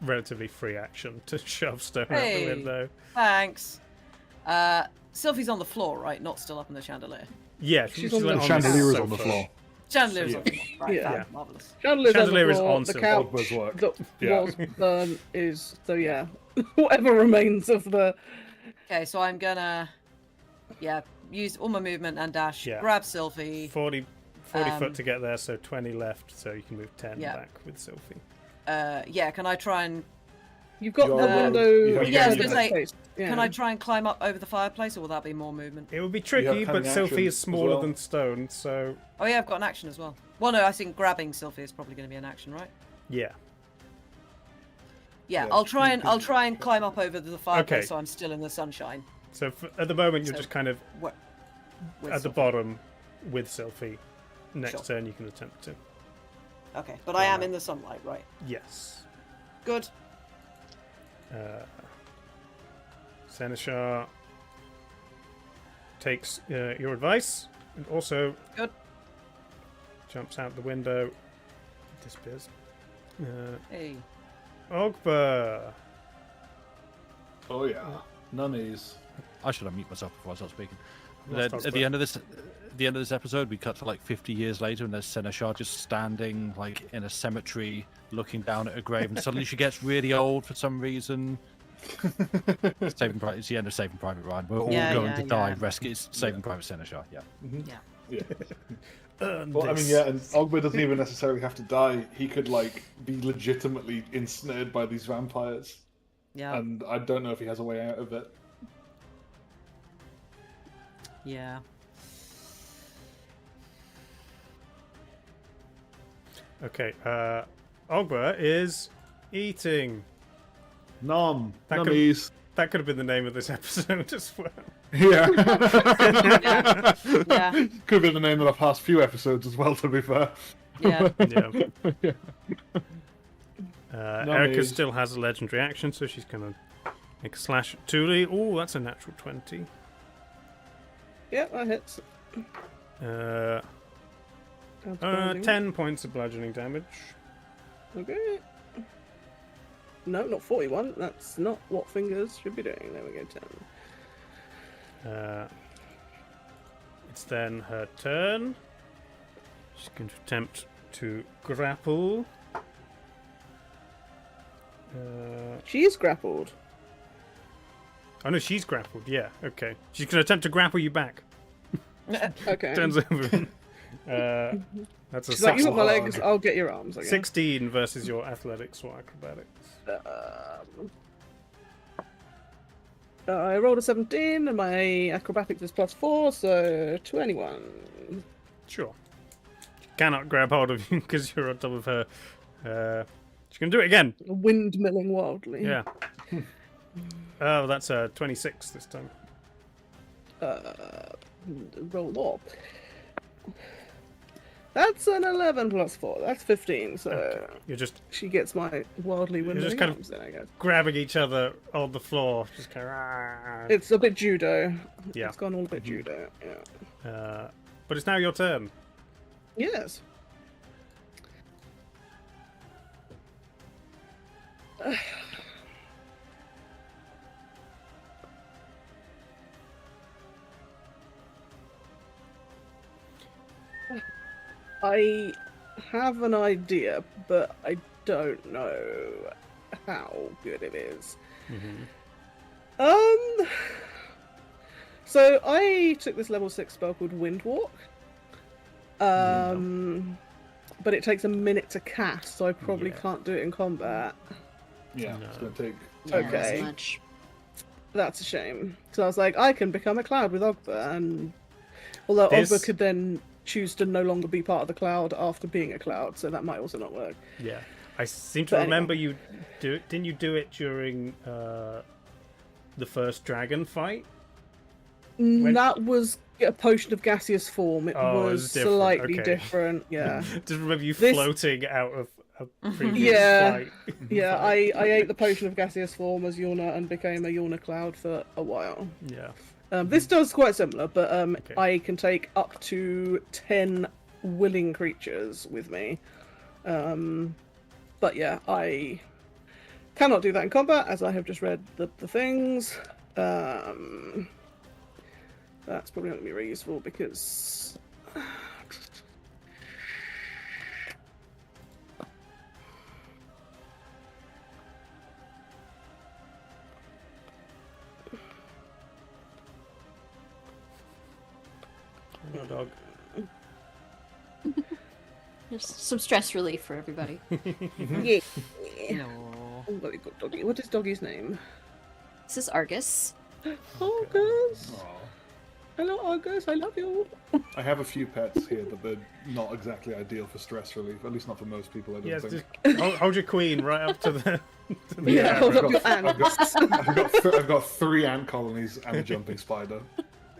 relatively free action to shove stone out the Hey. window. Thanks. Sylvie's on the floor, right? Not still up in the chandelier. Yeah, She's she's on like the Chandelier is sofa. on the floor. Chandelier's Yeah. on the floor. Right, Yeah. fab, marvelous. Chandelier Chandelier is is on on the Sylvie. couch Ogber's work. that Yeah. was burnt is so yeah. Whatever remains of the Okay, so I'm gonna, use all my movement and dash. Yeah. Grab Sylvie. 40 foot to get there, so 20 left, so you can move 10 Yeah. back with Sylvie. Can I try and you've got You're, the window. you have Yeah, I was cunning gonna say, space. Yeah. can I try and climb up over the fireplace, or will that be more movement? It would be tricky, but cunning Sylvie action is as smaller well. than stone, so Oh yeah, I've got an action as well. Well, no, I think grabbing Sylvie is probably going to be an action, right? yeah. Yeah, Yeah, I'll try you and can- climb up over the fireplace Okay. so I'm still in the sunshine. So at the moment, you're So- just kind of With at the Sylvie. bottom with Sylvie. Next Sure. turn, you can attempt to. Okay, but I am in the sunlight, right? Yes. Good. Seneschal takes your advice and also Good. jumps out the window. Disappears. Hey. Ogba. Oh yeah. Nunnies. I should unmute myself before I start speaking. Lost At Ogba. the end of this episode, we cut to like 50 years later, and there's Seneschal just standing like in a cemetery, looking down at a grave, and suddenly she gets really old for some reason. It's the end of Saving Private Ryan. We're all going to die. Rescue. It's Saving Private Seneschal. Yeah. Yeah. Earn Well, I mean, this. yeah, and Ogba doesn't even necessarily have to die. He could like be legitimately ensnared by these vampires, Yeah. and I don't know if he has a way out of it. Yeah. Okay. Ogba is eating. Nom. That could- Nummies. That could have been the name of this episode as well. Yeah. Yeah. Could have been the name of the past few episodes as well, to be fair. Yeah. Yeah. Erica Nummies. still has a legendary action, so she's going to make a slash at Thule. Oh, that's a natural 20. Yeah, that hits. 10 points of bludgeoning damage. Okay. No, not 41. That's not what fingers should be doing. There we go, 10. It's then her turn. She's going to attempt to grapple. She's grappled. Oh no, she's grappled. Yeah, okay. She's going to attempt to grapple you back. Okay. Turns over. That's a She's like, you got my hard. legs, I'll get your arms, I guess. 16 versus your athletics or acrobatics. I rolled a 17, and my acrobatics is +4, so 21. Sure. She cannot grab hold of you because you're on top of her. She can do it again. Windmilling wildly. Yeah. Oh, that's a 26 this time. Roll more. That's an 11 + 4. That's 15, so You're just she gets my wildly just windmilling kind of- arms then, I guess. grabbing each other on the floor. Just kind of. "Ah." It's a bit judo. Yeah. It's gone all a bit judo, yeah. But it's now your turn. Yes. I have an idea, but I don't know how good it is. So I took this level 6 spell called Windwalk. But it takes a minute to cast, so I probably Yeah. can't do it in combat. Yeah, No. it's going to take. Yeah, not Okay. as much. That's a shame. So I was like, I can become a cloud with Ogba, and although This- Ogba could then choose to no longer be part of the cloud after being a cloud, so that might also not work. Yeah. I seem to But anyway. remember you do it. Didn't you do it during the first dragon fight? That was a potion of gaseous form. It Oh, it was was different, slightly okay. different. Yeah, Just remember you This- floating out of a previous Yeah. fight. yeah. I ate the potion of gaseous form as Yuna and became a Yuna cloud for a while. Yeah. This does quite similar, but Okay. I can take up to 10 willing creatures with me. But yeah, I Cannot do that in combat, as I have just read the things. That's probably not going to be very useful because... No dog. Just some stress relief for everybody. Yeah. No. Oh, very good doggy. What is doggy's name? This is Argus. Argus. Aw. Hello, Argus. I love you. I have a few pets here, but they're not exactly ideal for stress relief. At least not for most people, I don't Yes, think. just hold your queen right up to the. To the Yeah, hold arrow. up your ants. I've got 3 ant colonies and a jumping spider.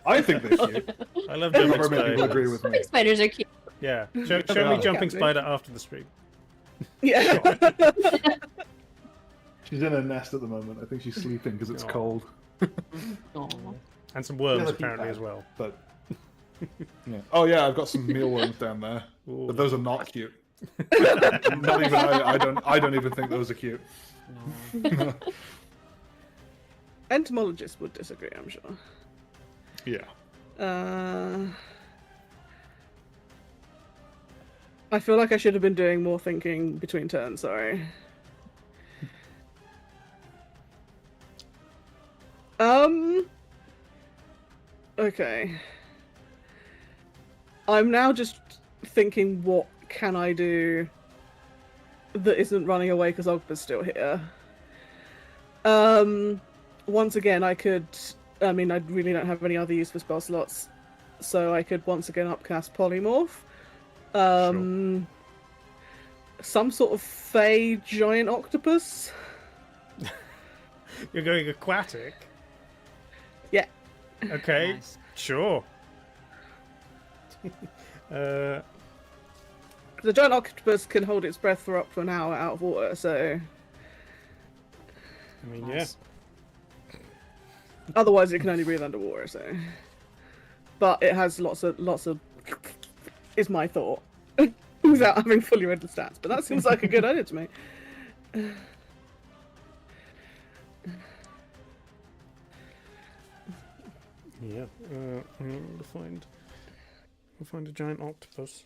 I think they're cute. I love Not jumping very many people spiders. agree with me. Jumping spiders are cute. Yeah, show me jumping Captain. spider after the stream. Yeah. She's in her nest at the moment. I think she's sleeping because it's Aw. cold. Aw. And some worms Yeah, apparently keep as well. But yeah. Oh yeah, I've got some mealworms down there, Ooh. but those are not cute. Not even I don't even think those are cute. No. Entomologists would disagree, I'm sure. Yeah. I feel like I should have been doing more thinking between turns, sorry. Okay. I'm now just thinking, what can I do that isn't running away because Ogba's still here? Once again, I could... I mean, I really don't have any other use for spell slots, so I could once again upcast Polymorph. Some sort of fey giant octopus. You're going aquatic? Yeah. Okay, Nice. sure. The giant octopus can hold its breath for up to an hour out of water, so I mean, Nice. otherwise it can only breathe underwater. So, but it has lots of is my thought without having fully read the stats. But that seems like a good idea to me. yeah. We'll find a giant octopus.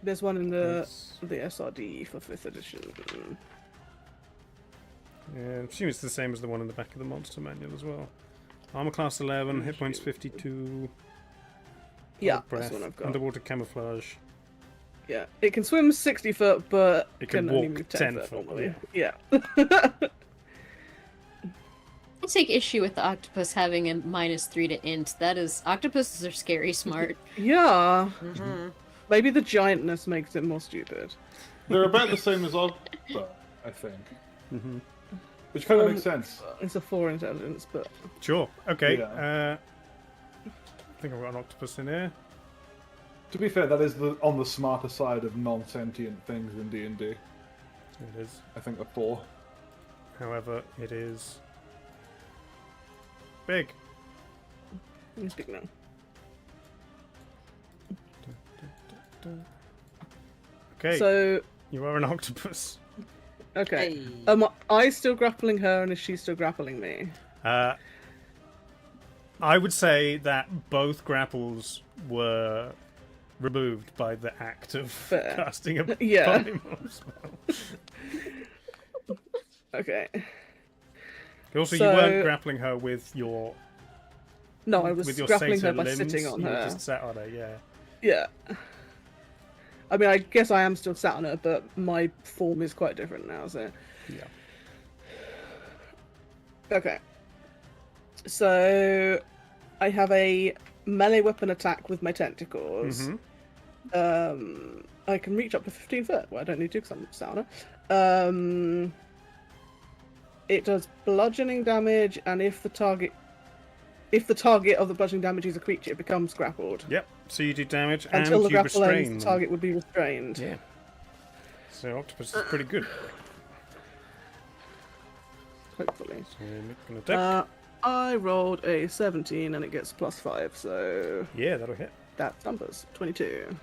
There's one in the Yes. SRD for 5th edition. Yeah, I assume it's the same as the one in the back of the monster manual as well. Armor class 11, hit points 52. Yeah, Cold breath, that's the one I've got. underwater camouflage. Yeah, it can swim 60 foot, but It can only walk move 10 foot foot, normally. Yeah. I take issue with the octopus having a -3 to int. That is, octopuses are scary smart. Yeah. Mm-hmm. Maybe the giantness makes it more stupid. They're about the same as Ogba, I think. Mm-hmm. Which kind of makes sense. It's a 4 intelligence, but Sure. Okay. Yeah. I think I've got an octopus in here. To be fair, that is on the smarter side of non-sentient things in D&D. It is. I think a 4. However, it is big. it's big now. Okay. So, You are an octopus. okay. Hey. Am I still grappling her, and is she still grappling me? I would say that both grapples were removed by the act of Fair. casting a Yeah. polymorph spell. Okay. Also, So- you weren't grappling her with your No, I was with your grappling satyr her by limbs. sitting on You were her. just sat on her, yeah. Yeah. I mean, I guess I am still sat on her, but my form is quite different now, so... Yeah. Okay. So, I have a melee weapon attack with my tentacles. Mm-hmm. I can reach up to 15 foot. Well, I don't need to because I'm sat on her. It does bludgeoning damage, and if the target of the bludgeoning damage is a creature, it becomes grappled. Yep. So you do damage Until the and you grapple restrain ends, them. the target would be restrained. Yeah. So octopus is pretty good. Hopefully. So we're gonna attack. I rolled a 17 and it gets +5, so Yeah, that'll hit. That's numbers. 22.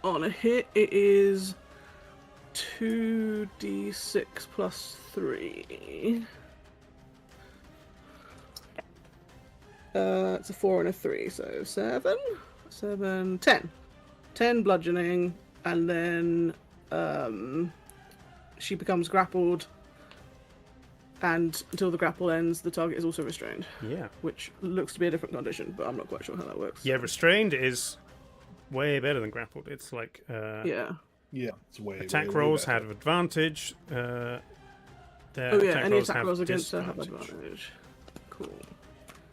On a hit, it is 2d6 plus 3. It's a 4 and a 3, so 7, 10. 10 bludgeoning, and then she becomes grappled, and until the grapple ends, the target is also restrained. Yeah. Which looks to be a different condition, but I'm not quite sure how that works. Yeah, restrained is way better than grappled. It's like Yeah. Yeah, it's way attack way, rolls way have advantage. Oh yeah, any attack have rolls against her have disadvantage. advantage. Cool.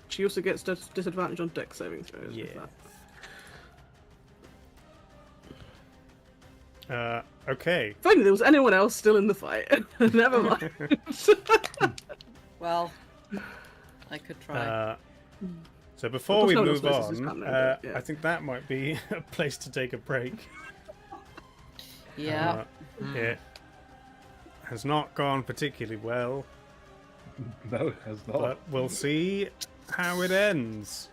She also gets disadvantage on dex saving throws. Yeah. With that. Okay. If only there was anyone else still in the fight. Never mind. Well, I could try. So before we Of course move no one else faces this on, combat, yeah. I think that might be a place to take a break. Yeah. It has not gone particularly well, No, it has not. but we'll see how it ends.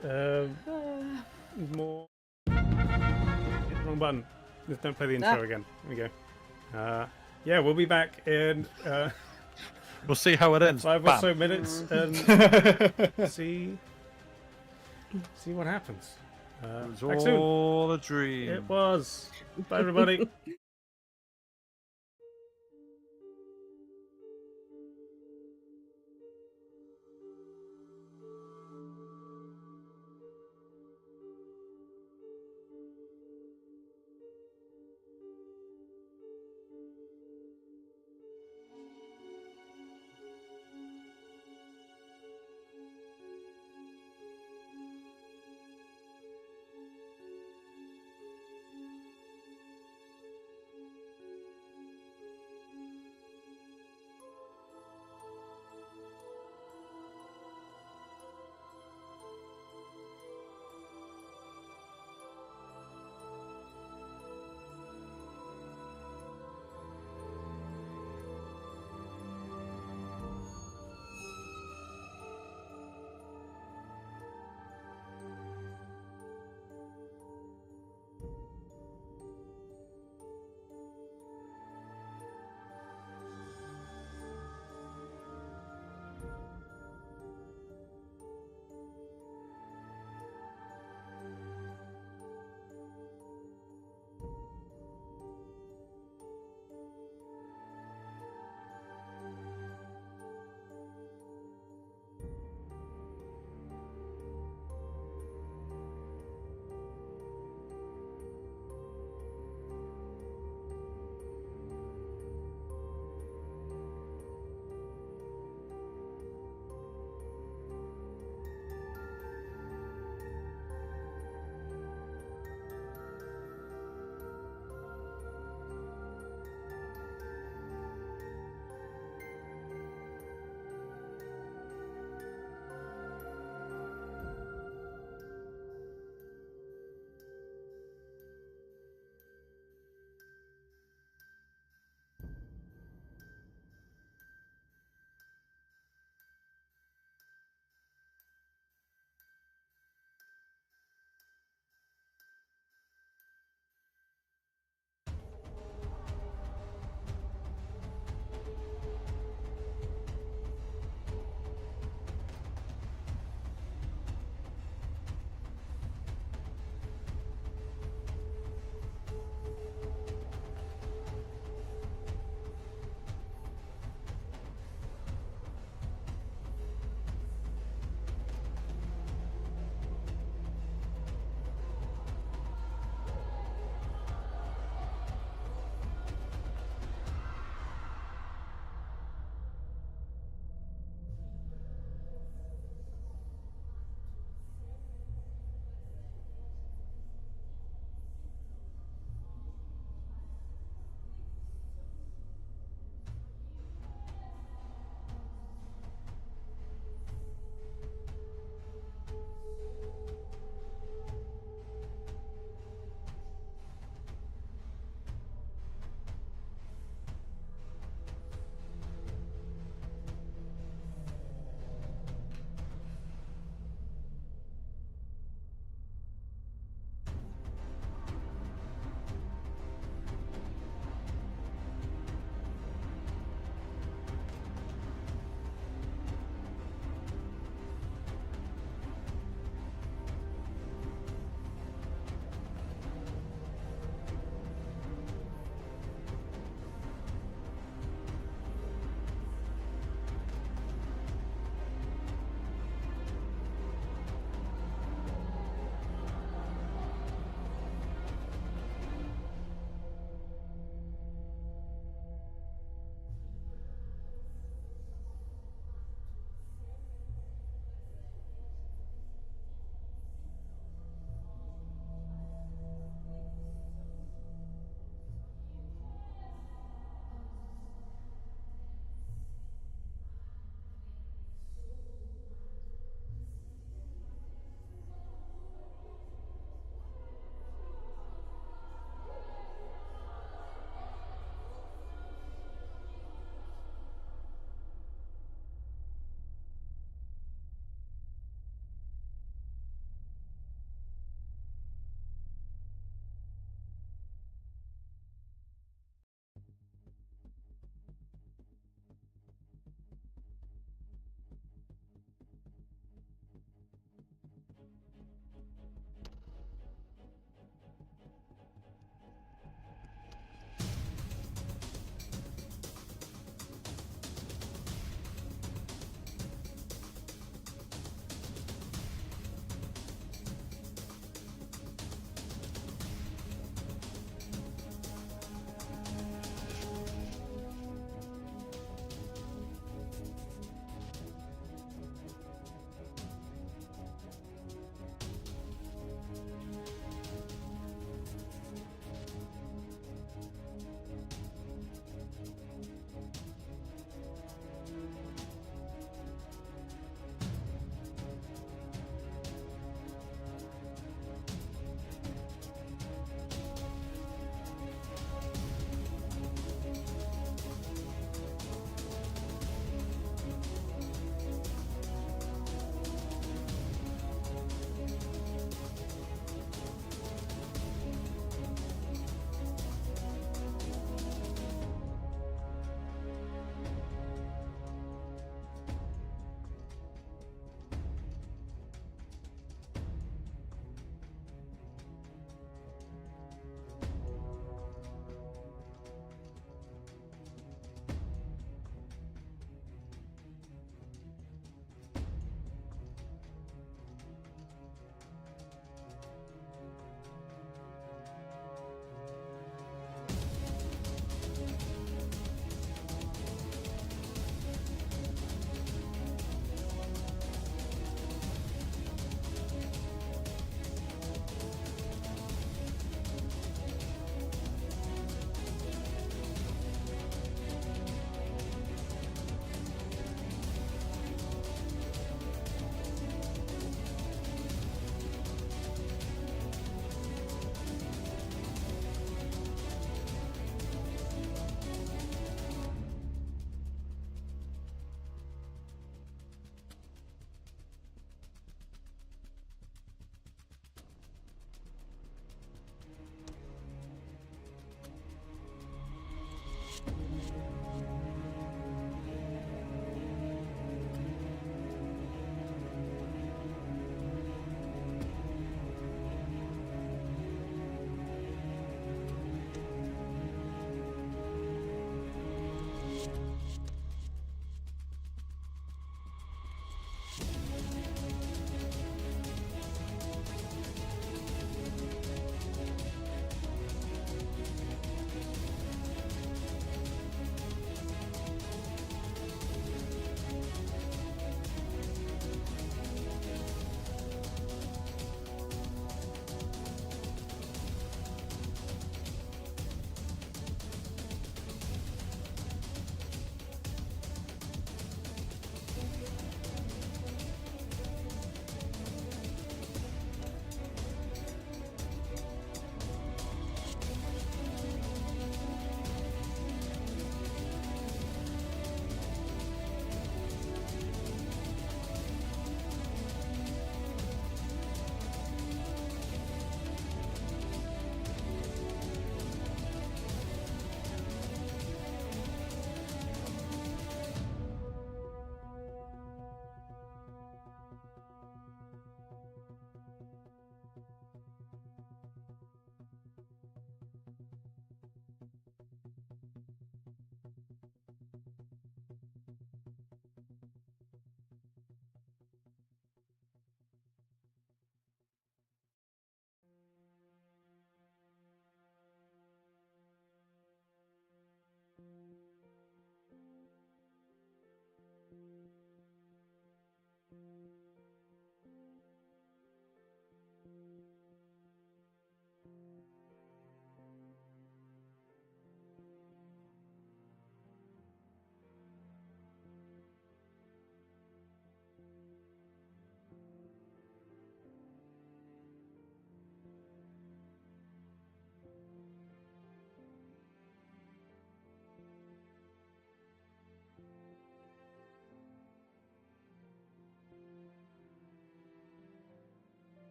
More. Wrong button. Let's don't play the intro again. There we go. Yeah, we'll be back in We'll see how it ends. 5 or Bam. so minutes and see what happens. It was Back soon. all a dream. It was. Bye, everybody.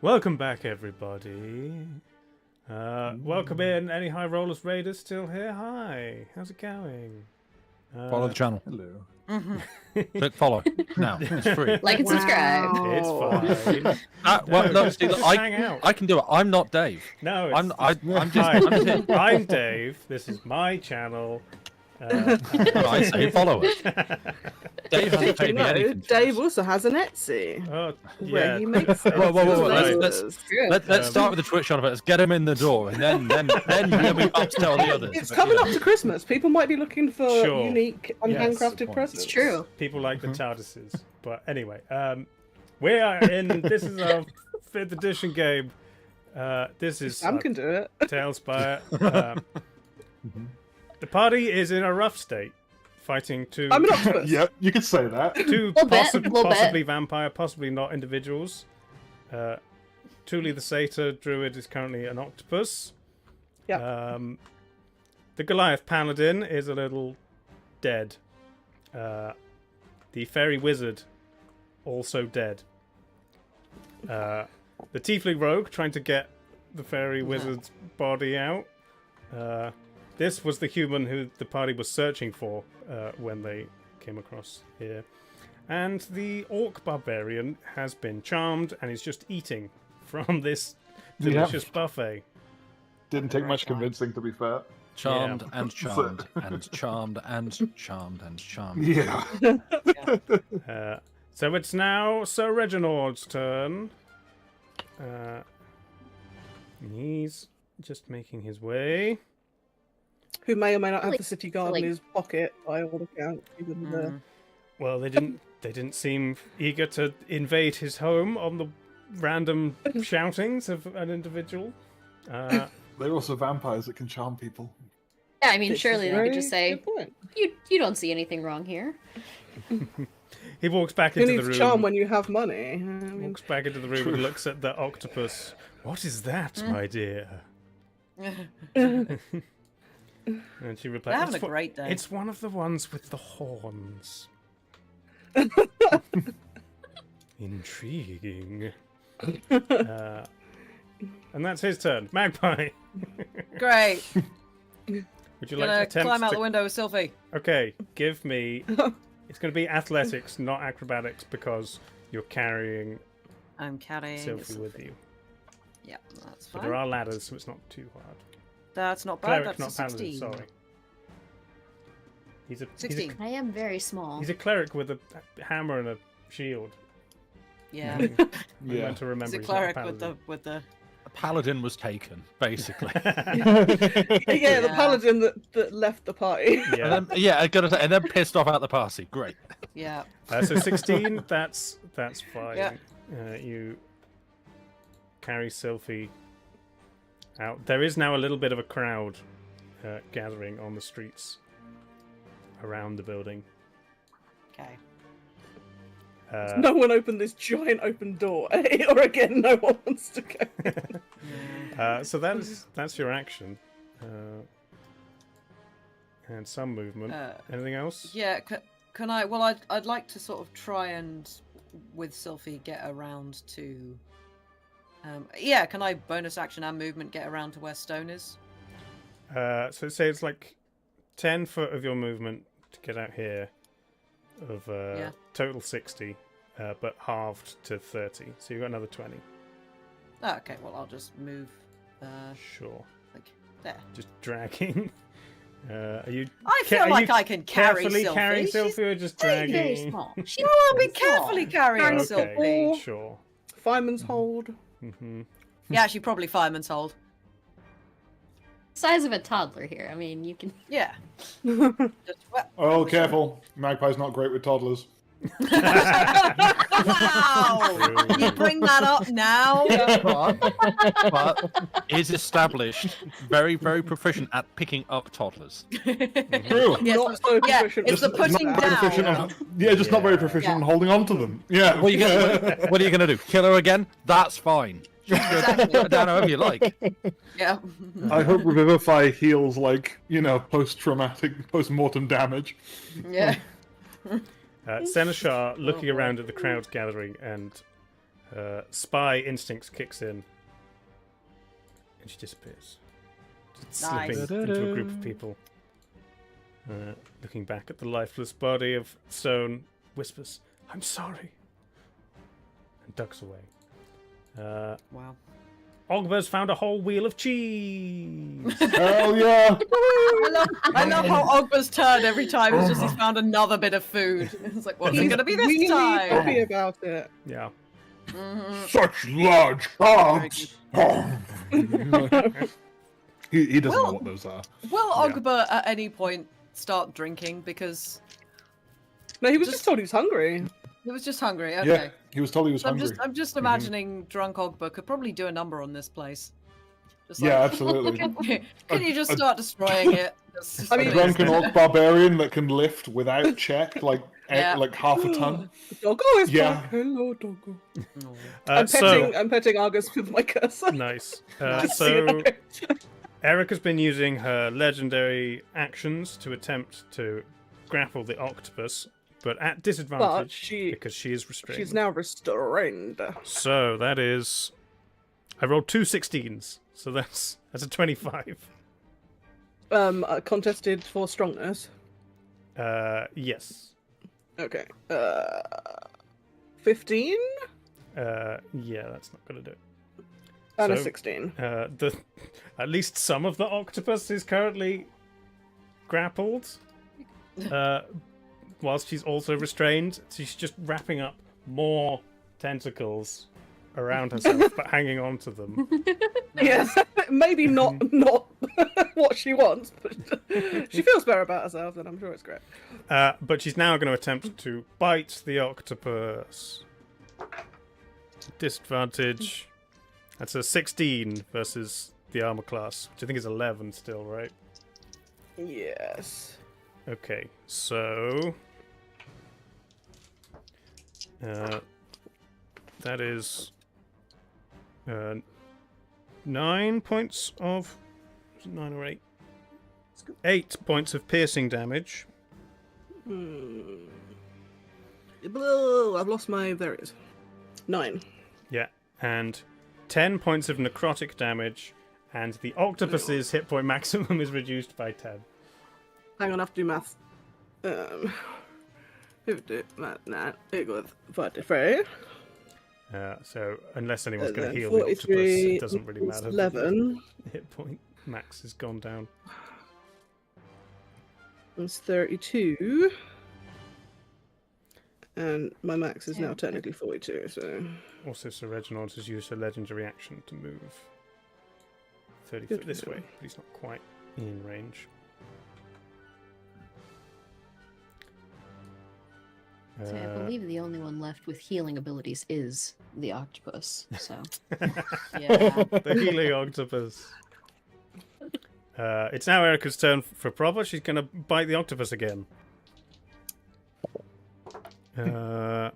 Welcome back, everybody. Welcome in. Any High Rollers Raiders still here? Hi. How's it going? Follow the channel. Hello. Click follow. Now. It's free. Like and subscribe. It's fine. Well, no, Steve, Just hang out. I can do it. I'm not Dave. No, it's, I'm just. Hi, I'm just here. I'm Dave. This is my channel. And I say follow it. Dave hasn't Did you paid me know anything. Dave also has an Etsy Oh, where yeah. he makes Whoa, whoa, whoa, Right. let's True. let's start with the Twitch shot of it. Let's get him in the door, and then we upsell the others. It's But, coming you up to Christmas. People might be looking for Sure. unique and Yes. handcrafted presents. It's true. People like the TARDISes. But anyway, we are in. This is our 5th edition game. This is Sam can do it. TaleSpire. The party is in a rough state, fighting two I'm an octopus. Yep, you could say that. two Little bit, little bit. possibly vampire, possibly not individuals. Thule the Satyr Druid is currently an octopus. Yeah. The Goliath Paladin is a little dead. The Fairy Wizard also dead. The Tiefling Rogue trying to get the Fairy Wizard's body out. This was the human who the party was searching for when they came across here. And the Orc Barbarian has been charmed and is just eating from this Yeah. delicious buffet. Didn't take much convincing, to be fair. Charmed and charmed and charmed and charmed and charmed. Yeah. So it's now Sir Reginald's turn. He's just making his way. Who may or may not have the city guard Like- in his pocket by all accounts. Even the... Well, they didn't seem eager to invade his home on the random shoutings of an individual. They're also vampires that can charm people. Yeah, I mean, This is surely a they very could just say, good point. you don't see anything wrong here. He walks back Who into the needs room. charm when you have money? I mean, Walks back into the room and looks at the octopus. What is that, my dear? And she replies, They're having "It's Uh, a great day. It's one of the ones with the horns. Intriguing. And that's his turn. Magpie. Great. Would you Gonna like to attempt climb out to... the window with Sylvie. Okay, give me... It's going to be athletics, not acrobatics, because you're carrying I'm carrying Sylvie with you. Yeah, that's But fine. there are ladders, so it's not too hard. That's not bad. Cleric, That's not a paladin, 16. sorry. He's a 16. I am very small. He's a cleric with a hammer and a shield. Yeah. I'm Yeah. meant to remember He's a he's not cleric paladin. with the A paladin was taken, basically. yeah, the Yeah. paladin that left the party. Yeah. And then, I gotta say, and then pissed off out the party. Great. yeah. So 16, that's fine. Yeah. You carry Sylphie out. There is now a little bit of a crowd gathering on the streets around the building. Okay. No one opened this giant open door, or again, no one wants to go. So that's your action. And some movement. Anything else? Yeah. Can I? Well, I'd like to sort of try and with Sylphie get around to. Yeah. Can I bonus action and movement get around to where Stone is? So say it's like 10 foot of your movement to get out here. Of total 60, but halved to 30. So you've got another 20. Oh, okay. Well, I'll just move. Sure. Like there. Just dragging. Are you? I feel are like you I can carry carefully Sylphie. carrying She's Sylphie or just Very dragging? small. No, I'll be carefully carrying Okay, Sylphie. sure. Fireman's hold. Hmm. Yeah, actually, probably fireman's hold. Size of a toddler here. I mean, you can. Yeah. Just, Oh, careful. Magpie's not great with toddlers. Wow! You bring that up now? But is established very, very proficient at picking up toddlers. True. Yes, Not so yeah, proficient it's with the that. putting Not very proficient down. on, just not very proficient on holding on to them. Yeah. What are you gonna do? Kill her again? That's fine. Just go put her down however you like. Yeah. I hope Revivify heals, like, post-traumatic, post-mortem damage. Yeah. Seneschar looking around at the crowd gathering and Spy instincts kicks in, and she disappears, just Nice. slipping into a group of people. Looking back at the lifeless body of Stone, whispers, "I'm sorry," and ducks away. Wow. Ogba's found a whole wheel of cheese. Hell yeah! I love how Ogba's turn every time. It's just he's found another bit of food. It's like, what's it going to be this really time? happy about it. Yeah. Such large carbs! he doesn't know what those are. Will Ogba at any point start drinking? Because No, he was just told he was hungry. he was just hungry. Okay. Yeah, he was told he was So hungry. I'm just imagining drunk Ogba could probably do a number on this place. Just Yeah, absolutely. Can you just start destroying it? Just I mean, A drunken orc barbarian that can lift without check, like Yeah. like half a ton. Doggo is Yeah. back. Hello, Doggo. Uh, I'm petting Argus with my cursor. Nice. Just so you So know. Eric has been using her legendary actions to attempt to grapple the octopus, but at disadvantage because she is restrained. She's now restrained. So that is, I rolled 2 16s, so that's a 25. Contested for strongness. Yes. Okay. 15 Yeah, that's not gonna do it. and a So, 16. At least some of the octopus is currently grappled, whilst she's also restrained. She's just wrapping up more tentacles around herself, but hanging on to them. Yes, maybe not what she wants, but she feels better about herself, and I'm sure it's great. But she's now going to attempt to bite the octopus. Disadvantage. That's a 16 versus the armor class, which I think is 11 still, right? Yes. Okay, so that is 9 points of 9 or 8. 8 points of piercing damage. I've lost my. There it is. 9. Yeah, and 10 points of necrotic damage, and the octopus's hit point maximum is reduced by 10. Hang on, I have to do math. 50, that equals 43. So unless anyone's And going to then heal the octopus, 43 it doesn't really equals matter. 11. The hit point max has gone down. That's 32. And my max is now technically 42, so... Also, Sir Reginald has used her legendary action to move 30 Good foot this for way, him. but he's not quite in range. So I believe the only one left with healing abilities is the octopus. So Yeah. The healing octopus. It's now Erica's turn for proper. She's going to bite the octopus again. Wait,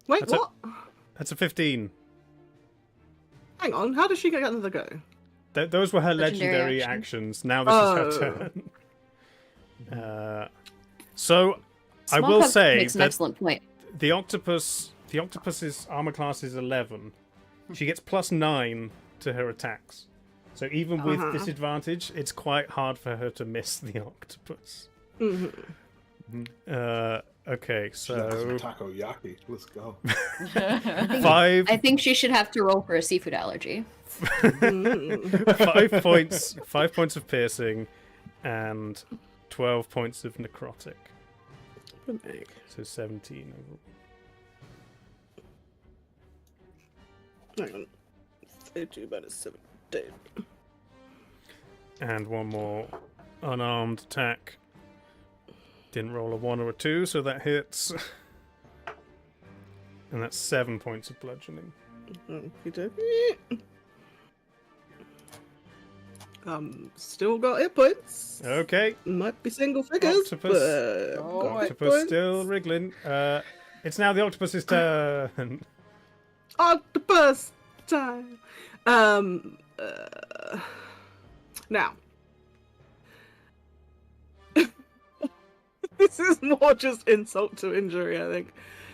That's what? That's a 15. Hang on, how does she get another go? Those were her Legendary legendary action. actions. Now this is her turn. So I Small will Cub say makes an that excellent point. the octopus's armor class is 11. She gets +9 to her attacks. So even with disadvantage, it's quite hard for her to miss the octopus. Okay, so Takoyaki. Let's go. 5 I think she should have to roll for a seafood allergy. 5 points 5 points of piercing and 12 points of necrotic. So 17 overall. Hang on. 32 minus 17. And one more unarmed attack. Didn't roll a 1 or a 2, so that hits. And that's 7 points of bludgeoning. Okey-dokey. Still got hit points. Okay, Might be single figures, Octopus. but got hit octopus points. still wriggling. It's now the octopus's turn. Octopus time. Now. This is more just insult to injury, I think.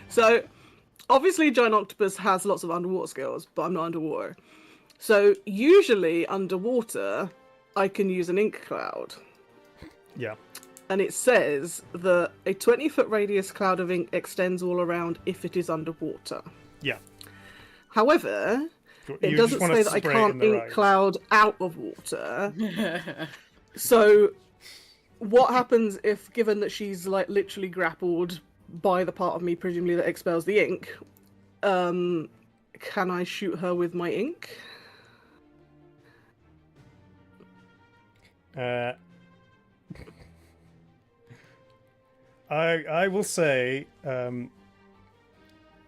So, obviously Giant Octopus has lots of underwater skills, but I'm not underwater. So usually underwater, I can use an ink cloud. Yeah. And it says that a 20-foot radius cloud of ink extends all around if it is underwater. Yeah. However, it You doesn't just wanna say that I spray it can't in the ink right. cloud out of water. So what happens if, given that she's like literally grappled by the part of me presumably that expels the ink, can I shoot her with my ink? I will say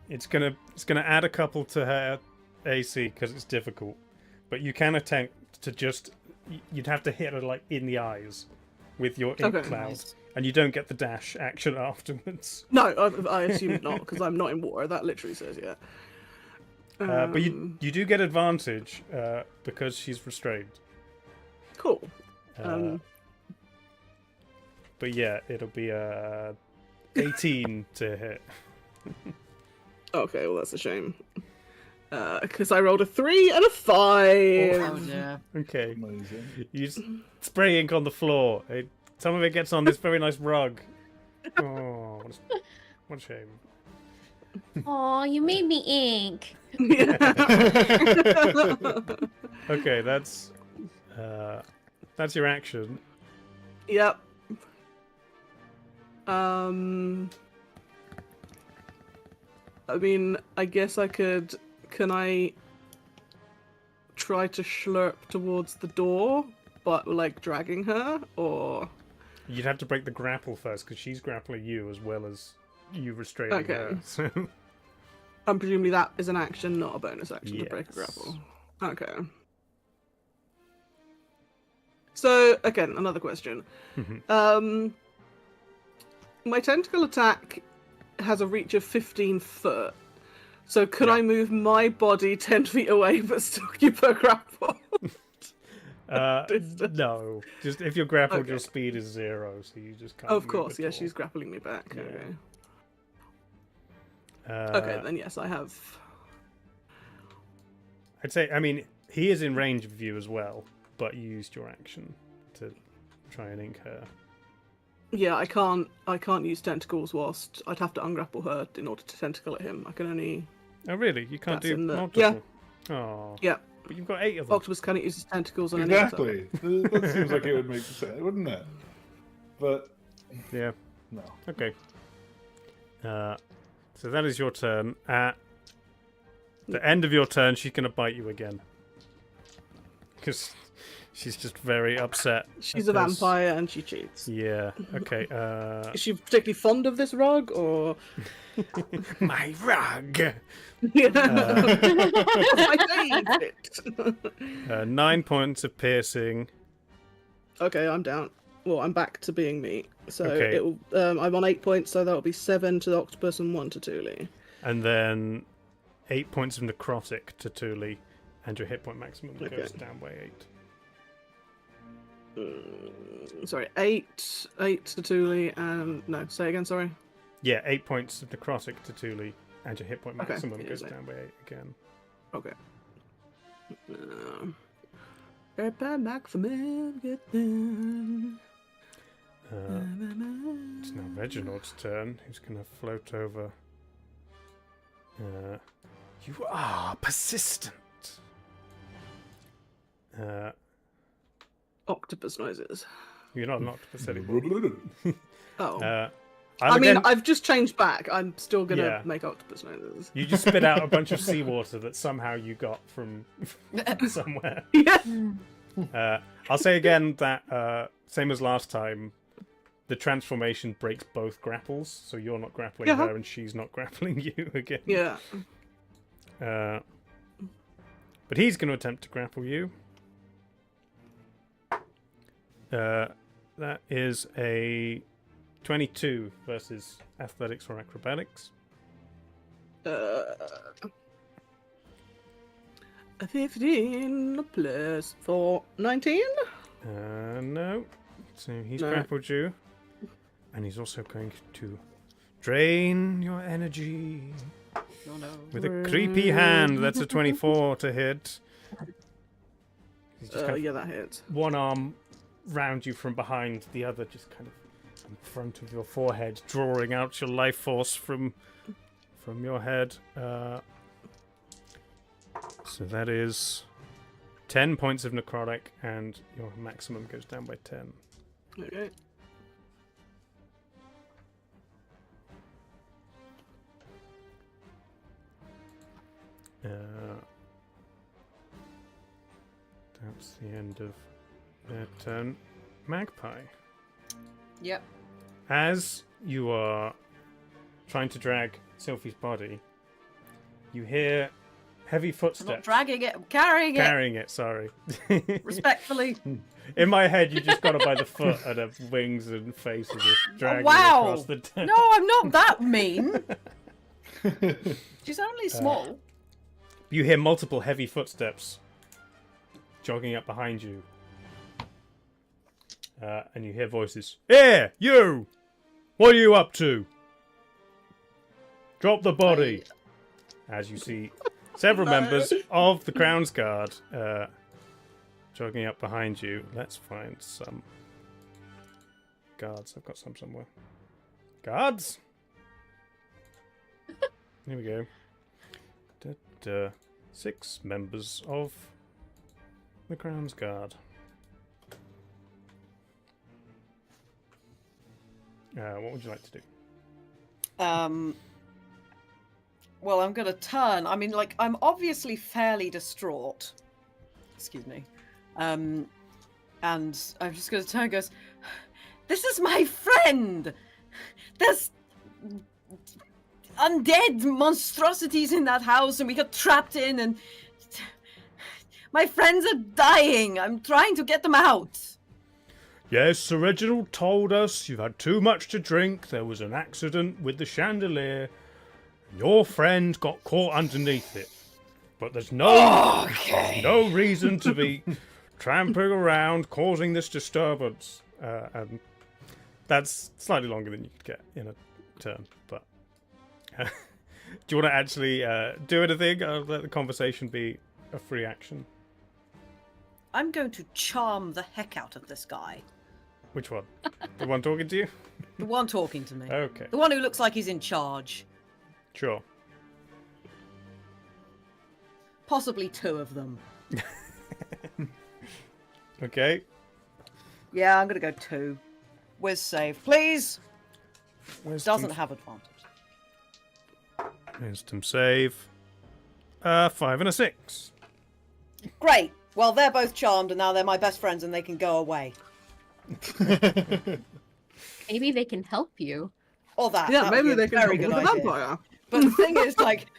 it's gonna add a couple to her AC because it's difficult, but you can attempt to just you'd have to hit her like in the eyes with your ink Okay. cloud, Nice. and you don't get the dash action afterwards. No, I assume not, because I'm not in water. That literally says yeah. But you do get advantage because she's restrained. Cool. But yeah, it'll be 18 to hit. Okay, well that's a shame. Because I rolled a 3 and a 5. Oh yeah. Okay. Amazing. You just spray ink on the floor. Some of it gets on this very nice rug. Oh, what a shame. Aw, you made me ink. Okay, that's your action. Yep. I mean, I guess I could. Can I try to slurp towards the door, but like dragging her, or? You'd have to break the grapple first because she's grappling you as well as you restraining Okay. her. So And presumably that is an action, not a bonus action to break a Yes. grapple. Okay. So again, another question. My tentacle attack has a reach of 15 foot. So could Yeah. I move my body 10 feet away but still keep her grapple? Distance. no, just if you're grappled, Okay. your speed is 0, so you just can't. Of move course, at yeah, all. she's grappling me back. Yeah. Okay. Okay, then yes, I have. I'd say, I mean, he is in range of you as well, but you used your action to try and ink her. Yeah, I can't use tentacles whilst I'd have to ungrapple her in order to tentacle at him. I can only. Oh, really? You can't That's do in the- multiple? Oh. Yeah, But you've got 8 of them. octopus cannot use his tentacles on any other target. Exactly. That seems like it would make sense, wouldn't it? But Yeah. no. Okay. So that is your turn. At the end of your turn, she's going to bite you again. Because she's just very upset. She's a because- vampire and she cheats. Yeah. Okay. Is she particularly fond of this rug, or? My rug! My favourite. 9 points of piercing. Okay, I'm down. Well, I'm back to being me. So Okay. it'll. I'm on 8 points, so that'll be 7 to the octopus and 1 to Thule. And then 8 points of necrotic to Thule. And your hit point maximum goes Okay. down by 8. Sorry, 8 to Thule, and no, say again. Sorry. Yeah, 8 points of necrotic to Thule. And your hit point Okay, maximum yeah, goes so- down by 8 again. Okay. Prepare back for me, get them. It's now Reginald's turn. He's going to float over. You are persistent. Octopus noises. You're not an octopus anymore. Oh. I'm I mean, again- I've just changed back. I'm still gonna Yeah. make octopus noises. You just spit out a bunch of seawater that somehow you got from somewhere. Yeah. I'll say again that, same as last time, the transformation breaks both grapples, so you're not grappling Yeah. her and she's not grappling you again. Yeah. But he's going to attempt to grapple you. That is a 22 versus athletics or acrobatics. A 15 plus 4, 19. No. So he's No. grappled you. And he's also going to drain your energy. Oh no. with a creepy hand. That's a 24 to hit. He's just kind of Yeah, that hits. one arm round you from behind, the other just kind of in front of your forehead, drawing out your life force from your head. So that is 10 points of necrotic, and your maximum goes down by 10. Okay. That's the end of their turn. Magpie. Yep. As you are trying to drag Sylphie's body, you hear heavy I'm not footsteps. dragging it, I'm carrying it. Carrying it, sorry. Respectfully. In my head, you just got it by the foot, and her wings and face are just dragging wow. across the tent. No, I'm not that mean. She's only small. You hear multiple heavy footsteps jogging up behind you. And you hear voices. Here, you! What are you up to? Drop the body. As you see several members of the Crown's Guard jogging up behind you. Let's find some guards. I've got some somewhere. Guards? Here we go. 6 members of the Crown's Guard. What would you like to do? Well, I'm gonna turn. I mean, like, I'm obviously fairly distraught. Excuse me. And I'm just gonna turn and goes, this is my friend! There's undead monstrosities in that house, and we got trapped in, and my friends are dying. I'm trying to get them out. Yes, Sir Reginald told us you've had too much to drink. There was an accident with the chandelier. Your friend got caught underneath it. But there's no reason to be tramping around causing this disturbance. And that's slightly longer than you could get in a turn. But do you want to actually do anything? Or let the conversation be a free action. I'm going to charm the heck out of this guy. Which one? The one talking to you? The one talking to me. Okay. The one who looks like he's in charge. Sure. Possibly 2 of them. Okay. Yeah, I'm gonna go 2. Whiz save, please. Doesn't have advantage. Wisdom save. 5 and a 6. Great. Well, they're both charmed, and now they're my best friends, and they can go away. Maybe they can help you. Or that. Yeah, that would maybe be a they can very help good with the idea. vampire.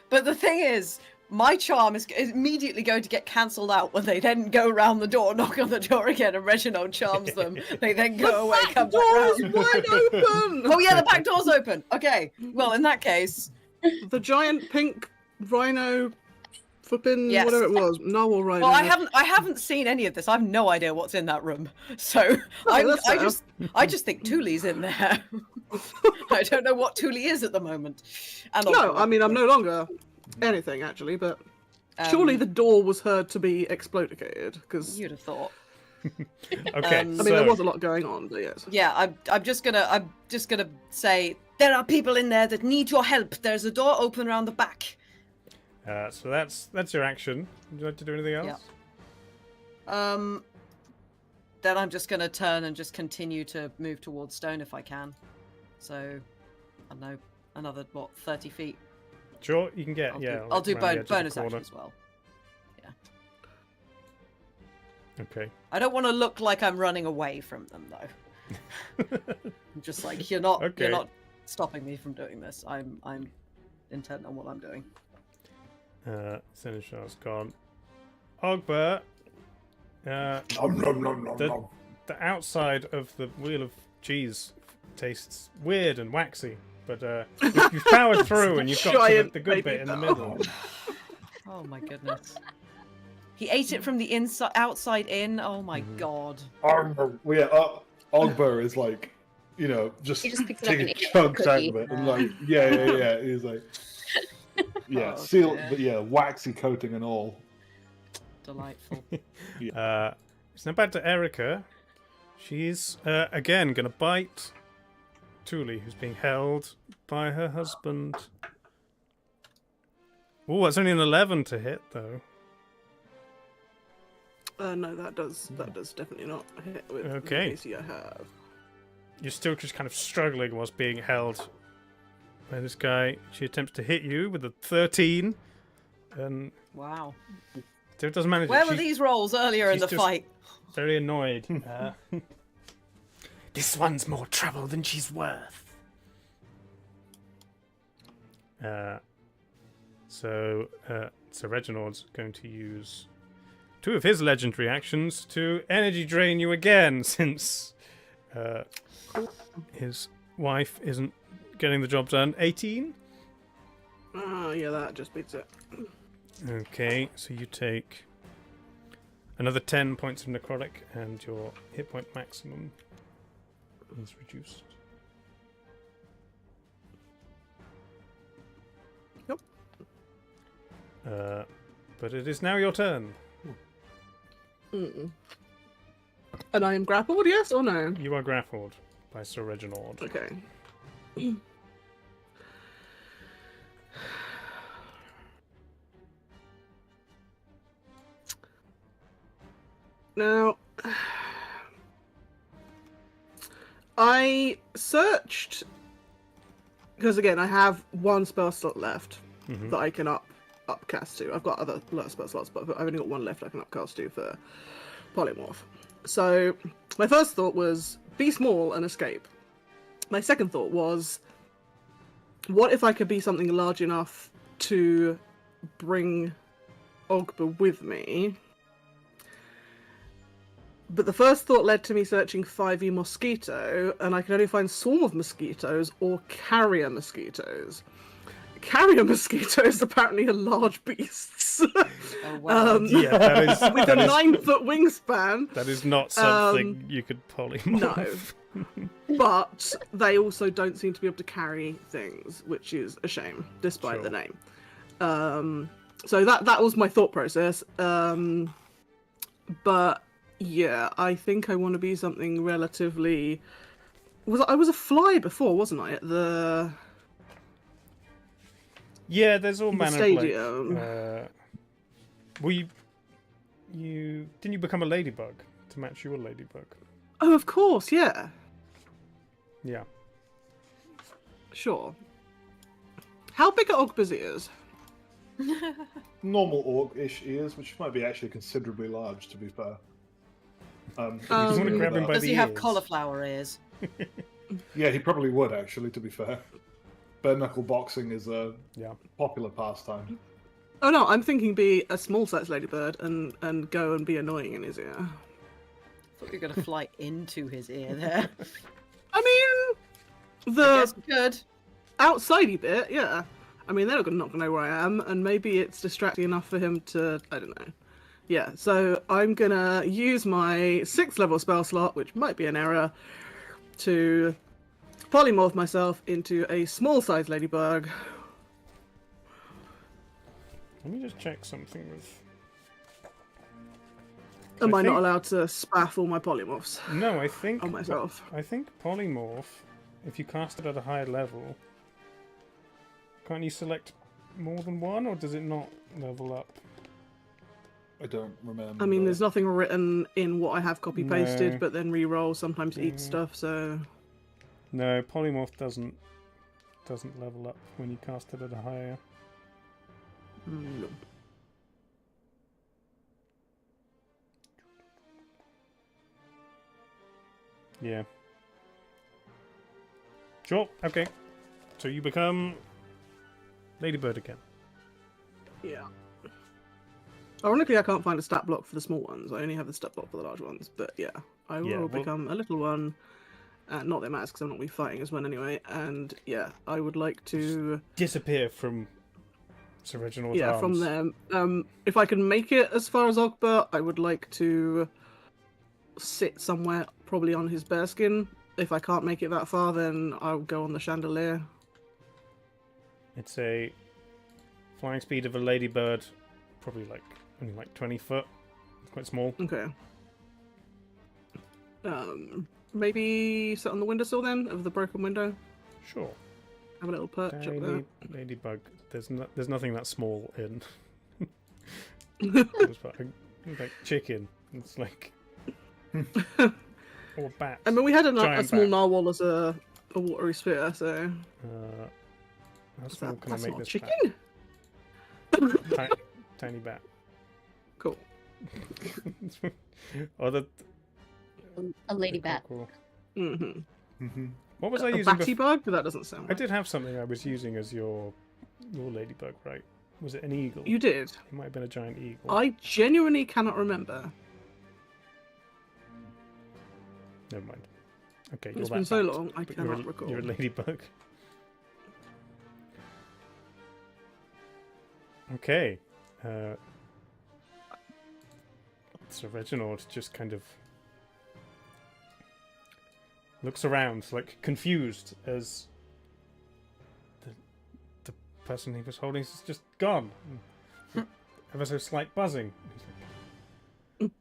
But the thing is, my charm is immediately going to get cancelled out when they then go around the door, knock on the door again, and Reginald charms them. They then go away, come back Door round. is wide open. Oh yeah, the back door's open. Okay. Well, in that case, The giant pink rhino, flipping Yes. whatever it was, narwhal rhino. well, I haven't seen any of this. I've no idea what's in that room. So that's fair. I just think Thule's in there. I don't know what Thule is at the moment. And No, I mean I'm no longer anything actually, but surely the door was heard to be explodicated because you'd have thought. Okay. I mean there was a lot going on, but yes. Yeah, I'm just gonna say there are people in there that need your help. There's a door open around the back. So that's your action. Would you like to do anything else? Yeah. Then I'm just gonna turn and just continue to move towards Stone if I can. So, I don't know, another 30 feet. Sure, you can get. I'll do around the edge of the bonus corner. action as well. Okay. I don't want to look like I'm running away from them though. I'm just like you're not stopping me from doing this. I'm intent on what I'm doing. Seneschal's gone. Ogbert. Nom, nom, nom, nom, nom. The outside of the wheel of cheese tastes weird and waxy, but you've powered through and you've got to Giant the good baby bit in the middle. Oh my goodness. He ate it from the inside, outside in. Oh my god. Well, yeah, Ogber is like, just He just picks it up and taking ate it chunks out cookie. of it, and like, yeah. He's like, yeah, Oh, seal, dear. but yeah, waxy coating and all. Delightful. It's now back to Erica. She's again gonna bite Thule, who's being held by her husband. Oh, that's only an 11 to hit though. No, that does definitely not hit with Okay. the AC I have. You're still just kind of struggling whilst being held by this guy. She attempts to hit you with a 13, and Wow. still doesn't manage. Where it. were She's these rolls earlier in she's the just- fight? very annoyed. This one's more trouble than she's worth. So Reginald's going to use 2 of his legendary actions to energy drain you again, since his wife isn't getting the job done. 18? Yeah, that just beats it. Okay, so you take another 10 points of necrotic, and your hit point maximum is reduced. Yep. But it is now your turn. Mm-mm. And I am grappled, yes or no? You are grappled by Sir Reginald. Okay. Now, I searched because again I have 1 spell slot left that I can upcast to. I've got other spell slots, but I've only got 1 left I can upcast to for polymorph. So my first thought was be small and escape. My second thought was, what if I could be something large enough to bring Ogba with me? But the first thought led to me searching 5e mosquito, and I can only find swarm of mosquitoes or carrier mosquitoes. Carrier mosquitoes apparently are large beasts. Oh, wow. Yeah, that is With a 9-foot wingspan. that is not something you could polymorph. But they also don't seem to be able to carry things, which is a shame, despite the Sure. name. So that was my thought process. But yeah, I think I want to be something relatively. I was a fly before, wasn't I? At the Yeah, there's all manner stadium. of like. Well, you didn't you become a ladybug to match your ladybug? Oh, of course, yeah, Yeah. sure. How big are Ogba's ears? Normal orc-ish ears, which might be actually considerably large, to be fair. You want to grab him by Does the he have ears. cauliflower ears? Yeah, he probably would, actually, to be fair. Bare knuckle boxing is a Yeah. popular pastime. Oh no, I'm thinking be a small-sized ladybird and go and be annoying in his ear. I thought you were going to fly into his ear there. I mean, I the guess we could. outsidey bit, yeah. I mean, they're not gonna know where I am, and maybe it's distracting enough for him to, I don't know. Yeah, so I'm gonna use my 6th level spell slot, which might be an error, to polymorph myself into a small-sized ladybug. Let me just check something with. Am I think- not allowed to spaff all my polymorphs No, I think. on myself? I think polymorph. If you cast it at a higher level, can't you select more than one, or does it not level up? I don't remember. I mean, there's nothing written in what I have copy-pasted, No. but then re-roll sometimes eats stuff, so... No, polymorph doesn't level up when you cast it at a higher. No. Yeah. Sure. Okay. So you become Ladybird again. Yeah. Ironically, I can't find a stat block for the small ones. I only have the stat block for the large ones. But yeah, I will Yeah, well- become a little one. Not that it matters because I'm not going to be fighting as one anyway. And yeah, I would like to. Disappear from Sir Reginald's Yeah, arms. from them. If I can make it as far as Ogba, I would like to sit somewhere, probably on his bearskin. If I can't make it that far, then I'll go on the chandelier. It's a flying speed of a ladybird, probably like only like 20 foot. It's quite small. Okay. Maybe sit on the windowsill then of the broken window. Sure. Have a little perch up there. Tiny ladybug. There's nothing that small in. It's like chicken. It's like or bat. I mean, we had a Giant small bat. narwhal as a watery sphere, so How small can I that's make not this chicken. bat? Tiny bat. Cool. Or the A lady bat. cool. Mm-hmm. What was I A using batty before? bug, but that doesn't sound I right. did have something I was using as your ladybug, right? Was it an eagle? You did. It might have been a giant eagle. I genuinely cannot remember. Never mind. Okay, It's you're been that so bat, long, I but cannot recall. You're a ladybug. Okay. So Reginald just kind of looks around, like confused, as the person he was holding is just gone. Ever so slight buzzing. He's like,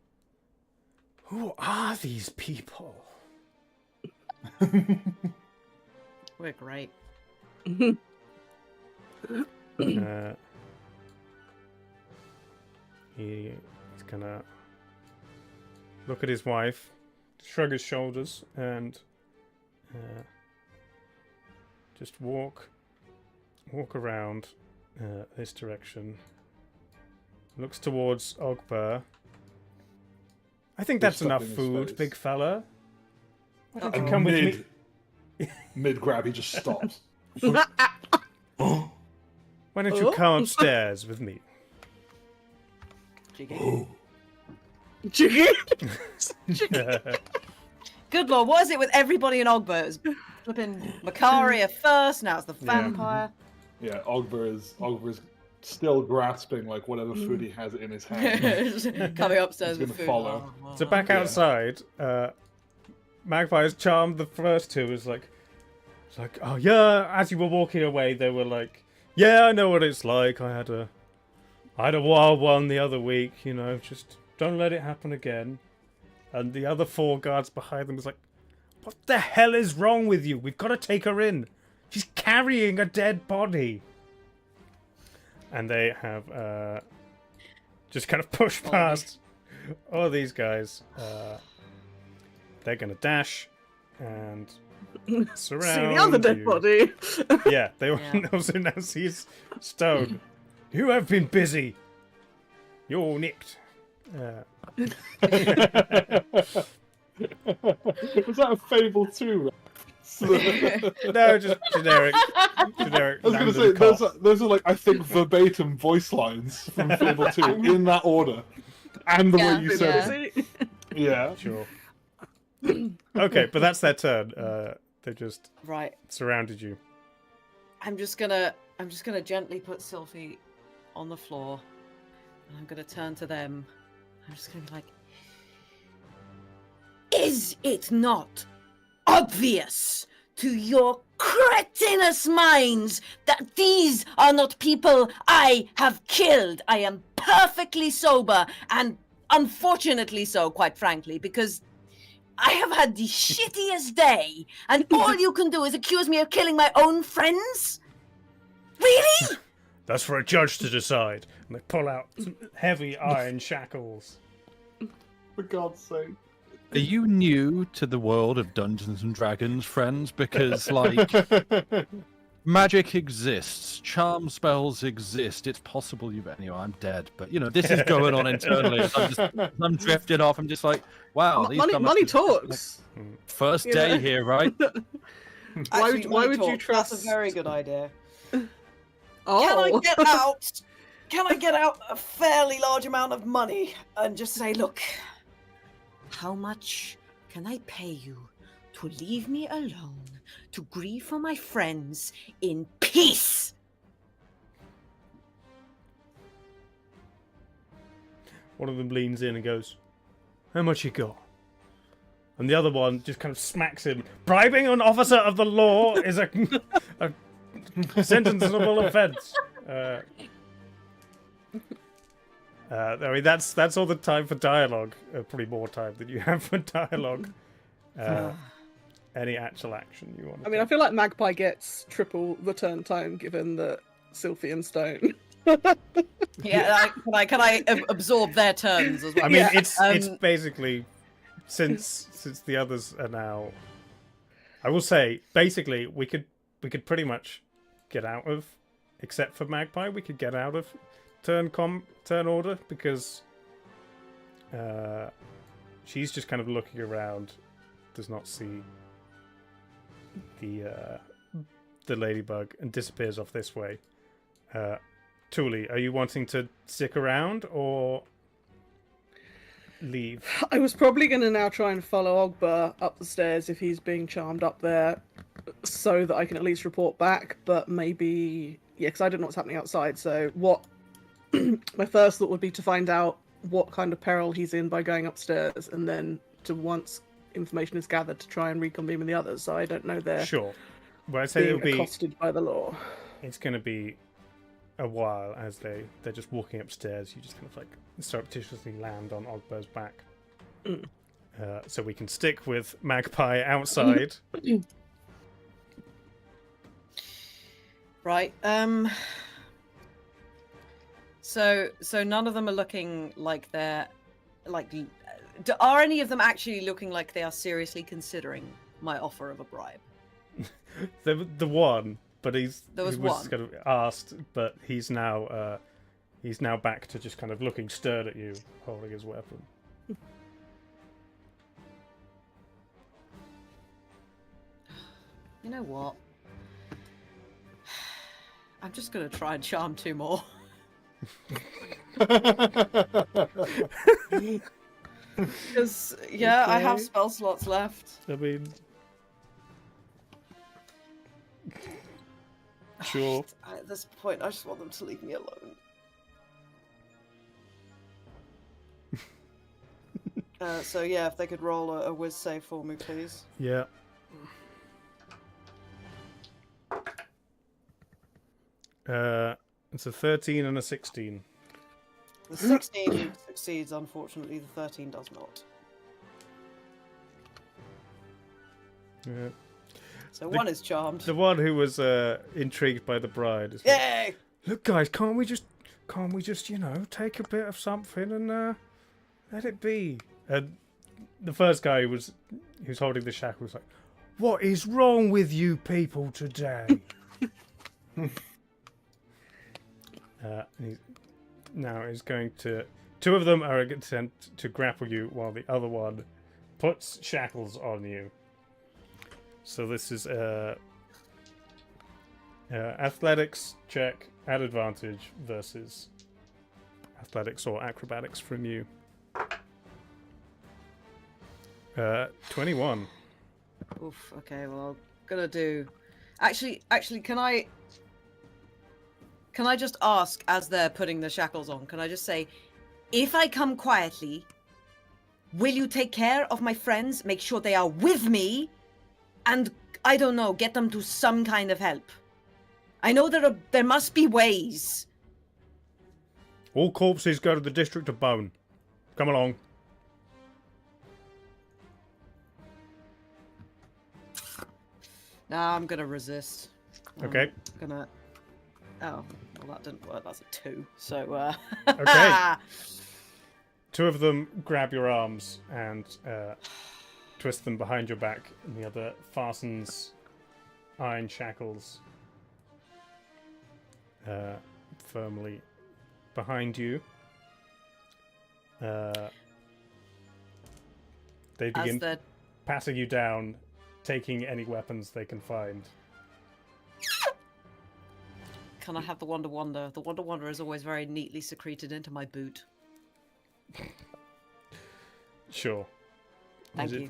who are these people? We're great. He's gonna look at his wife, shrug his shoulders, and just walk around this direction. Looks towards Ogbur. I think that's Stuff enough in his food, face. big fella. Why don't you And come with me? mid grab, he just stops. Why don't you come upstairs with me? Jiggy. Chicken. Good lord, what is it with everybody in Ogbur? It was flipping Macaria first, now it's the vampire. Yeah, Ogbur is still grasping like whatever food he has in his hand. Coming upstairs He's with gonna food. follow. So back Yeah. outside, Magpie's charmed the first two. It's like, oh yeah. As you were walking away, they were like, yeah, I know what it's like. I had a wild one the other week. You know, just don't let it happen again. And the other four guards behind them was like, what the hell is wrong with you? We've got to take her in. She's carrying a dead body. And they have just kind of pushed past all these guys. They're going to dash and surround See the other dead you. body. Yeah, they also now sees Stone. You have been busy. You're nicked. Was that a Fable 2? No, just generic. I was going to random say, cop. those are like, I think, verbatim voice lines from Fable 2 in that order. And the way you said it. Yeah. Sure. Okay, but that's their turn. They just Right. surrounded you. I'm just gonna gently put Sylphie on the floor, and I'm gonna turn to them. I'm just gonna be like, is it not obvious to your cretinous minds that these are not people I have killed? I am perfectly sober, and unfortunately so, quite frankly, because I have had the shittiest day, and all you can do is accuse me of killing my own friends? Really? That's for a judge to decide. And they pull out some heavy iron shackles. For God's sake. Are you new to the world of Dungeons and Dragons, friends? Because, like, magic exists, charm spells exist. It's possible you've... Anyway, I'm dead, but, you know, this is going on internally. I'm drifting off. I'm just like, wow. These Money talks. First You day know? here, right? Actually, why would you talk, trust? That's a very good idea. Oh. Can I get out? Can I get out a fairly large amount of money and just say, look, how much can I pay you to leave me alone to grieve for my friends in peace? One of them leans in and goes, how much you got? And the other one just kind of smacks him. Bribing an officer of the law is a sentence-able offense. I mean, that's all the time for dialogue. Probably more time than you have for dialogue. Any actual action you want? I mean, I feel like Magpie gets triple the turn time given that Sylphie and Stone. Yeah, can I absorb their turns as well? I mean, Yeah, it's basically since the others are now. I will say, basically, we could pretty much get out of, except for Magpie, we could get out of turn order because she's just kind of looking around, does not see the ladybug, and disappears off this way. Thule, are you wanting to stick around or leave? I was probably going to now try and follow Ogba up the stairs if he's being charmed up there, so that I can at least report back. But maybe, yeah, because I don't know what's happening outside. So what? My first thought would be to find out what kind of peril he's in by going upstairs, and then to once information is gathered to try and reconvene with the others. So I don't know they're Sure. Well, I'd say being it'll be. accosted by the law. It's going to be a while as they're just walking upstairs. You just kind of like surreptitiously land on Ogba's back. So we can stick with Magpie outside. Right. So none of them are looking like they're like. Are any of them actually looking like they are seriously considering my offer of a bribe? the one, but he was one. kind of asked, but he's now back to just kind of looking stern at you, holding his weapon. You know what? I'm just gonna try and charm 2 more. Because I have spell slots left. I mean, sure. At this point, I just want them to leave me alone. So yeah, if they could roll a whiz save for me, please. Yeah. It's a 13 and a 16. The 16 succeeds, unfortunately. The 13 does not. Yeah. So one is charmed. The one who was intrigued by the bride is like, Yay! look, guys, can't we just take a bit of something and let it be? And the first guy who's holding the shackle was like, what is wrong with you people today? He's going to. 2 of them are going to attempt to grapple you, while the other one puts shackles on you. So this is athletics check at advantage versus athletics or acrobatics from you. 21. Oof. Okay. Well, I'm gonna do. Actually, can I just ask, as they're putting the shackles on, can I just say, if I come quietly, will you take care of my friends, make sure they are with me, and, I don't know, get them to some kind of help? I know there must be ways. All corpses go to the District of Bone. Come along. Nah, I'm gonna resist. Okay. I'm gonna... Oh, well that didn't work. That's a 2. So, Okay. 2 of them grab your arms and twist them behind your back, and the other fastens iron shackles firmly behind you. They begin patting you down, taking any weapons they can find. Can I have the Wonder Wonder? The Wonder Wonder is always very neatly secreted into my boot. Sure. Thank you.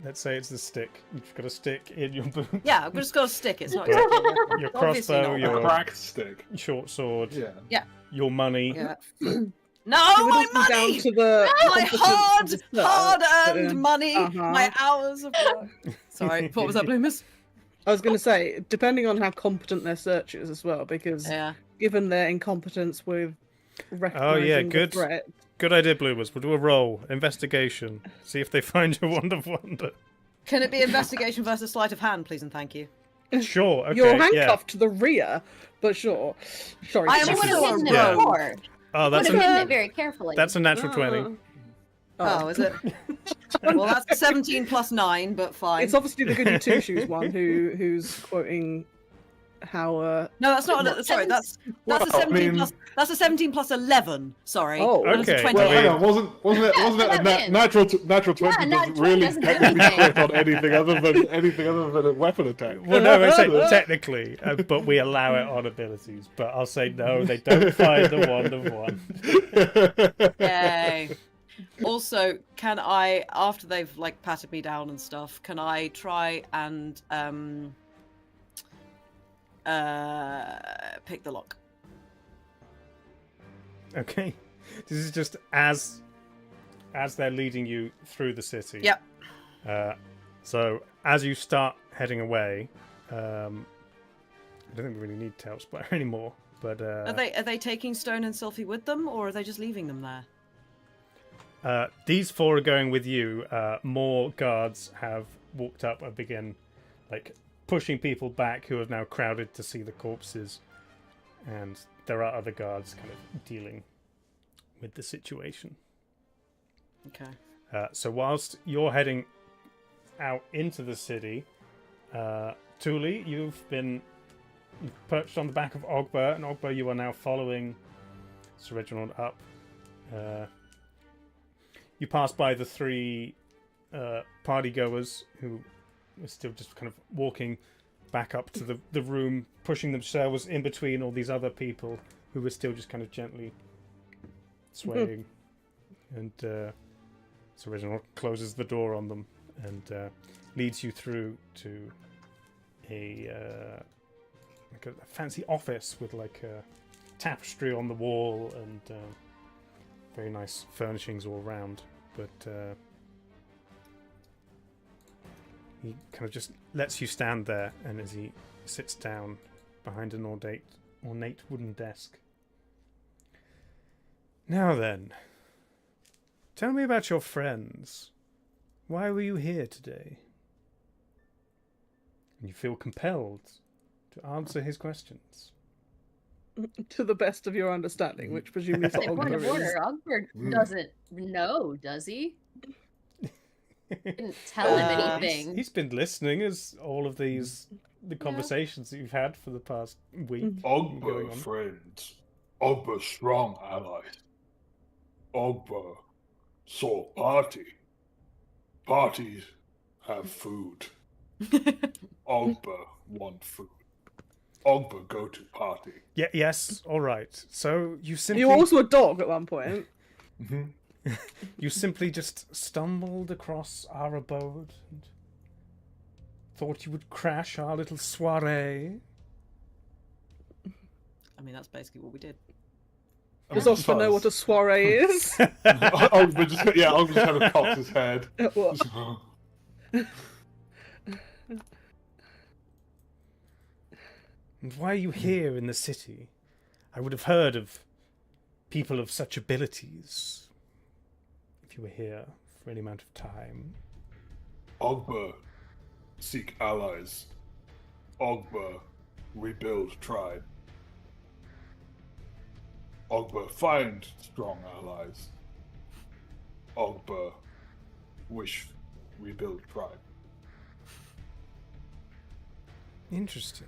Let's say it's the stick. You've got a stick in your boot. Yeah, I've just got a stick. It's not exactly Your obviously crossbow, not. your Cracked stick. short sword, Yeah. your money. Yeah. It No, would my all be down money! to the My competence of the search, hard-earned money! uh-huh. My hours of work. Sorry, what was that, Bloomis? I was going to say, depending on how competent their search is as well, because Yeah. given their incompetence with recognizing the good. threat. Good idea, Bloomers. We'll do a roll. Investigation. See if they find your wand of wonder. Can it be investigation versus sleight of hand, please and thank you? Sure, okay. You're yeah. handcuffed to the rear, but sure. Sorry. I am I would also have hidden Yeah. it before. Oh, Would that's have hidden a, it very carefully. that's a natural 20. Oh, is it? Well, that's 17 plus 9, but fine. It's obviously the goody two shoes one who's quoting how. No, that's not. Sorry, that's a Well, 17 I mean- plus. That's a 17 plus 11. Sorry. Oh. And it's a Okay. 20. Well, hang Wait. on, wasn't it a that natural 20 natural doesn't 20 really doesn't do technically anything. crit on anything other than a weapon attack. Well, no, I say technically, but we allow it on abilities. But I'll say no, they don't find the wand of one. Yay. Also, can I, after they've like patted me down and stuff, can I try and pick the lock? Okay, this is just as they're leading you through the city. Yep. So as you start heading away, I don't think we really need TaleSpire anymore. But Are they taking Stone and Sylphie with them, or are they just leaving them there? these four are going with you. More guards have walked up and begin like pushing people back who have now crowded to see the corpses, and there are other guards kind of dealing with the situation. Okay. So whilst you're heading out into the city, Thule, you've been perched on the back of Ogba, and Ogba, you are now following Sir Reginald up. You pass by the three party goers who are still just kind of walking back up to the room, pushing themselves in between all these other people who were still just kind of gently swaying. And Sir Reginald closes the door on them and leads you through to a fancy office with like a tapestry on the wall and very nice furnishings all around. But he kind of just lets you stand there, and as he sits down behind an ornate wooden desk. Now then, tell me about your friends. Why were you here today? And you feel compelled to answer his questions. To the best of your understanding, which presumably for Point of Ogba is. order, Ogberg doesn't know, does he? Didn't tell him anything. He's been listening as all of the conversations that you've had for the past week. going Ogba on. friends. Ogba strong allies. Ogba saw party. Parties have food. Ogba want food. Ogba go to party. Yeah, yes, all right. So you simply You were also a dog at one point. you simply just stumbled across our abode and thought you would crash our little soiree. I mean, that's basically what we did. Does Oscar know what a soiree is? Ogba just kind of cocks his head. What? And why are you here in the city? I would have heard of people of such abilities if you were here for any amount of time. Ogba seek allies. Ogba rebuild tribe. Ogba find strong allies. Ogba wish rebuild tribe. Interesting.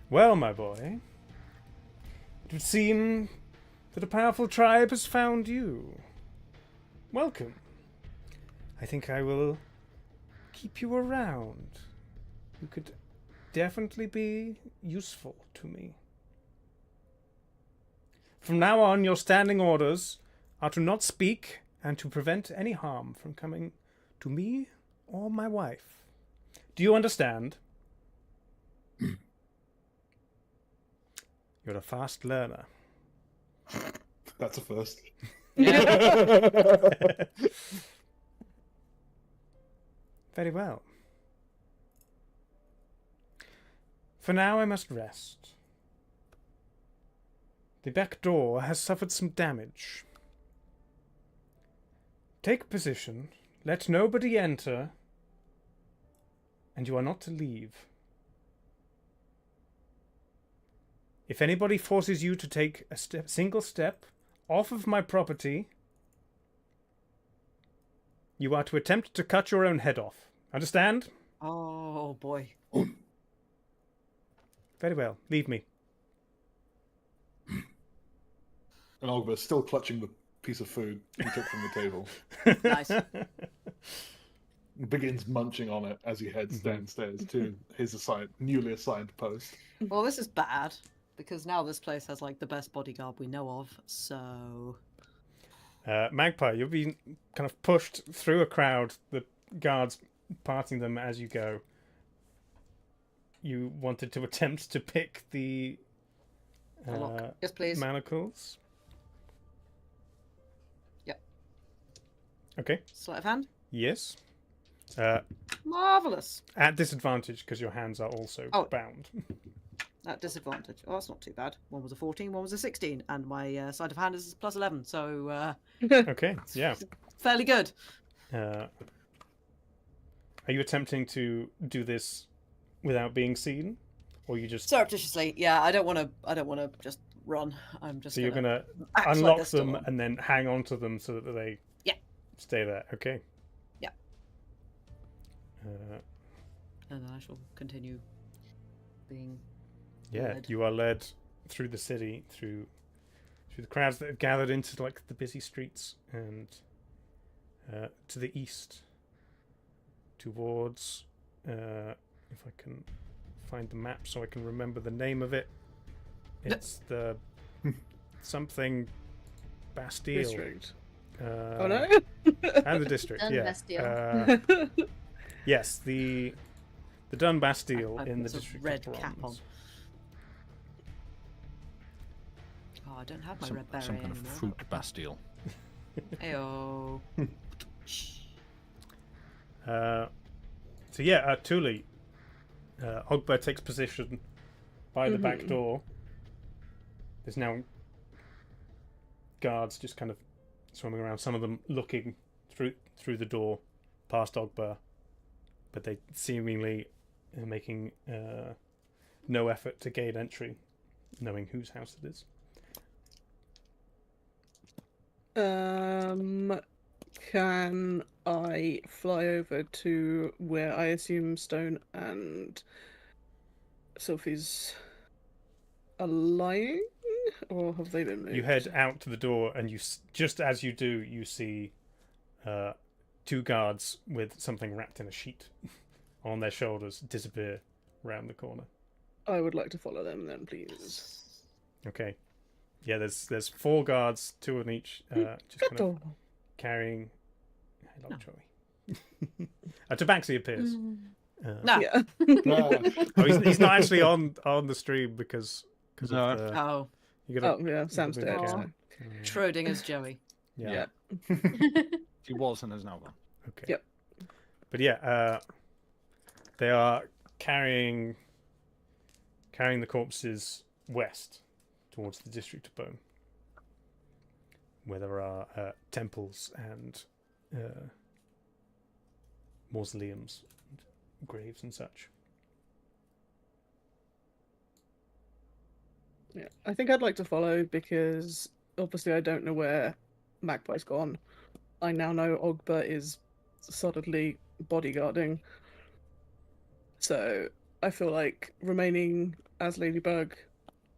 Well, my boy, it would seem that a powerful tribe has found you. Welcome. I think I will keep you around. You could definitely be useful to me. From now on, your standing orders are to not speak and to prevent any harm from coming to me or my wife. Do you understand? You're a fast learner. That's a first. Very well. For now, I must rest. The back door has suffered some damage. Take position, let nobody enter, and you are not to leave. If anybody forces you to take a single step off of my property, you are to attempt to cut your own head off. Understand? Oh boy. Very well. Leave me. And Ogba's still clutching the piece of food he took from the table. Nice. Begins munching on it as he heads downstairs to his newly assigned post. Well, this is bad because now this place has like the best bodyguard we know of. So Magpie, you'll be kind of pushed through a crowd, the guards parting them as you go. You wanted to attempt to pick the lock. Yes, please. manacles. Yep. Okay. Sleight of hand. Yes. Marvelous. At disadvantage because your hands are also bound. At disadvantage. Oh, that's not too bad. One was a 14, one was a 16, and my sleight of hand is plus 11, so Okay. Yeah. fairly good. Are you attempting to do this without being seen, or you just? Surreptitiously, yeah. I don't want to just run. I'm just. So you're gonna act like unlock they're still them on. and then hang on to them so that they stay there. Okay. Yeah. Uh, And then I shall continue being. Yeah, led. you are led through the city, through the crowds that have gathered into like the busy streets, and to the east, towards. If I can find the map, so I can remember the name of it. It's the something Bastille. District. Oh Oh no. And the district. Dun Yeah. Bastille. Yes, the Dun Bastille I've in the got a district red of cap Bronze. Oh, I don't have my Some, red beret some kind of anymore. fruit bastille. Ayo. So yeah, Thule, Ogba takes position by the back door. There's now guards just kind of swarming around. Some of them looking through the door, past Ogba, but they seemingly are making no effort to gain entry, knowing whose house it is. Can I fly over to where I assume Stone and Sophie's are lying? Or have they been moved? You head out to the door, and just as you do, you see two guards with something wrapped in a sheet on their shoulders disappear round the corner. I would like to follow them then, please. Okay. Yeah, there's 4 guards, 2 on each, just kind of carrying. Hello, Joey. Tabaxi appears. No. Yeah. Oh, he's not actually on the stream because No. of the. Oh, You gotta, Oh yeah, Sam's the dead. video So. camera. Schrodinger's Joey. Yeah. She was and is now gone. Okay. Yep. But yeah, they are carrying the corpses west towards the district of Bone, where there are temples and mausoleums, and graves and such. Yeah, I think I'd like to follow because obviously I don't know where Magpie's gone. I now know Ogba is solidly bodyguarding. So I feel like remaining as Ladybug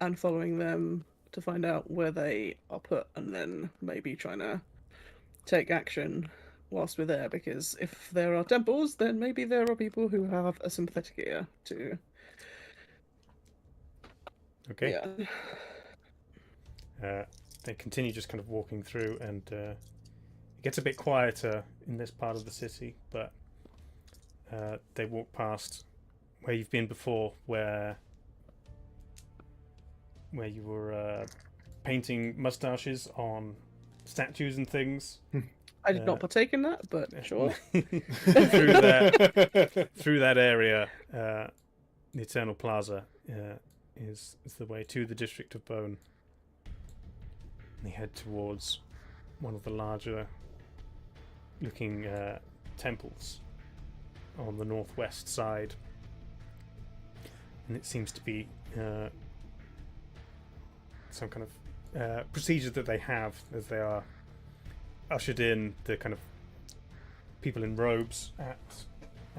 and following them to find out where they are put and then maybe trying to take action whilst we're there, because if there are temples, then maybe there are people who have a sympathetic ear to. Okay. Yeah. They continue just kind of walking through, and it gets a bit quieter in this part of the city, but they walk past where you've been before, where you were painting mustaches on statues and things. I did not partake in that, but sure. through that area, the Eternal Plaza is the way to the District of Bone. And they head towards one of the larger looking temples on the northwest side. And it seems to be some kind of procedure that they have as they are ushered in. The kind of people in robes at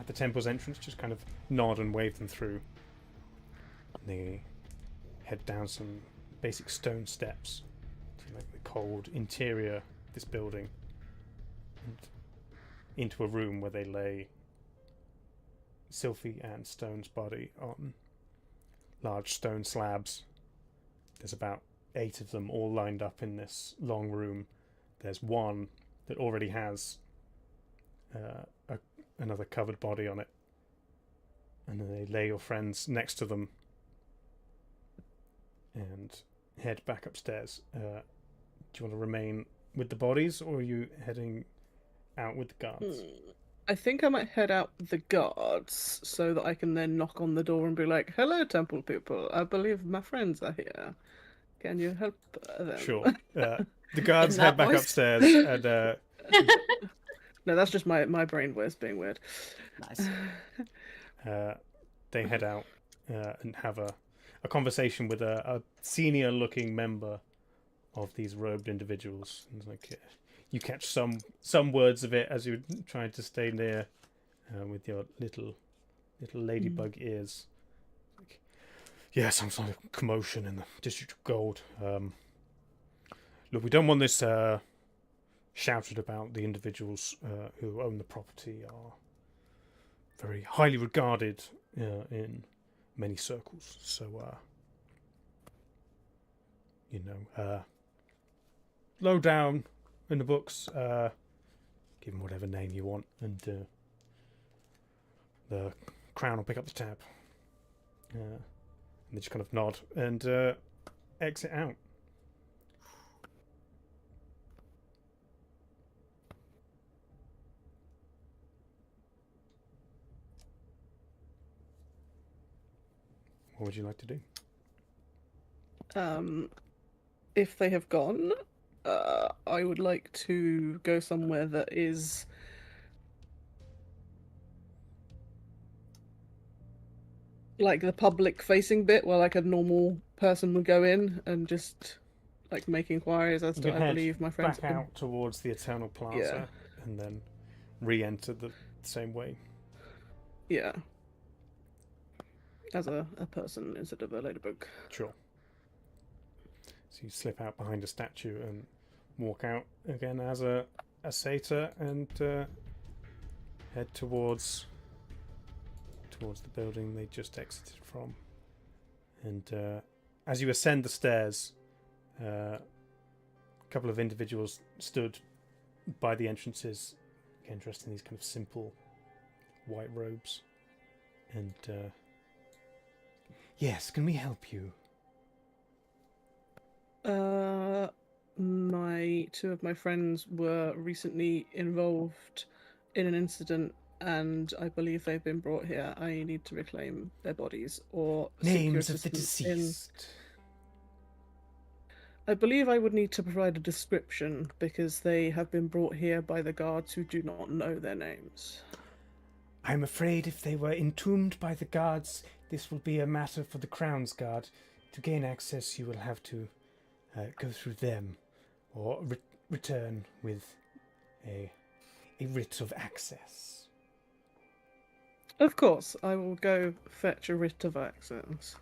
the temple's entrance just kind of nod and wave them through. And they head down some basic stone steps to like the cold interior of this building and into a room where they lay Sylphie and Stone's body on large stone slabs. There's about 8 of them all lined up in this long room. There's one that already has another covered body on it. And then they lay your friends next to them and head back upstairs. Do you want to remain with the bodies, or are you heading out with the guards? I think I might head out with the guards so that I can then knock on the door and be like, "Hello, temple people. I believe my friends are here. Can you help them?" Sure. The guards In that head back voice? upstairs and No, that's just my brain voice being weird. Nice. they head out and have a conversation with a senior looking member of these robed individuals. And it's like, you catch some words of it as you're trying to stay near with your little ladybug ears. Like, yeah, some sort of commotion in the District of Gold. Look, we don't want this shouted about. The individuals who own the property are very highly regarded in many circles. So, low down in the books, give them whatever name you want, and the Crown will pick up the tab. And they just kind of nod and exit out. What would you like to do? If they have gone, I would like to go somewhere that is like the public facing bit where like a normal person would go in and just like make inquiries as to, You I head believe my friends back out towards the Eternal Plaza, Yeah. and then re-enter the same way. Yeah. As a person instead of a ladybug. Sure. So you slip out behind a statue and walk out again as a satyr and head towards the building they just exited from. And as you ascend the stairs, a couple of individuals stood by the entrances, again dressed in these kind of simple white robes. And yes, can we help you? Two of my friends were recently involved in an incident, and I believe they've been brought here. I need to reclaim their bodies or seek your Names of the assistance in- deceased. I believe I would need to provide a description because they have been brought here by the guards who do not know their names. I'm afraid if they were entombed by the guards, this will be a matter for the Crown's Guard. To gain access, you will have to go through them, or return with a writ of access. Of course, I will go fetch a writ of access.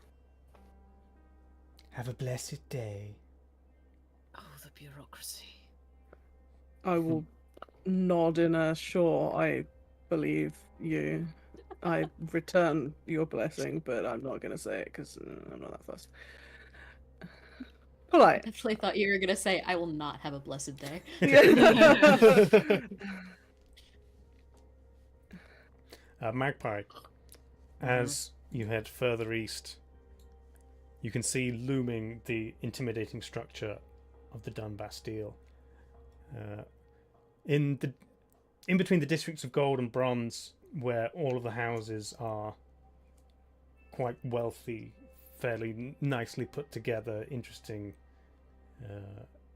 Have a blessed day. Oh, the bureaucracy. I will nod in a sure, I believe you. I return your blessing, but I'm not going to say it because I'm not that fussed. I Polite. definitely thought you were gonna say, "I will not have a blessed day." Magpie, as you head further east, you can see looming the intimidating structure of the Dun Bastille. In between the districts of gold and bronze, where all of the houses are quite wealthy, fairly nicely put together, interesting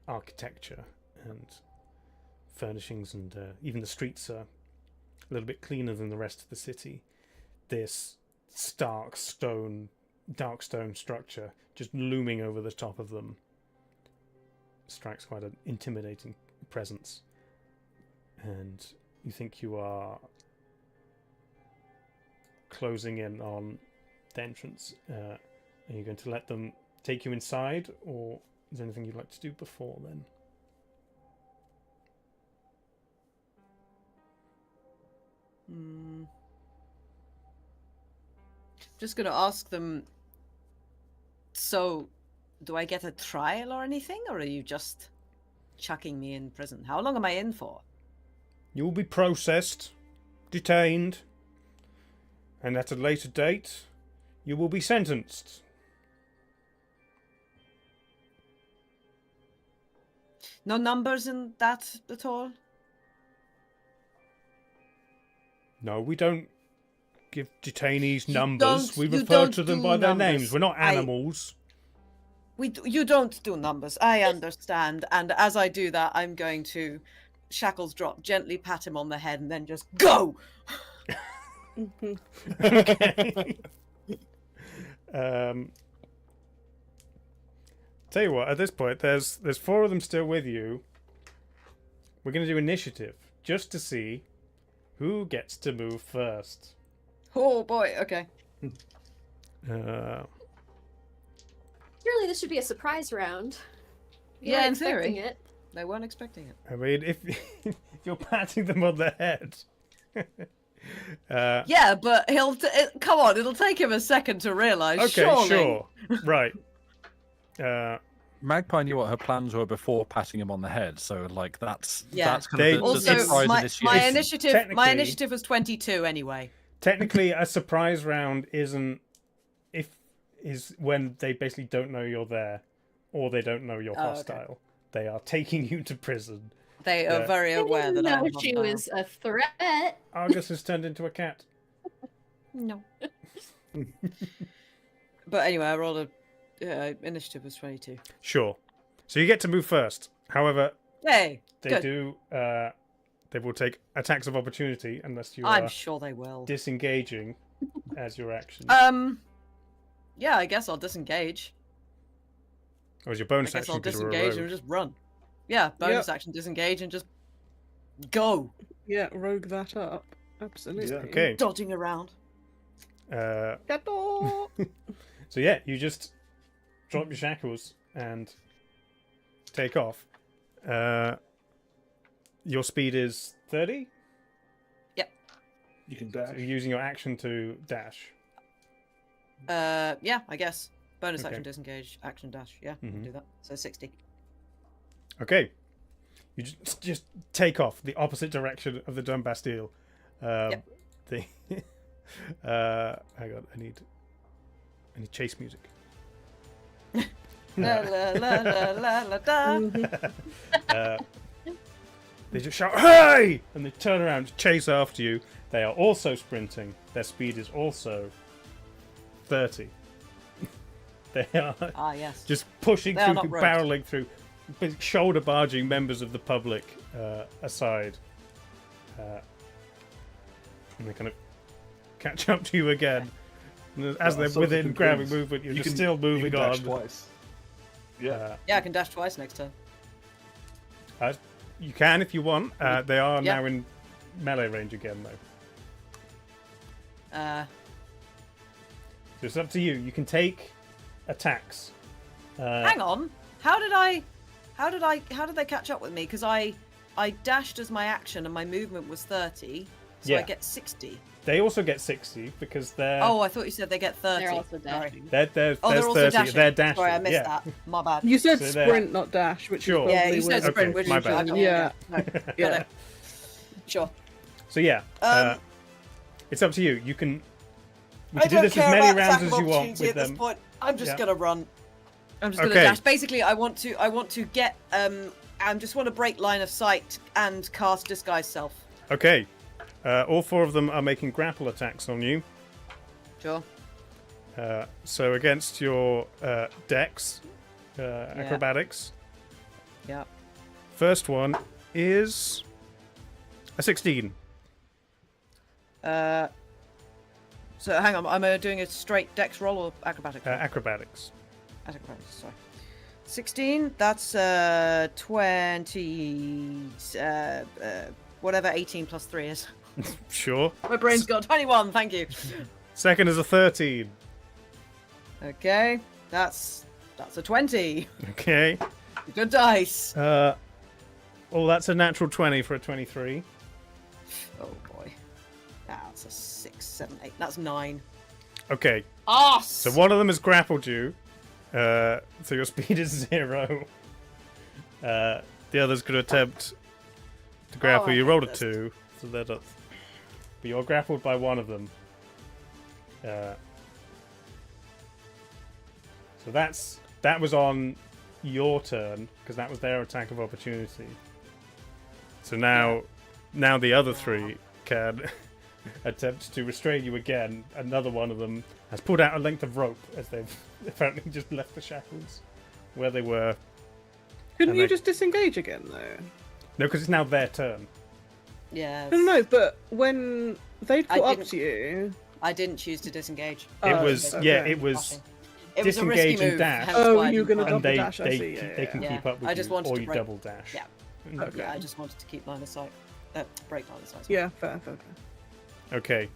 architecture and furnishings, and even the streets are a little bit cleaner than the rest of the city. This dark stone structure just looming over the top of them strikes quite an intimidating presence. And you think you are closing in on the entrance. Are you going to let them take you inside, or is there anything you'd like to do before then? Just gonna ask them. So, do I get a trial or anything, or are you just chucking me in prison? How long am I in for? You will be processed, detained, and at a later date, you will be sentenced. No numbers in that at all? No, we don't give detainees You numbers. don't- We you refer don't to them do by their numbers. names. We're not animals. You don't do numbers. I understand. And as I do that, I'm going to shackles drop, gently pat him on the head, and then just go. Okay. Tell you what, at this point, there's 4 of them still with you. We're going to do initiative just to see who gets to move first. Oh boy. Okay. Uh, Surely this should be a surprise round. You Yeah, weren't in expecting theory. it. They weren't expecting it. I mean, if you're patting them on the head. Yeah, but come on. It'll take him a second to realize. Okay, surely. sure. Right. Magpie knew what her plans were before patting him on the head, so like that's Yeah. kind of the Also, surprise my initiation. initiative. Technically- My initiative was 22 anyway. Technically, a surprise round is when they basically don't know you're there, or they don't know you're Oh, okay. hostile. They are taking you to prison. They are Yeah. very I aware didn't that I'm know she hostile. was a threat. Argus has turned into a cat. No. But anyway, I rolled initiative was 22. Sure. So you get to move first. However, Hey, they good. do. They will take attacks of opportunity unless you I'm are sure they will. disengaging as your action. Yeah, I guess I'll disengage. Or as your I bonus guess action I'll because you're a disengage rogue. and just run. Yeah, bonus action, disengage and just go. Yeah, rogue that up. Absolutely. Yeah. Okay. Dodging around. Gato! So yeah, you just drop your shackles and take off. Your speed is 30? You can So dash. you're using your action to dash. Yeah, I guess. Bonus Okay. action, disengage, action dash. Yeah, I can do that. So 60. Okay. You just take off the opposite direction of the Dun Bastille. Yep. The hang on, I need chase music. La la la la la la da. They just shout, "Hey!" and they turn around to chase after you. They are also sprinting. Their speed is also 30. They are Ah, yes. just pushing They are through, not rogues. barreling through, shoulder barging members of the public aside. And they kind of catch up to you again. And as Well, they're within subsequent grabbing turns, movement, you're you just can- still you moving can dash on. twice. Yeah. Yeah, I can dash twice next turn. You can if you want. They are Yeah. now in melee range again, though. So it's up to you. You can take attacks. Hang on. How did they catch up with me? Because I dashed as my action and my movement was 30, so I Yeah. get 60. They also get 60 because they're Oh, I thought you said they get 30. They're also Sorry. dashing. they're Oh, they're there's also 30. dashing. They're dashing. Sorry, I missed yeah. that. My bad. You said So they're- sprint, not dash, which Sure. is Yeah, probably you said where- sprint, Okay, which my is bad. Yeah. No, got Yeah. it. Sure. So yeah, Um, it's up to you. You can we I can do don't this as care many about rounds attack as of you want opportunity with at this them. point. I'm just Yeah. gonna run. I'm just gonna Okay. dash. Basically, I want to get I just want to break line of sight and cast disguise self. Okay, all 4 of them are making grapple attacks on you. Sure. So against your dex, acrobatics, Yeah. First one is a 16. So hang on, am I doing a straight dex roll or acrobatics? roll? Acrobatics. Acrobatics, sorry. 16, that's 20, whatever 18 plus 3 is. Sure. My brain's got 21, thank you. Second is a 13. Okay, that's a 20. Okay. Good dice. That's a natural 20 for a 23. Oh boy. That's a 6, 7, 8. That's 9. Okay. Arse! So one of them has grappled you. So your speed is 0. The others could attempt to grapple. I You hate rolled a this. 2. So they're not... But you're grappled by one of them. So that was on your turn, because that was their attack of opportunity. So now the other 3 can attempt to restrain you again. Another one of them has pulled out a length of rope as they've apparently just left the shackles where they were. Couldn't And you they- just disengage again, though? No, because it's now their turn. Yes. No, but when they I caught up didn't- to you... I didn't choose to disengage. It Oh, was okay. it was It was a risky disengage and move. dash. hence Oh, why I you were didn't gonna bother. and double they dash, I see, they yeah, can yeah. keep up with I just you, wanted or to you break- double dash. Yeah. Okay. Yeah, I just wanted to keep line of sight. Break line of sight. Yeah, fair. Okay,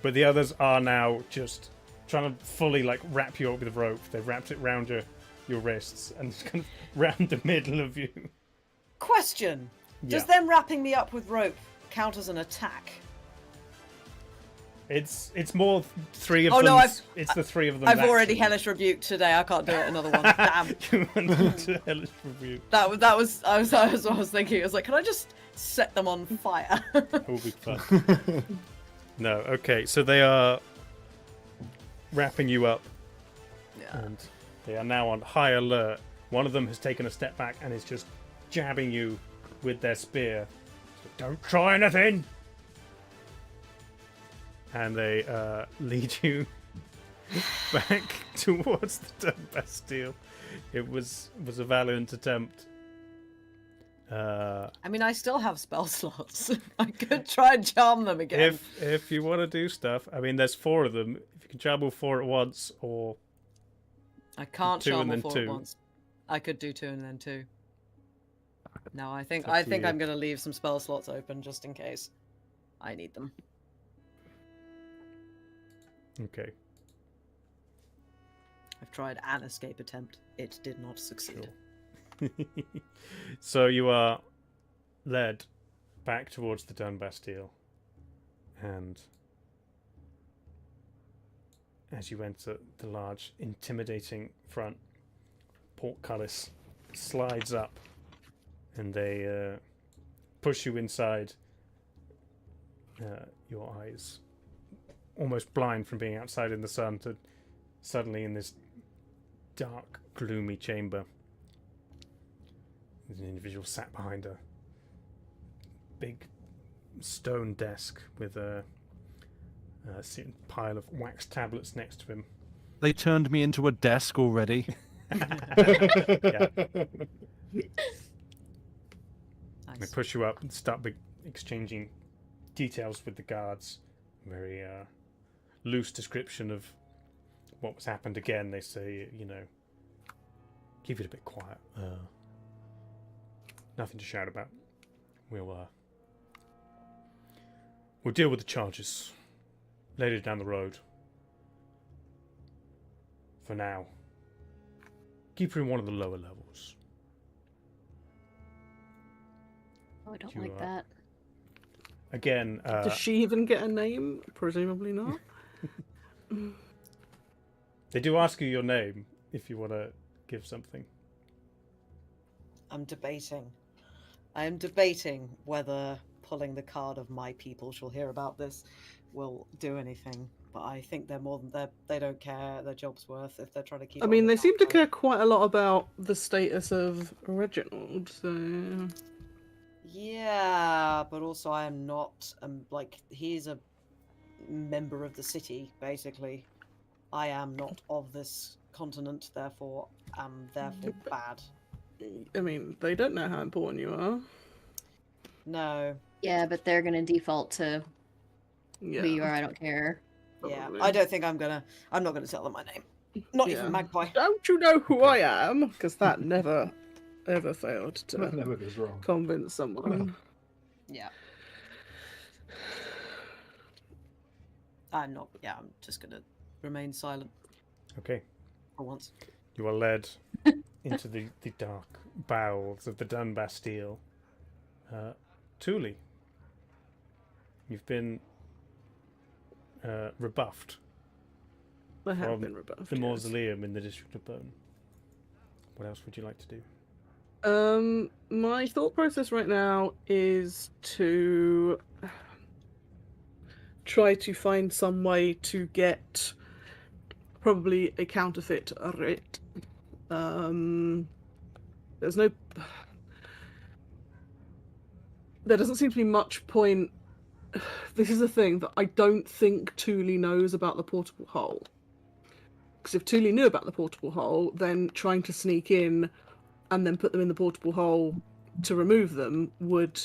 but the others are now just trying to fully wrap you up with rope. They've wrapped it round your wrists and just kind of round the middle of you. Question: Does Yeah. them wrapping me up with rope count as an attack? It's more 3 of Oh, them. no, it's the 3 of them. I've already actually. hellish rebuked today. I can't do it another one. Damn. You wanted to hellish rebuke. That was I was what I was thinking. I was like, can I just set them on fire? It will be fun. No, okay, so they are wrapping you up, Yeah. and they are now on high alert. One of them has taken a step back and is just jabbing you with their spear. So, don't try anything! And they lead you back towards the Dun Bastille. It was a valiant attempt. I mean, I still have spell slots. I could try and charm them again. If you want to do stuff, I mean, there's 4 of them. If you can jab all 4 at once, or I can't 2 charm and all then 4 2. at once. I could do 2 and then 2. No, I think It's up to you. I'm gonna leave some spell slots open just in case I need them. okay. I've tried an escape attempt. It did not succeed. So you are led back towards the Dun Bastille, and as you enter the large, intimidating front, portcullis slides up, and they push you inside. Your eyes almost blind from being outside in the sun to suddenly in this dark, gloomy chamber. There's an individual sat behind a big stone desk with a pile of wax tablets next to him. They turned me into a desk already. Yeah. They Nice. push you up and start exchanging details with the guards. Very loose description of what was happened again. They say, keep it a bit quiet. Nothing to shout about. We'll deal with the charges later down the road. For now, keep her in one of the lower levels. Oh, I don't You like are- that. Again, Does she even get a name? Presumably not. they do ask you your name if you want to give something. I'm debating. I am debating whether pulling the card of my people shall hear about this will do anything. But I think they're more than they don't care their job's worth if they're trying to keep. I it mean, on they the seem to downside. care quite a lot about the status of Reginald, so... Yeah, but also I am not. He's a member of the city, basically. I am not of this continent, therefore am therefore bad. I mean, they don't know how important you are. No. Yeah, but they're gonna default to Yeah. who you are. I don't care. Yeah. Probably. I don't think I'm not gonna tell them my name. Not Yeah. even Magpie. Don't you know who I am? Because that never, ever failed to That never goes wrong. convince someone. Yeah. I'm just gonna remain silent Okay. for once. You are led into the dark bowels of the Dun Bastille. Thule, you've been rebuffed I have from been rebuffed. the yes. mausoleum in the District of Bone. What else would you like to do? My thought process right now is to try to find some way to get probably a counterfeit writ. There's no. There doesn't seem to be much point. This is the thing that I don't think Thule knows about the portable hole. Because if Thule knew about the portable hole, then trying to sneak in and then put them in the portable hole to remove them would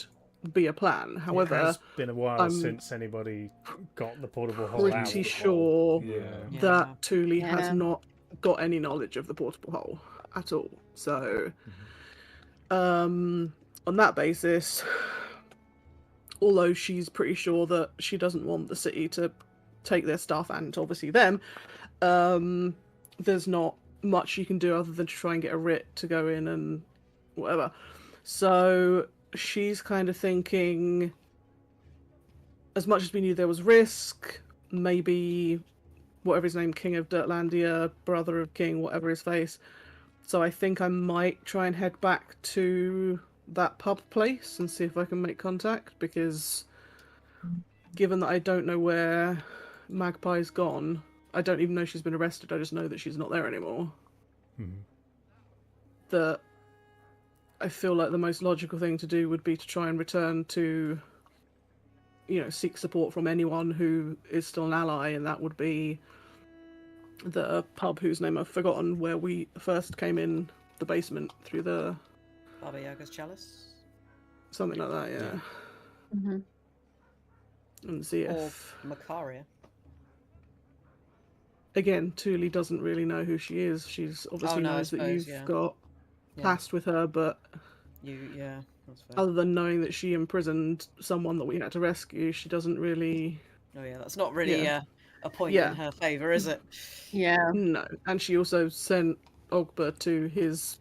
be a plan. However, it has been a while I'm since anybody got the portable hole out. pretty sure Yeah. that Thule has Yeah. not got any knowledge of the portable hole at all. So, on that basis, although she's pretty sure that she doesn't want the city to take their stuff and obviously them, there's not much you can do other than to try and get a writ to go in and whatever. So she's kind of thinking, as much as we knew there was risk, maybe whatever his name, King of Dirtlandia, brother of King, whatever his face. So I think I might try and head back to that pub place and see if I can make contact, because given that I don't know where Magpie's gone, I don't even know she's been arrested, I just know that she's not there anymore. Mhm. That I feel like the most logical thing to do would be to try and return to, seek support from anyone who is still an ally, and that would be the pub whose name I've forgotten, where we first came in the basement through the... Baba Yaga's chalice. something like that, yeah. Mm-hmm. And see Or if... Macaria. Again, Thule doesn't really know who she is. She's obviously no, I knows that suppose, you've yeah. got Yeah. passed with her, but That's fair. other than knowing that she imprisoned someone that we had to rescue, she doesn't really... Oh yeah, that's not really Yeah. a point Yeah. in her favour, is it? Yeah. No. And she also sent Ogba to his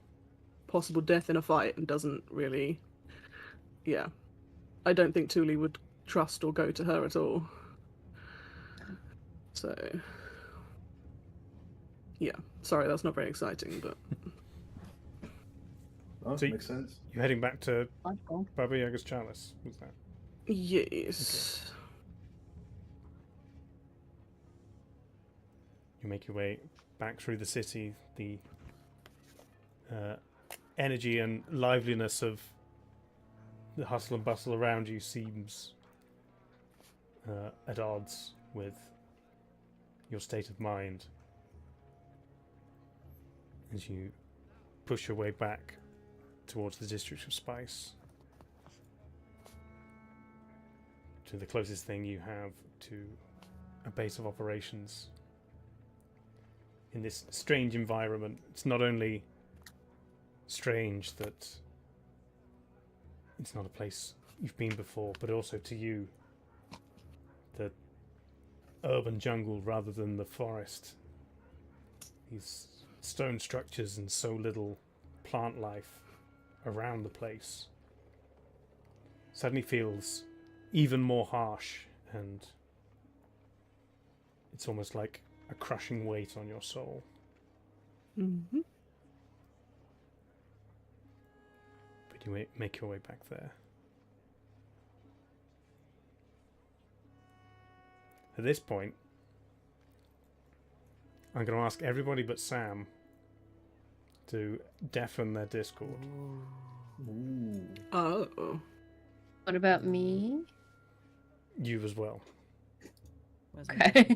possible death in a fight and doesn't really... Yeah. I don't think Thule would trust or go to her at all. So... Yeah. Sorry, that's not very exciting, but... Oh, So makes sense. You're heading back to Logical. Baba Yaga's chalice, was that? Yes. You make your way back through the city. The energy and liveliness of the hustle and bustle around you seems at odds with your state of mind as you push your way back towards the District of Spice, to the closest thing you have to a base of operations in this strange environment. It's not only strange that it's not a place you've been before, but also to you, the urban jungle rather than the forest. These stone structures and so little plant life around the place suddenly feels even more harsh, and it's almost like a crushing weight on your soul. Mm-hmm. But you make your way back there. At this point, I'm going to ask everybody but Sam to deafen their Discord. Ooh. Oh. What about me? You as well. Where's Okay.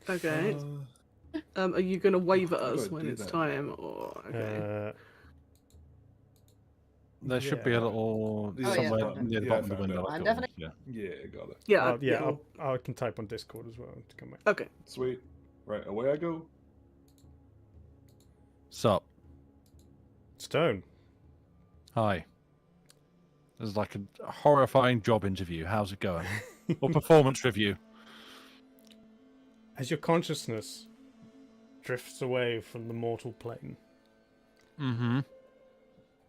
Okay. Uh, Are you going to wave at How do us I when do it's that? time, or... Okay. There should be a Yeah. little Oh, yeah, somewhere found it. near the Yeah, bottom of the found window. it. like Definitely. Yeah. Yeah, got it. Yeah. Yeah, cool. I can type on Discord as well to come back. Okay. Sweet. Right, away I go. Sup? Stone. Hi. This is like a horrifying job interview. How's it going? Or performance review. As your consciousness drifts away from the mortal plane, Mm-hmm.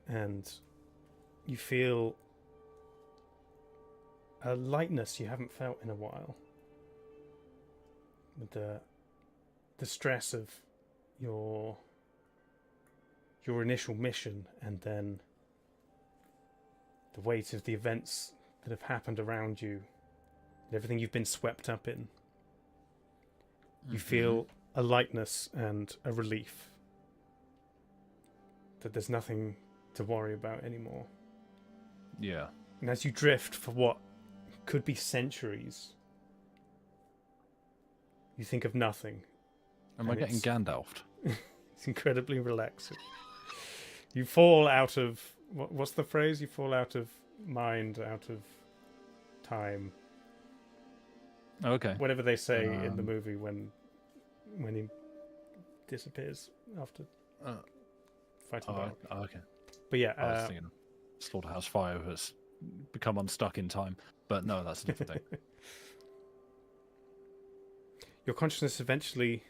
and you feel a lightness you haven't felt in a while. With the stress of your initial mission, and then the weight of the events that have happened around you, and everything you've been swept up in. You feel a lightness and a relief that there's nothing to worry about anymore. Yeah. And as you drift for what could be centuries, you think of nothing. Am I And getting it's- Gandalfed? It's incredibly relaxing. You fall out of... What's the phrase? You fall out of mind, out of time. Okay. Whatever they say in the movie when he disappears after fighting back. Okay. But yeah, I was thinking Slaughterhouse 5 has become unstuck in time. But no, that's a different thing. your consciousness eventually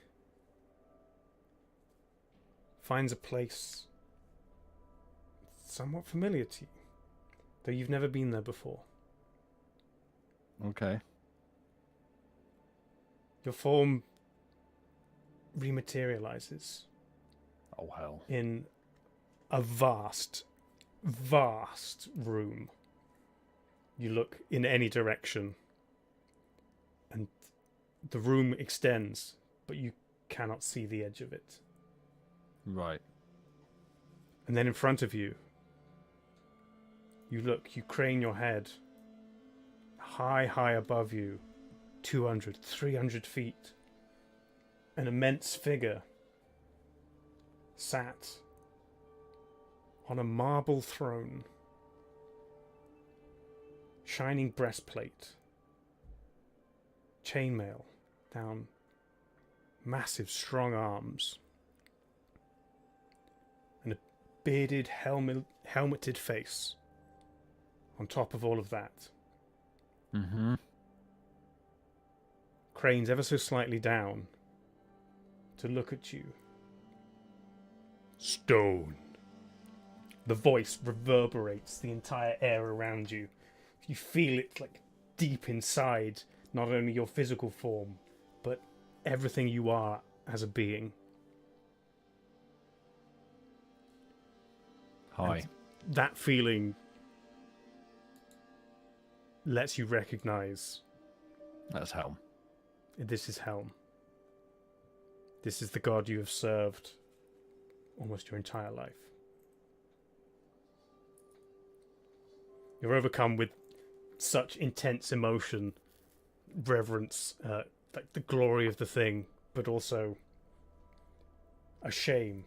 finds a place somewhat familiar to you, though you've never been there before. Okay. Your form rematerializes Oh, hell. in a vast, vast room. You look in any direction, and the room extends, but you cannot see the edge of it. Right. And then in front of you, you look, you crane your head. High, high above you, 200, 300 feet, an immense figure sat on a marble throne, shining breastplate, chainmail down massive, strong arms, and a bearded, helmeted face on top of all of that. Mm-hmm. Cranes ever so slightly down to look at you. Stone. The voice reverberates the entire air around you. You feel it like deep inside not only your physical form, but everything you are as a being. Hi. And that feeling lets you recognize That's Helm. this is Helm. This is the god you have served almost your entire life. You're overcome with such intense emotion, reverence, like the glory of the thing, but also a shame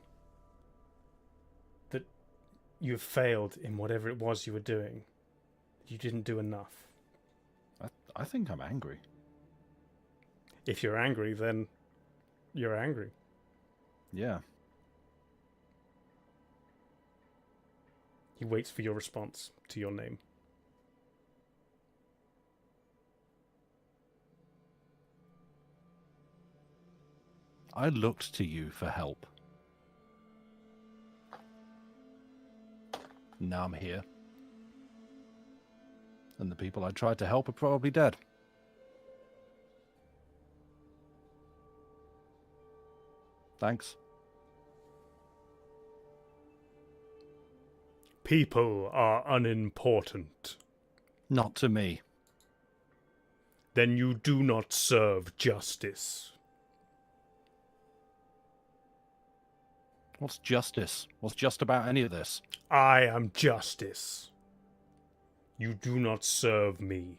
that you have failed in whatever it was you were doing. You didn't do enough. I think I'm angry. If you're angry, then you're angry. Yeah. He waits for your response to your name. I looked to you for help. Now I'm here. And the people I tried to help are probably dead. Thanks. People are unimportant. Not to me. Then you do not serve justice. What's justice? What's just about any of this? I am justice. You do not serve me.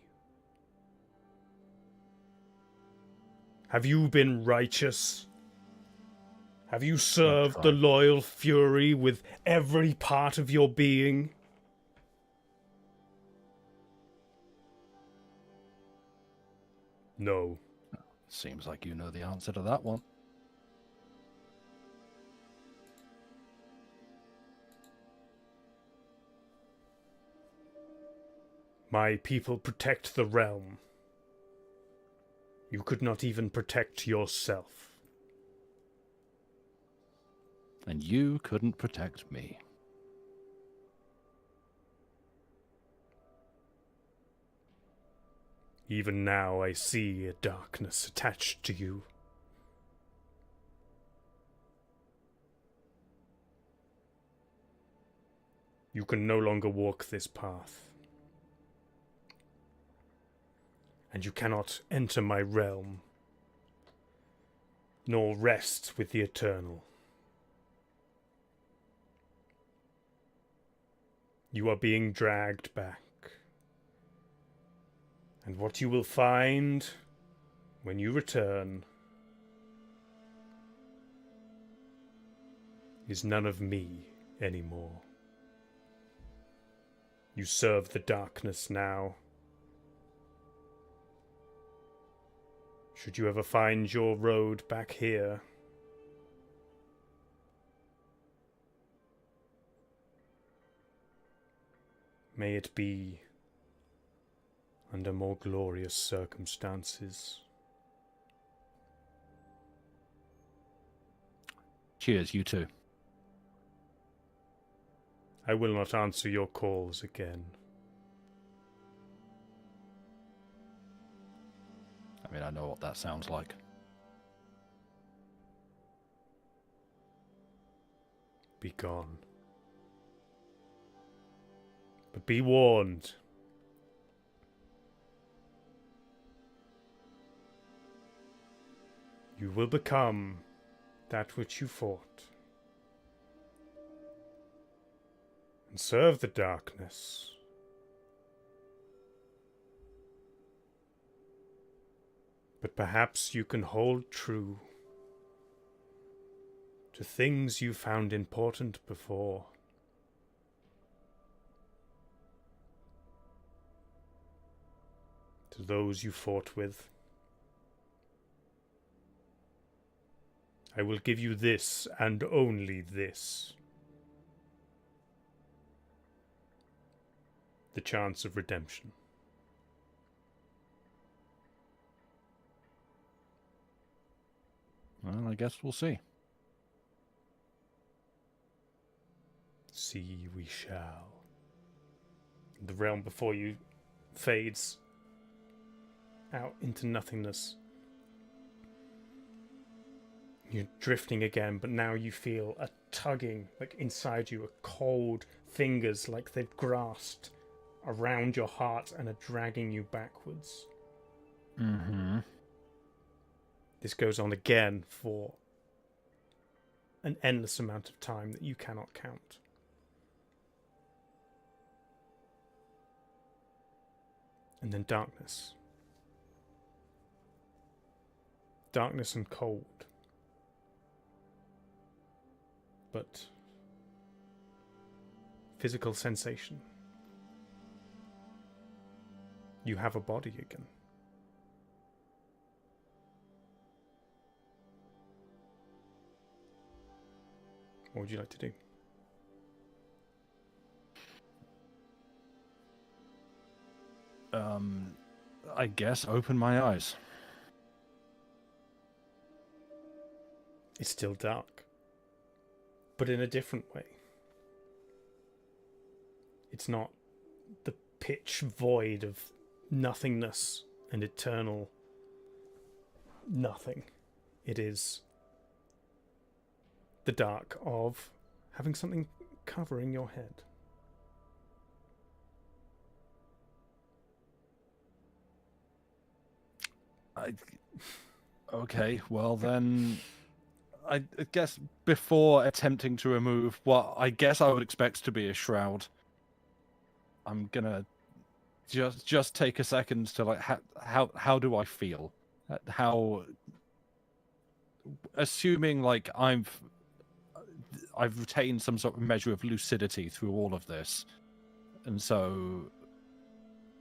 Have you been righteous? Have you served the loyal Fury with every part of your being? No. Seems like you know the answer to that one. My people protect the realm. You could not even protect yourself. And you couldn't protect me. Even now I see a darkness attached to you. You can no longer walk this path. And you cannot enter my realm, nor rest with the Eternal. You are being dragged back. And what you will find when you return is none of me anymore. You serve the darkness now. Should you ever find your road back here, may it be under more glorious circumstances. Cheers, you too. I will not answer your calls again. I mean, I know what that sounds like. Be gone. But be warned. You will become that which you fought. And serve the darkness. But perhaps you can hold true to things you found important before. To those you fought with. I will give you this and only this. The chance of redemption. Well, I guess we'll see. See we shall. The realm before you fades out into nothingness. You're drifting again, but now you feel a tugging, like inside you, a cold fingers, like they've grasped around your heart and are dragging you backwards. Mm-hmm. This goes on again for an endless amount of time that you cannot count. And then darkness. Darkness and cold. But physical sensation. You have a body again. What would you like to do? I guess open my eyes. It's still dark, but in a different way. It's not the pitch void of nothingness and eternal nothing. It is the dark of having something covering your head. Okay, well then, I guess before attempting to remove what I guess I would expect to be a shroud, I'm gonna just take a second to like how do I feel? How, assuming like I've retained some sort of measure of lucidity through all of this, and so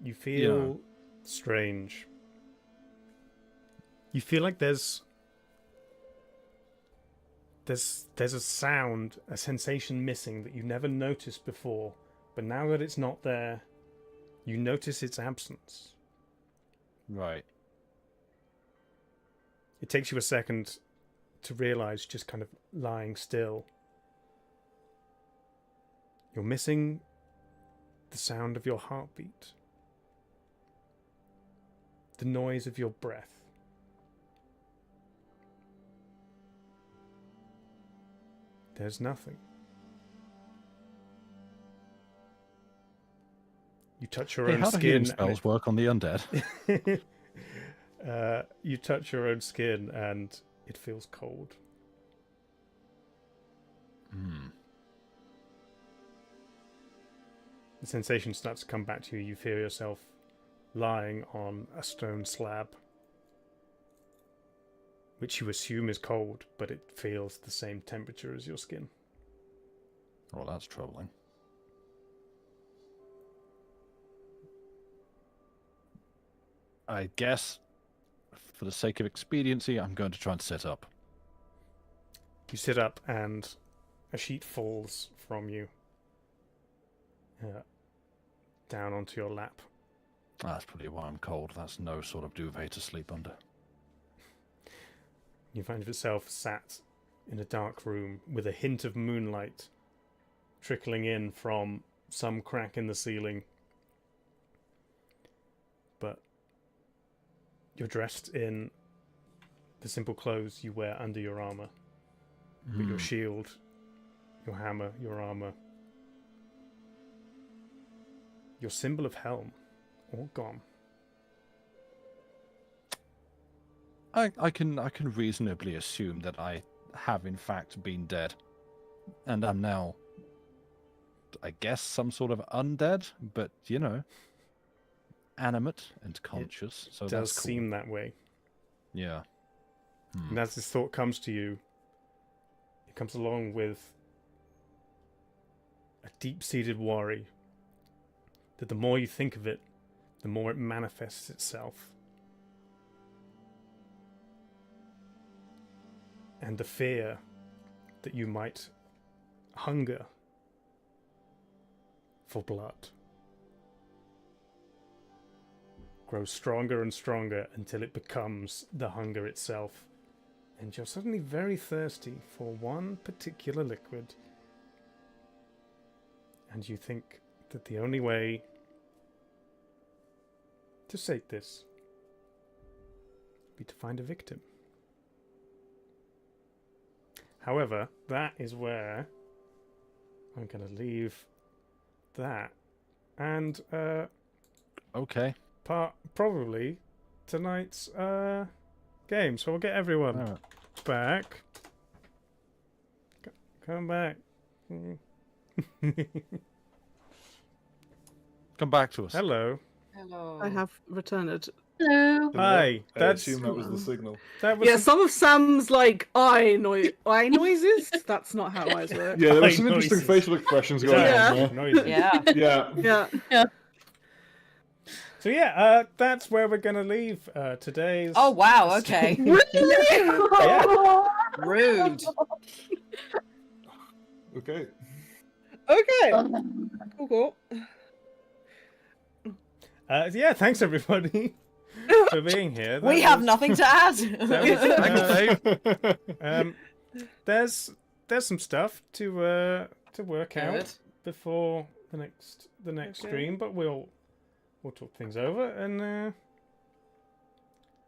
you feel strange. You feel like there's a sound, a sensation missing that you never noticed before, but now that it's not there, you notice its absence. Right. It takes you a second to realize, just kind of lying still, you're missing the sound of your heartbeat, the noise of your breath. There's nothing. You touch your Hey, own how do skin. healing and spells work on the undead? you touch your own skin and it feels cold. The sensation starts to come back to you. You feel yourself lying on a stone slab, which you assume is cold, but it feels the same temperature as your skin. Well, that's troubling. I guess, for the sake of expediency, I'm going to try and sit up. You sit up and a sheet falls from you down onto your lap. That's probably why I'm cold. That's no sort of duvet to sleep under. You find yourself sat in a dark room with a hint of moonlight trickling in from some crack in the ceiling. But you're dressed in the simple clothes you wear under your armor. With your shield, your hammer, your armor. Your symbol of helm, all gone. I can reasonably assume that I have in fact been dead, and I'm now, I guess, some sort of undead, but you know, animate and conscious. So It that's does cool. seem that way. Yeah. And as this thought comes to you, it comes along with a deep-seated worry that the more you think of it, the more it manifests itself. And the fear that you might hunger for blood grows stronger and stronger until it becomes the hunger itself. And you're suddenly very thirsty for one particular liquid. And you think that the only way to sate this would be to find a victim. However, that is where I'm going to leave that. And Okay. probably tonight's game. So we'll get everyone Alright. back. Come back. Come back to us. Hello. Hello. I have returned. Hello. Hi. I That's assume that was the signal. that was Yeah, some of Sam's like eye noises. That's not how eyes work. Yeah, there I were some interesting noises. facial expressions going Yeah. on there. Noises. Yeah. Yeah. Yeah. So yeah, that's where we're gonna leave today's. Oh wow. Okay. Yeah. Rude. Okay. Okay. Cool, cool. Yeah. Thanks everybody for being here. That We have was- nothing to add. that was, there's some stuff to work out Good. before the next Okay. stream, but we'll talk things over and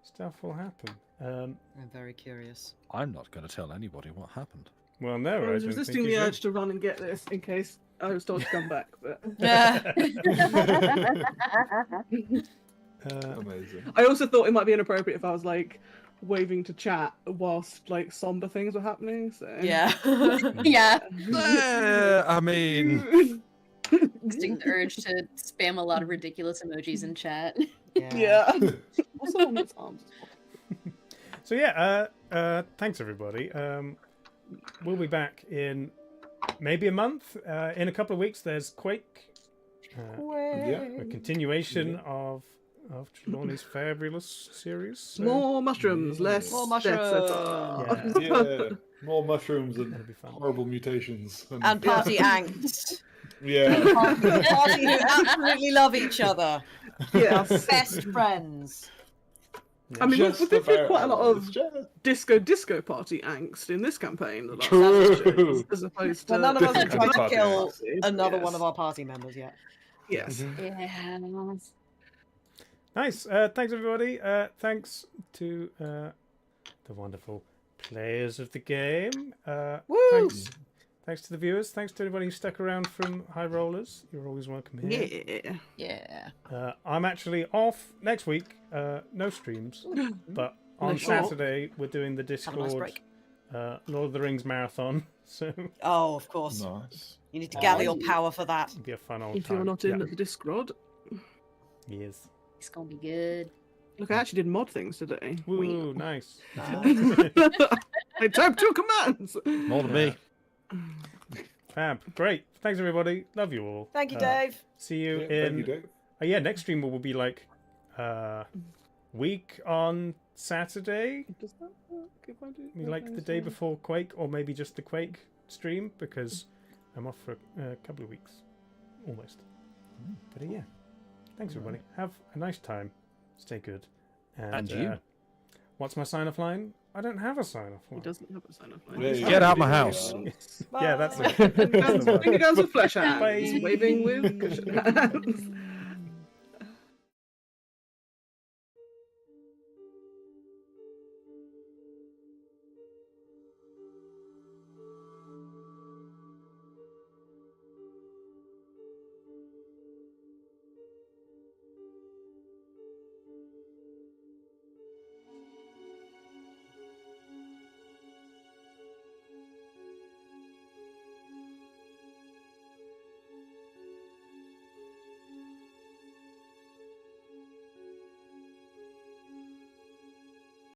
stuff will happen. I'm very curious. I'm not going to tell anybody what happened. Well, no, I I was don't resisting think the you urge should. to run and get this in case I was told to come back, but Amazing. I also thought it might be inappropriate if I was like waving to chat whilst like somber things were happening. So Yeah. Yeah. I mean, Distinct urge to spam a lot of ridiculous emojis in chat. Yeah. Also on its arms. So yeah, thanks everybody. We'll be back in maybe a month. In a couple of weeks, there's Quake. Yeah. A continuation of of Trelawney's fabulous series. So More mushrooms, less More death so mushrooms. far. Yeah, more mushrooms and That'll be fun. horrible mutations. And party angst. yeah, Party who absolutely love each other. Yeah. Best friends. I mean, Just we've been through about quite a lot of just- disco party angst in this campaign. The last True. sessions, as opposed to But none of us have Different tried to party kill angst. another Yes. one of our party members yet. Yes. Yeah. Nice. Thanks, everybody. Thanks to the wonderful players of the game. Woo! Thanks to the viewers. Thanks to everybody who stuck around from High Rollers. You're always welcome here. Yeah. Yeah. I'm actually off next week. No streams. But on Nice. Saturday, we're doing the Have a Discord nice break. Lord of the Rings marathon. So it'll Oh, of course. Nice. You need to gather your power for that. be a fun old If time. you're not in at the Discord. Yes. It's gonna be good. Look, I actually did mod things today. Woo, nice. I typed 2 commands. More than me. Fab. Great. Thanks, everybody. Love you all. Thank you, Dave. See you Yeah, in... thank you, Dave. Yeah, next stream will be like week on Saturday, Does that work if I do like the day before Quake, or maybe just the Quake stream, because I'm off for a couple of weeks, almost. But yeah, thanks everybody. Have a nice time. Stay good. And you. What's my sign-off line? I don't have a sign-off He line. doesn't have a sign off There line. you Get go. out my house. Yeah, that's Bye. it. Finger guns with flesh hands, Bye. waving with cushion hands.